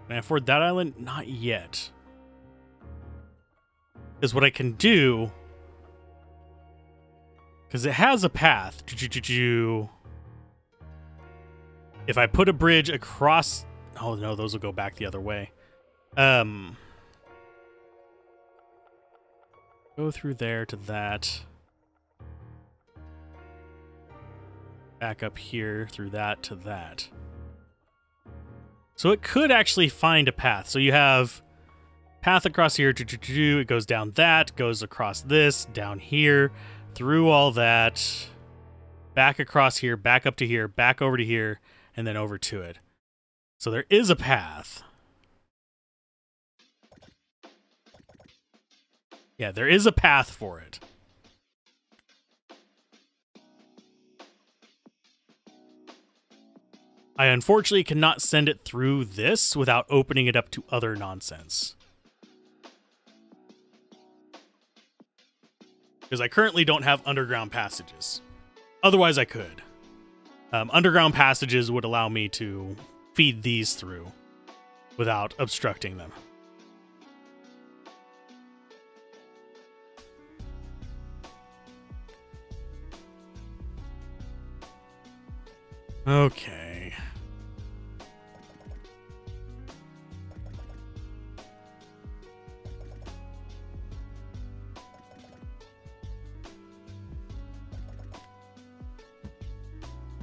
Can I afford that island? Not yet. Because what I can do... Because it has a path. If I put a bridge across... Oh, no, those will go back the other way. Go through there to that. Back up here through that to that. So it could actually find a path. So you have path across here. It goes down that. Goes across this. Down here. Through all that. Back across here. Back up to here. Back over to here. And then over to it. So there is a path. Yeah, there is a path for it. I unfortunately cannot send it through this without opening it up to other nonsense. Because I currently don't have underground passages. Otherwise I could. Underground passages would allow me to feed these through without obstructing them. Okay.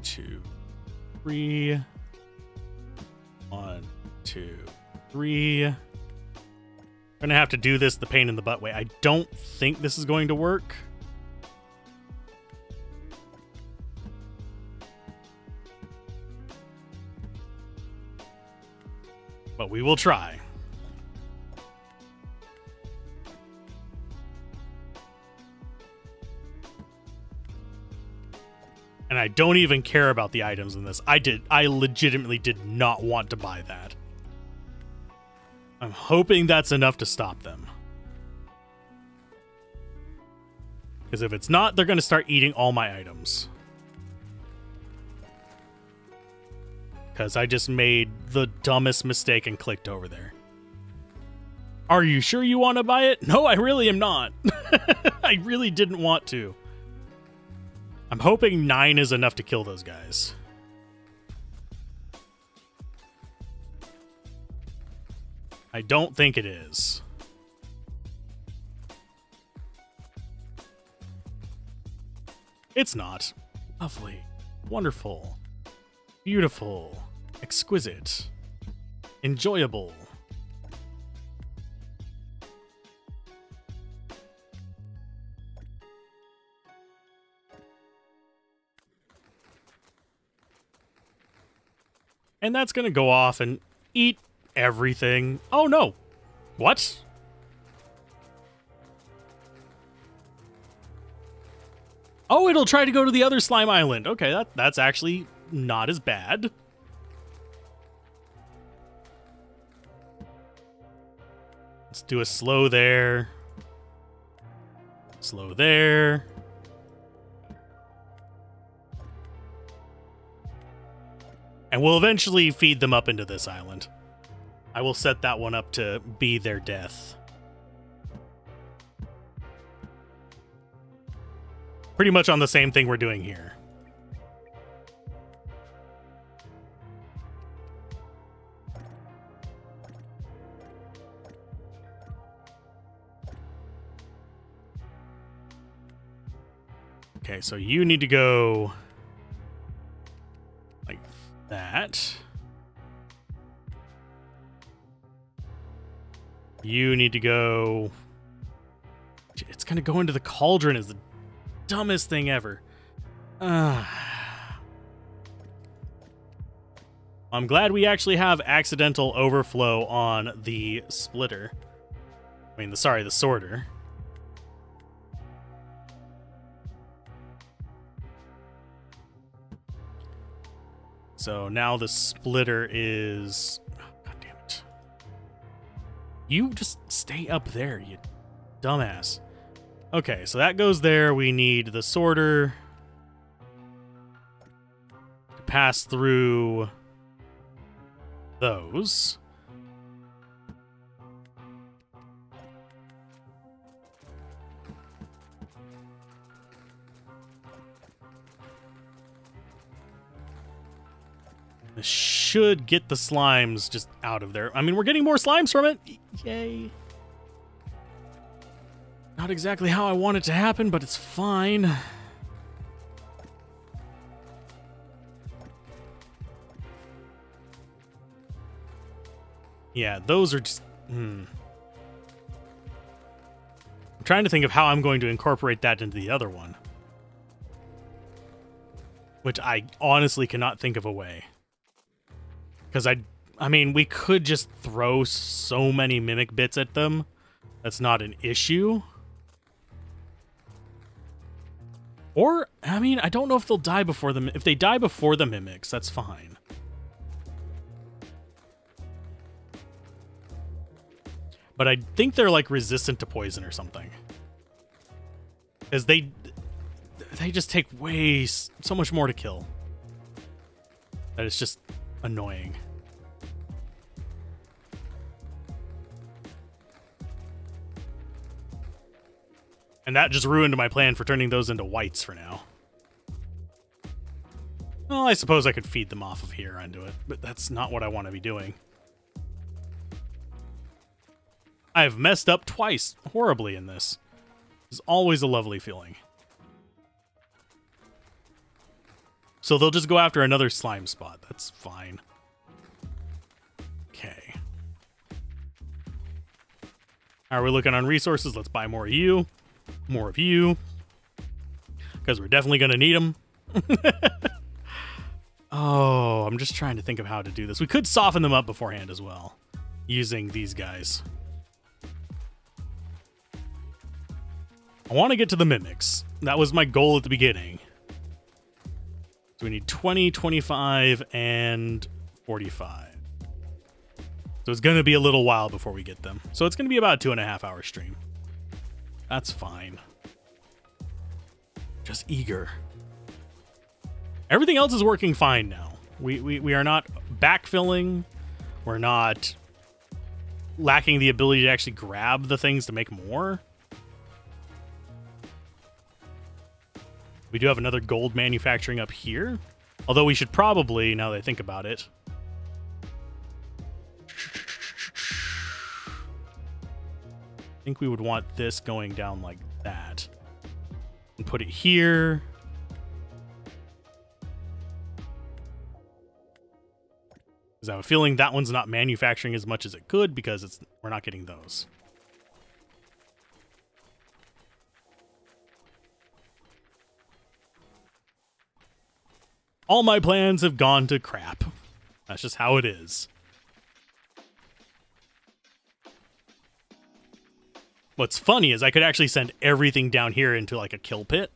Two, three. 1, 2, 3. I'm gonna have to do this the pain in the butt way. I don't think this is going to work. But we will try. And I don't even care about the items in this. I legitimately did not want to buy that. I'm hoping that's enough to stop them. Because if it's not, they're going to start eating all my items. Because I just made the dumbest mistake and clicked over there. Are you sure you want to buy it? No, I really am not. I really didn't want to. I'm hoping 9 is enough to kill those guys. I don't think it is. It's not. Lovely. Wonderful. Beautiful. Exquisite. Enjoyable. And that's going to go off and eat everything. Oh, no. What? Oh, it'll try to go to the other slime island. Okay, that's actually not as bad. Let's do a slow there. Slow there. And we'll eventually feed them up into this island. I will set that one up to be their death. Pretty much on the same thing we're doing here. Okay, so you need to go like that. You need to go... It's going to go into the cauldron is the dumbest thing ever. I'm glad we actually have accidental overflow on the splitter. I mean, the sorter. So now the splitter is... Oh, God damn it. You just stay up there, you dumbass. Okay, so that goes there. We need the sorter to pass through those. This should get the slimes just out of there. I mean, we're getting more slimes from it. Yay. Not exactly how I want it to happen, but it's fine. Yeah, those are just... I'm trying to think of how I'm going to incorporate that into the other one. Which I honestly cannot think of a way. Because I mean, we could just throw so many mimic bits at them. That's not an issue. Or, I mean, I don't know if they'll die before them. If they die before the mimics, that's fine. But I think they're, like, resistant to poison or something. Because they just take so much more to kill. That it's just annoying. And that just ruined my plan for turning those into whites for now. Well, I suppose I could feed them off of here onto it, but that's not what I want to be doing. I've messed up twice horribly in this. It's always a lovely feeling. So they'll just go after another slime spot. That's fine. Okay. How are we looking on resources? Let's buy more of you. More of you. Because we're definitely going to need them. Oh, I'm just trying to think of how to do this. We could soften them up beforehand as well. Using these guys. I want to get to the mimics. That was my goal at the beginning. So we need 20, 25, and 45. So it's going to be a little while before we get them. So it's going to be about a 2.5 hour stream. That's fine. Just eager. Everything else is working fine now. We are not backfilling. We're not lacking the ability to actually grab the things to make more. We do have another gold manufacturing up here. Although we should probably, now that I think about it, I think we would want this going down like that. And put it here. Because I have a feeling that one's not manufacturing as much as it could because we're not getting those. All my plans have gone to crap. That's just how it is. What's funny is I could actually send everything down here into like a kill pit.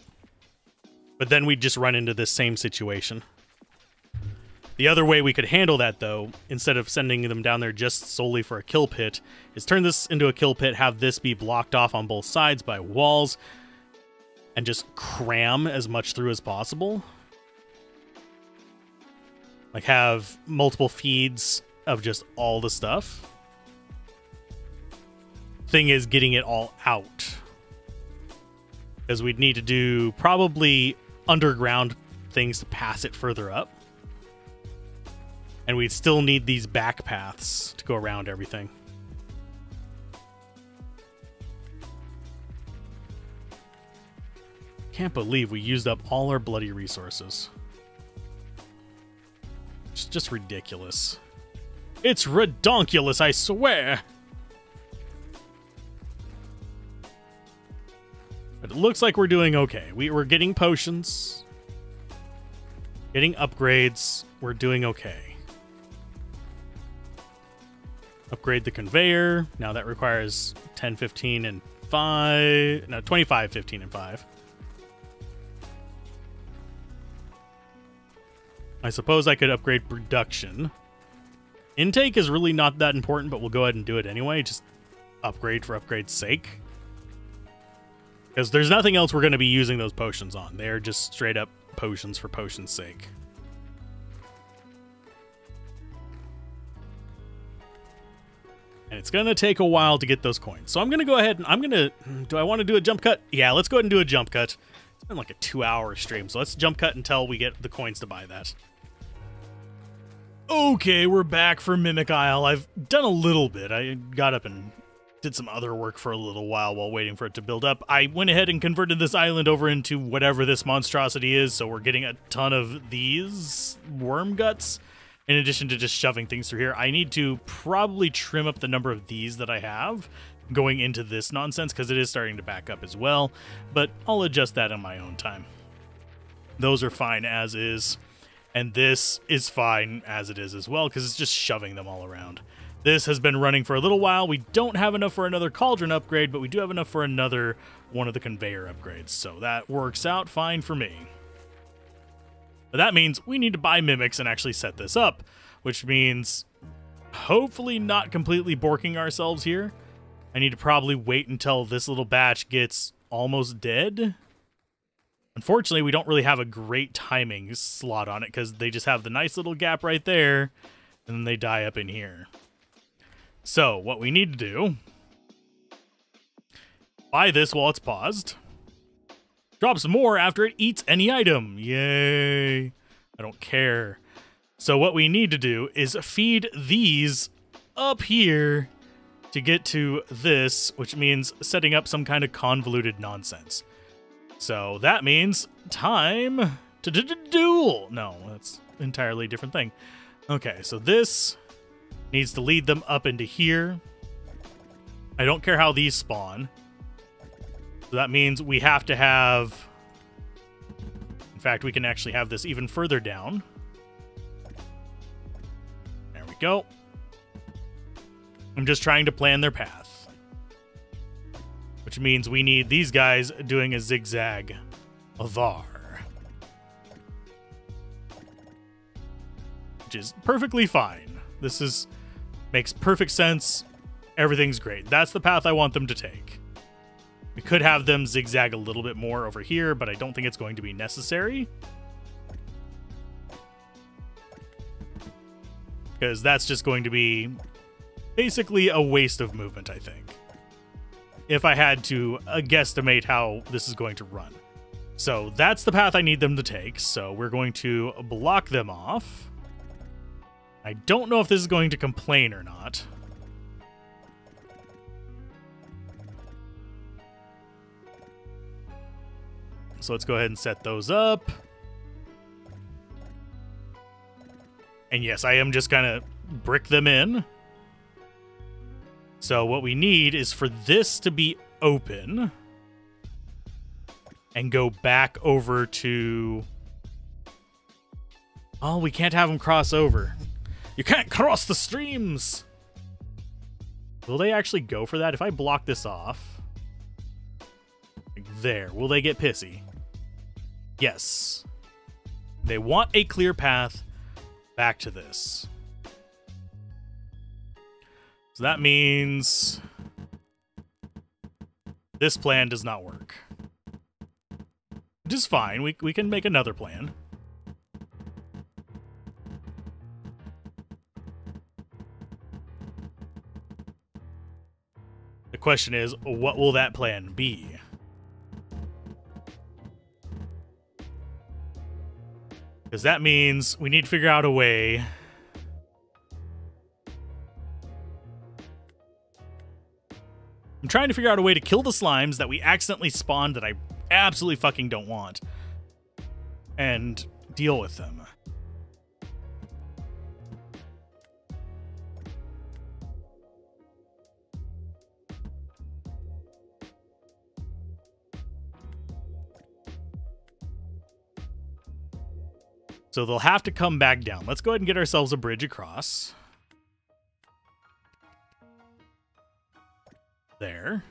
But then we'd just run into this same situation. The other way we could handle that, though, instead of sending them down there just solely for a kill pit, is turn this into a kill pit, have this be blocked off on both sides by walls, and just cram as much through as possible. Like, have multiple feeds of just all the stuff. Thing is getting it all out. Because we'd need to do probably underground things to pass it further up. And we'd still need these back paths to go around everything. Can't believe we used up all our bloody resources. It's just ridiculous. It's redonkulous, I swear! But it looks like we're doing okay. We're getting potions. Getting upgrades. We're doing okay. Upgrade the conveyor. Now that requires 10, 15, and 5. No, 25, 15, and 5. I suppose I could upgrade production. Intake is really not that important, but we'll go ahead and do it anyway. Just upgrade for upgrade's sake. Because there's nothing else we're going to be using those potions on. They're just straight up potions for potion's sake. And it's going to take a while to get those coins. So I'm going to go ahead and I'm going to... Do I want to do a jump cut? Yeah, let's go ahead and do a jump cut. It's been like a 2-hour stream, so let's jump cut until we get the coins to buy that. Okay, we're back for Mimic Isle. I've done a little bit. I got up and did some other work for a little while waiting for it to build up. I went ahead and converted this island over into whatever this monstrosity is, so we're getting a ton of these worm guts. In addition to just shoving things through here, I need to probably trim up the number of these that I have going into this nonsense because it is starting to back up as well, but I'll adjust that in my own time. Those are fine as is, and this is fine as it is as well because it's just shoving them all around. This has been running for a little while. We don't have enough for another cauldron upgrade, but we do have enough for another one of the conveyor upgrades, so that works out fine for me. But that means we need to buy mimics and actually set this up, which means hopefully not completely borking ourselves here. I need to probably wait until this little batch gets almost dead. Unfortunately, we don't really have a great timing slot on it because they just have the nice little gap right there, and then they die up in here. So what we need to do, buy this while it's paused. Drop some more after it eats any item. Yay. I don't care. So what we need to do is feed these up here to get to this, which means setting up some kind of convoluted nonsense. So that means time to duel. No, that's an entirely different thing. Okay, so this needs to lead them up into here. I don't care how these spawn. So that means we have to have... In fact, we can actually have this even further down. There we go. I'm just trying to plan their path. Which means we need these guys doing a zigzag. Avar. which is perfectly fine. Makes perfect sense. Everything's great. That's the path I want them to take. We could have them zigzag a little bit more over here, but I don't think it's going to be necessary. Because that's just going to be basically a waste of movement, I think. If I had to guesstimate how this is going to run. So that's the path I need them to take. So we're going to block them off. I don't know if this is going to complain or not. So let's go ahead and set those up. And yes, I am just gonna brick them in. So what we need is for this to be open and go back over to... Oh, we can't have them cross over. You can't cross the streams! Will they actually go for that? If I block this off... Like there. Will they get pissy? Yes. They want a clear path back to this. So that means this plan does not work. Which is fine. We can make another plan. The question is, what will that plan be? Because that means we need to figure out a way I'm trying to figure out a way to kill the slimes that we accidentally spawned that I absolutely fucking don't want. And deal with them. So they'll have to come back down. Let's go ahead and get ourselves a bridge across. There.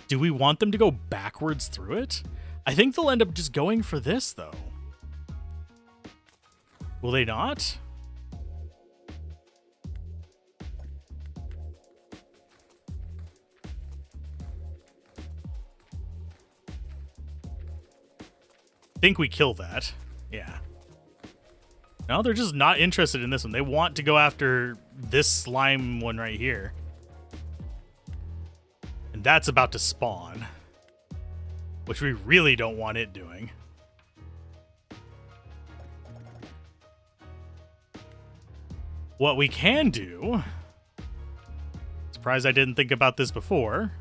Do we want them to go backwards through it? I think they'll end up just going for this, though. Will they not? Think we kill that. Yeah. No, they're just not interested in this one. They want to go after this slime one right here. And that's about to spawn. Which we really don't want it doing. What we can do... Surprised I didn't think about this before.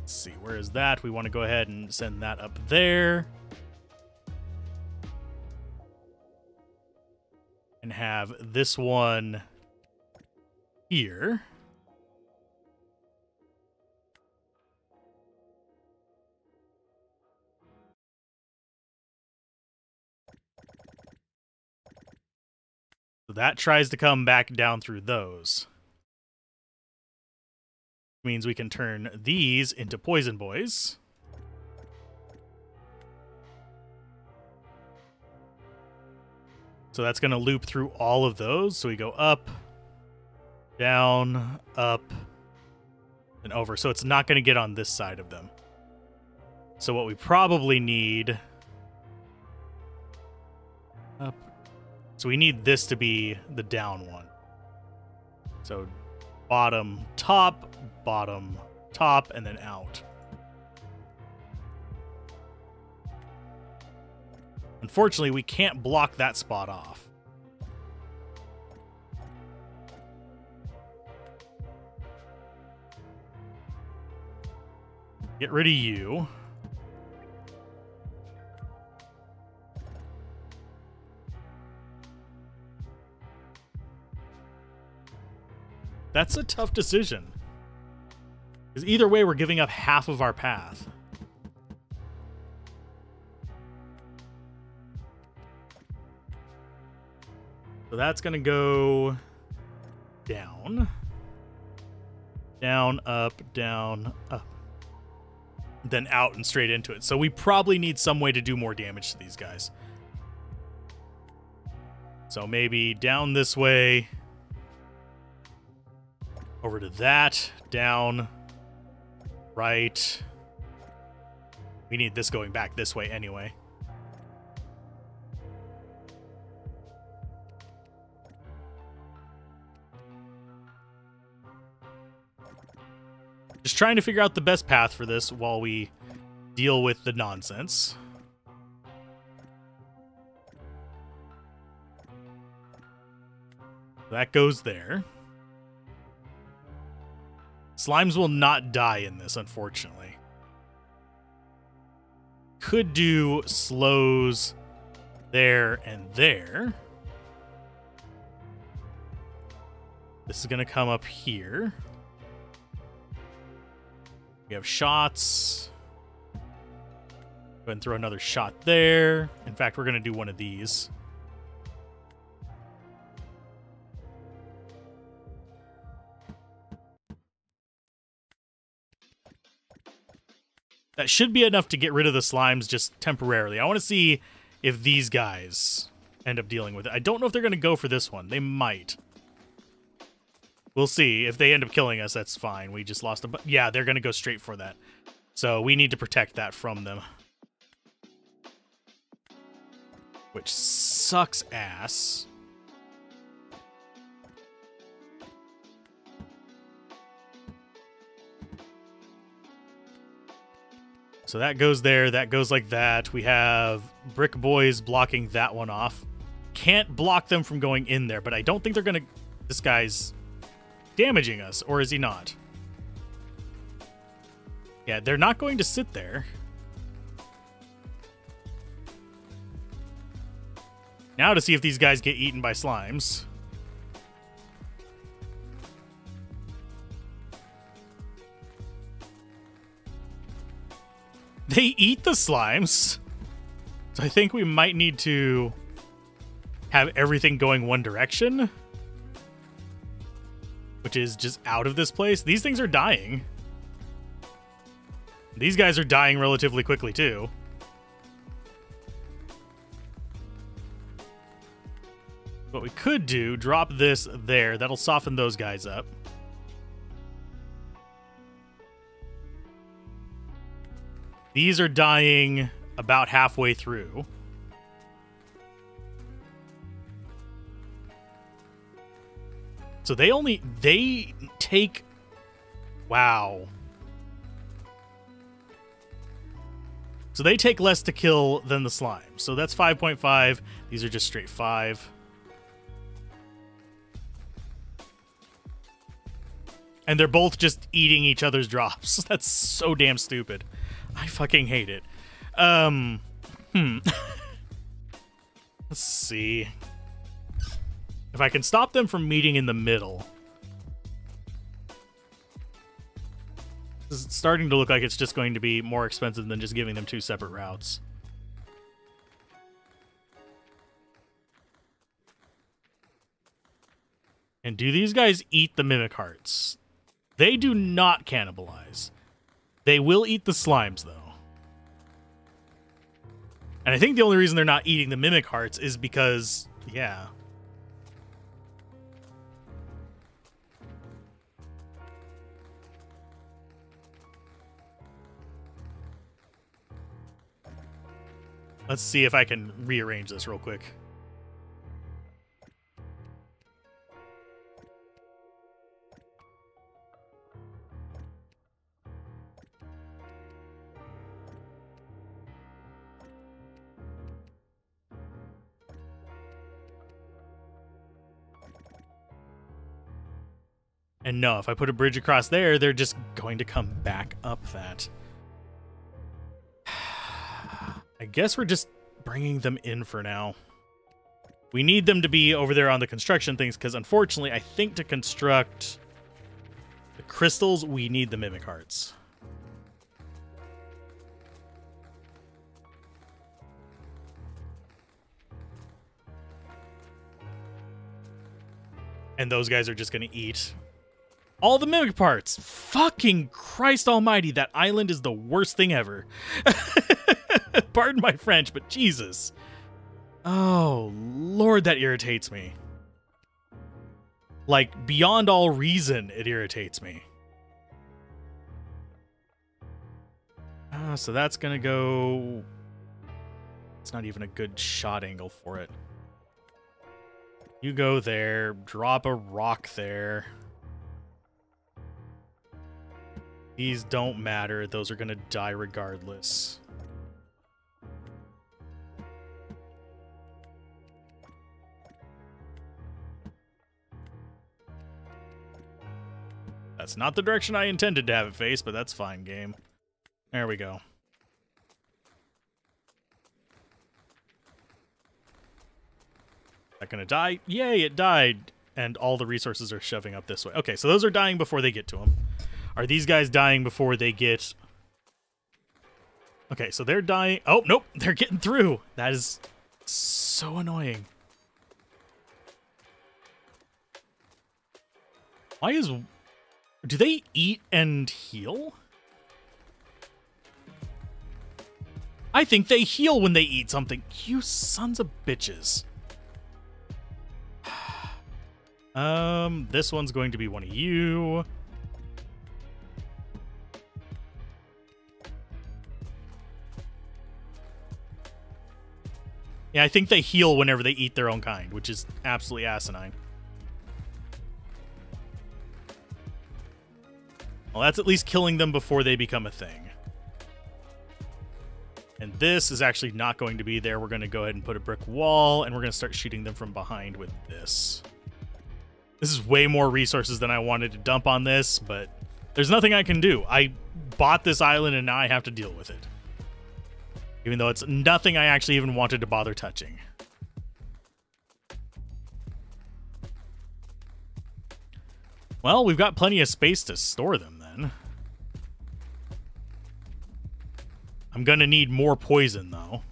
Let's see, where is that? We want to go ahead and send that up there. And have this one here. So that tries to come back down through those. Means we can turn these into poison boys. So that's going to loop through all of those. So we go up, down, up, and over. So it's not going to get on this side of them. So what we probably need... Up. So we need this to be the down one. So bottom, top, and then out. Unfortunately, we can't block that spot off. Get rid of you. That's a tough decision. Because either way, we're giving up half of our path. So that's going to go down. Down, up, up. Then out and straight into it. So we probably need some way to do more damage to these guys. So maybe down this way. Over to that. Down. Right. We need this going back this way anyway. Just trying to figure out the best path for this while we deal with the nonsense. That goes there. Slimes will not die in this, unfortunately. Could do slows there and there. This is going to come up here. We have shots. Go ahead and throw another shot there. In fact, we're going to do one of these. That should be enough to get rid of the slimes just temporarily. I want to see if these guys end up dealing with it. I don't know if they're going to go for this one. They might. We'll see. If they end up killing us, that's fine. We just lost a... Yeah, they're going to go straight for that. So we need to protect that from them. Which sucks ass. So that goes there. That goes like that. We have Brick Boys blocking that one off. Can't block them from going in there, but I don't think they're going to... This guy's damaging us, or is he not? Yeah, they're not going to sit there. Now to see if these guys get eaten by slimes. They eat the slimes. So I think we might need to have everything going one direction. Which is just out of this place. These things are dying. These guys are dying relatively quickly, too. What we could do, drop this there. That'll soften those guys up. These are dying about halfway through. So they take... Wow. So they take less to kill than the slime. So that's 5.5. These are just straight 5. And they're both just eating each other's drops. That's so damn stupid. I fucking hate it. Let's see. If I can stop them from meeting in the middle. This is starting to look like it's just going to be more expensive than just giving them 2 separate routes. And do these guys eat the Mimic Hearts? They do not cannibalize. They will eat the slimes, though. And I think the only reason they're not eating the Mimic Hearts is because, yeah... Let's see if I can rearrange this real quick. And no, if I put a bridge across there, they're just going to come back up that. I guess we're just bringing them in for now. We need them to be over there on the construction things, because unfortunately, I think to construct The crystals, we need the Mimic Hearts. And those guys are just going to eat all the Mimic parts. Fucking Christ almighty, that island is the worst thing ever. Pardon my French, but Jesus. Oh, Lord, that irritates me. Like, beyond all reason, it irritates me. So that's going to go... It's not even a good shot angle for it. You go there, drop a rock there. These don't matter. Those are going to die regardless. That's not the direction I intended to have it face, but that's fine, game. There we go. That gonna die? Yay, it died. And all the resources are shoving up this way. Okay, so those are dying before they get to them. Are these guys dying before they get... Okay, so they're dying... Oh, nope, they're getting through. That is so annoying. Why is... Do they eat and heal? I think they heal when they eat something. You sons of bitches. This one's going to be one of you. Yeah, I think they heal whenever they eat their own kind, which is absolutely asinine. Well, that's at least killing them before they become a thing. And this is actually not going to be there. We're going to go ahead and put a brick wall, and we're going to start shooting them from behind with this. This is way more resources than I wanted to dump on this, but there's nothing I can do. I bought this island, and now I have to deal with it. Even though it's nothing I actually even wanted to bother touching. Well, we've got plenty of space to store them, then. I'm gonna need more poison, though.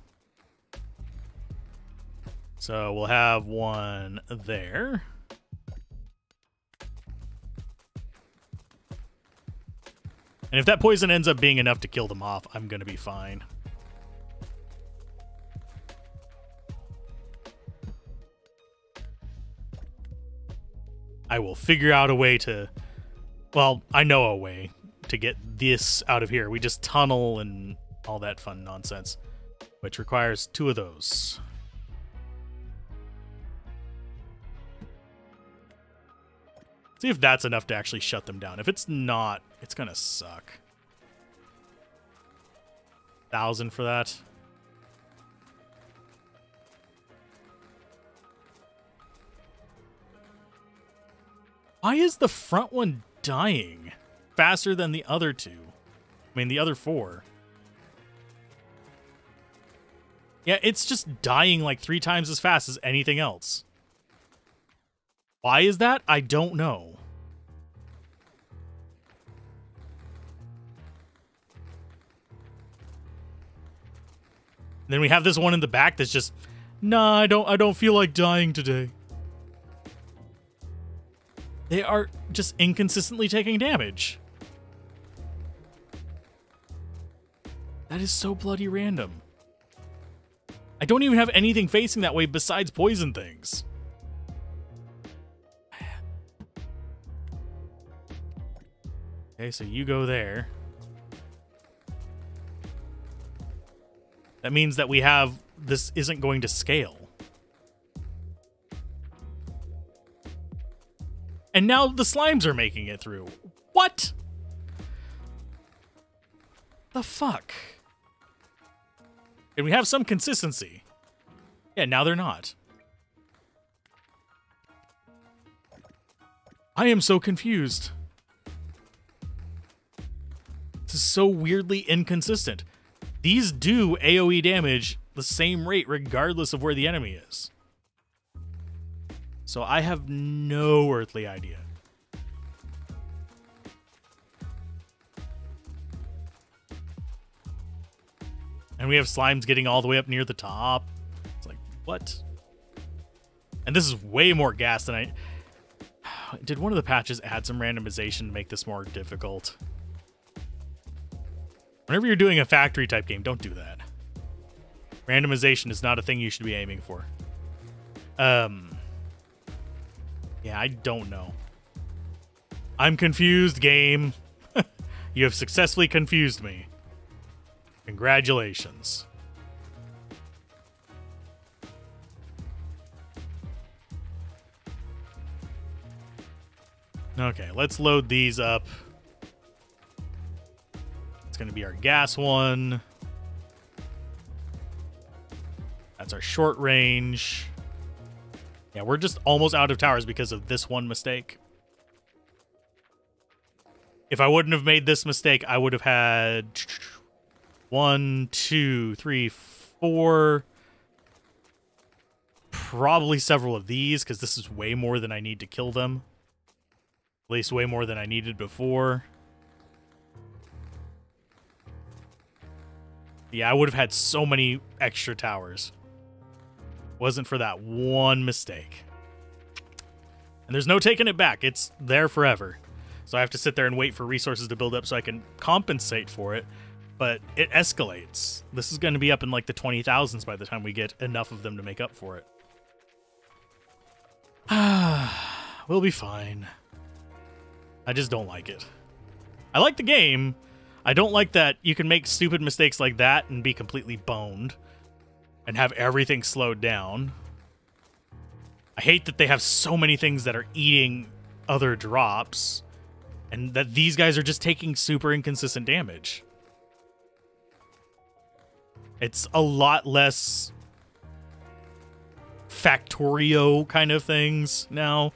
So we'll have one there. And if that poison ends up being enough to kill them off, I'm gonna be fine. I will figure out a way to... Well, I know a way to get this out of here. We just tunnel and all that fun nonsense, which requires 2 of those. See if that's enough to actually shut them down. If it's not, it's gonna suck. 1,000 for that. Why is the front one dying faster than the other 2? I mean, the other 4. Yeah, it's just dying like 3 times as fast as anything else. Why is that? I don't know. And then we have this one in the back that's just, nah, I don't feel like dying today. They are just inconsistently taking damage. That is so bloody random. I don't even have anything facing that way besides poison things. Okay, so you go there. That means that we have... This isn't going to scale. And now the slimes are making it through. What? The fuck? And we have some consistency. Yeah, now they're not. I am so confused. This is so weirdly inconsistent. These do AoE damage the same rate regardless of where the enemy is. So I have no earthly idea. And we have slimes getting all the way up near the top. It's like, what? And this is way more gas than I... Did one of the patches add some randomization to make this more difficult? Whenever you're doing a factory type game, don't do that. Randomization is not a thing you should be aiming for. Yeah, I don't know. I'm confused, game. You have successfully confused me. Congratulations. Okay, let's load these up. It's going to be our gas one. That's our short range. Yeah, we're just almost out of towers because of this one mistake. If I wouldn't have made this mistake, I would have had 1, 2, 3, 4, probably several of these, because this is way more than I need to kill them. At least way more than I needed before. Yeah, I would have had so many extra towers. Wasn't for that one mistake. And there's no taking it back. It's there forever. So I have to sit there and wait for resources to build up so I can compensate for it. But it escalates. This is going to be up in like the 20,000s by the time we get enough of them to make up for it. We'll be fine. I just don't like it. I like the game. I don't like that you can make stupid mistakes like that and be completely boned and have everything slowed down. I hate that they have so many things that are eating other drops and that these guys are just taking super inconsistent damage. It's a lot less Factorio kind of things now,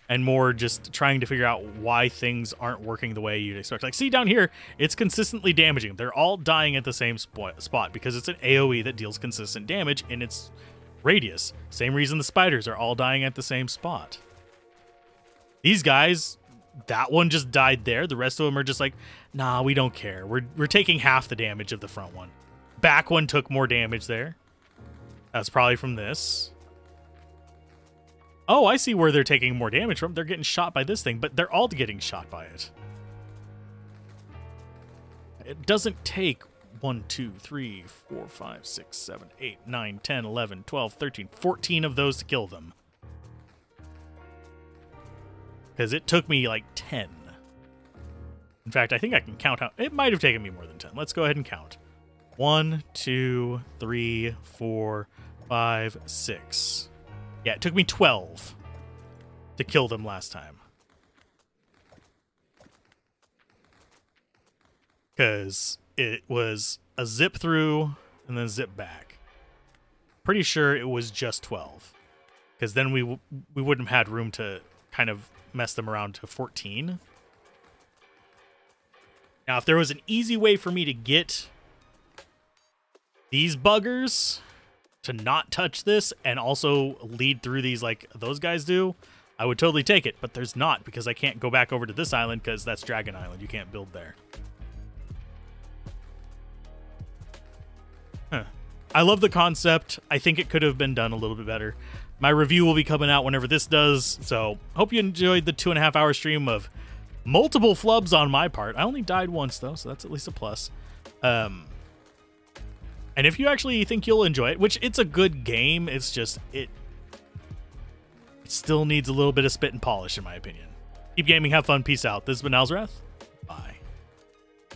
and more just trying to figure out why things aren't working the way you'd expect. Like, see down here, it's consistently damaging. They're all dying at the same spot because it's an AoE that deals consistent damage in its radius. Same reason the spiders are all dying at the same spot. These guys, that one just died there. The rest of them are just like, nah, we don't care. We're taking half the damage of the front one. Back one took more damage there. That's probably from this. Oh, I see where they're taking more damage from. They're getting shot by this thing, but they're all getting shot by it. It doesn't take 1, 2, 3, 4, 5, 6, 7, 8, 9, 10, 11, 12, 13, 14 of those to kill them. Because it took me like 10. In fact, I think I can count how... It might have taken me more than 10. Let's go ahead and count. 1, 2, 3, 4, 5, 6. Yeah, it took me 12 to kill them last time. Because it was a zip through and then zip back. Pretty sure it was just 12. Because then we wouldn't have had room to kind of mess them around to 14. Now, if there was an easy way for me to get these buggers to not touch this and also lead through these like those guys do, I would totally take it, but there's not, because I can't go back over to this island because that's Dragon Island. You can't build there. Huh. I love the concept. I think it could have been done a little bit better. My review will be coming out whenever this does, so hope you enjoyed the 2.5-hour stream of multiple flubs on my part. I only died once though, so that's at least a plus. And if you actually think you'll enjoy it, which it's a good game, it's just, it still needs a little bit of spit and polish, in my opinion. Keep gaming, have fun, peace out. This has been Alzorath.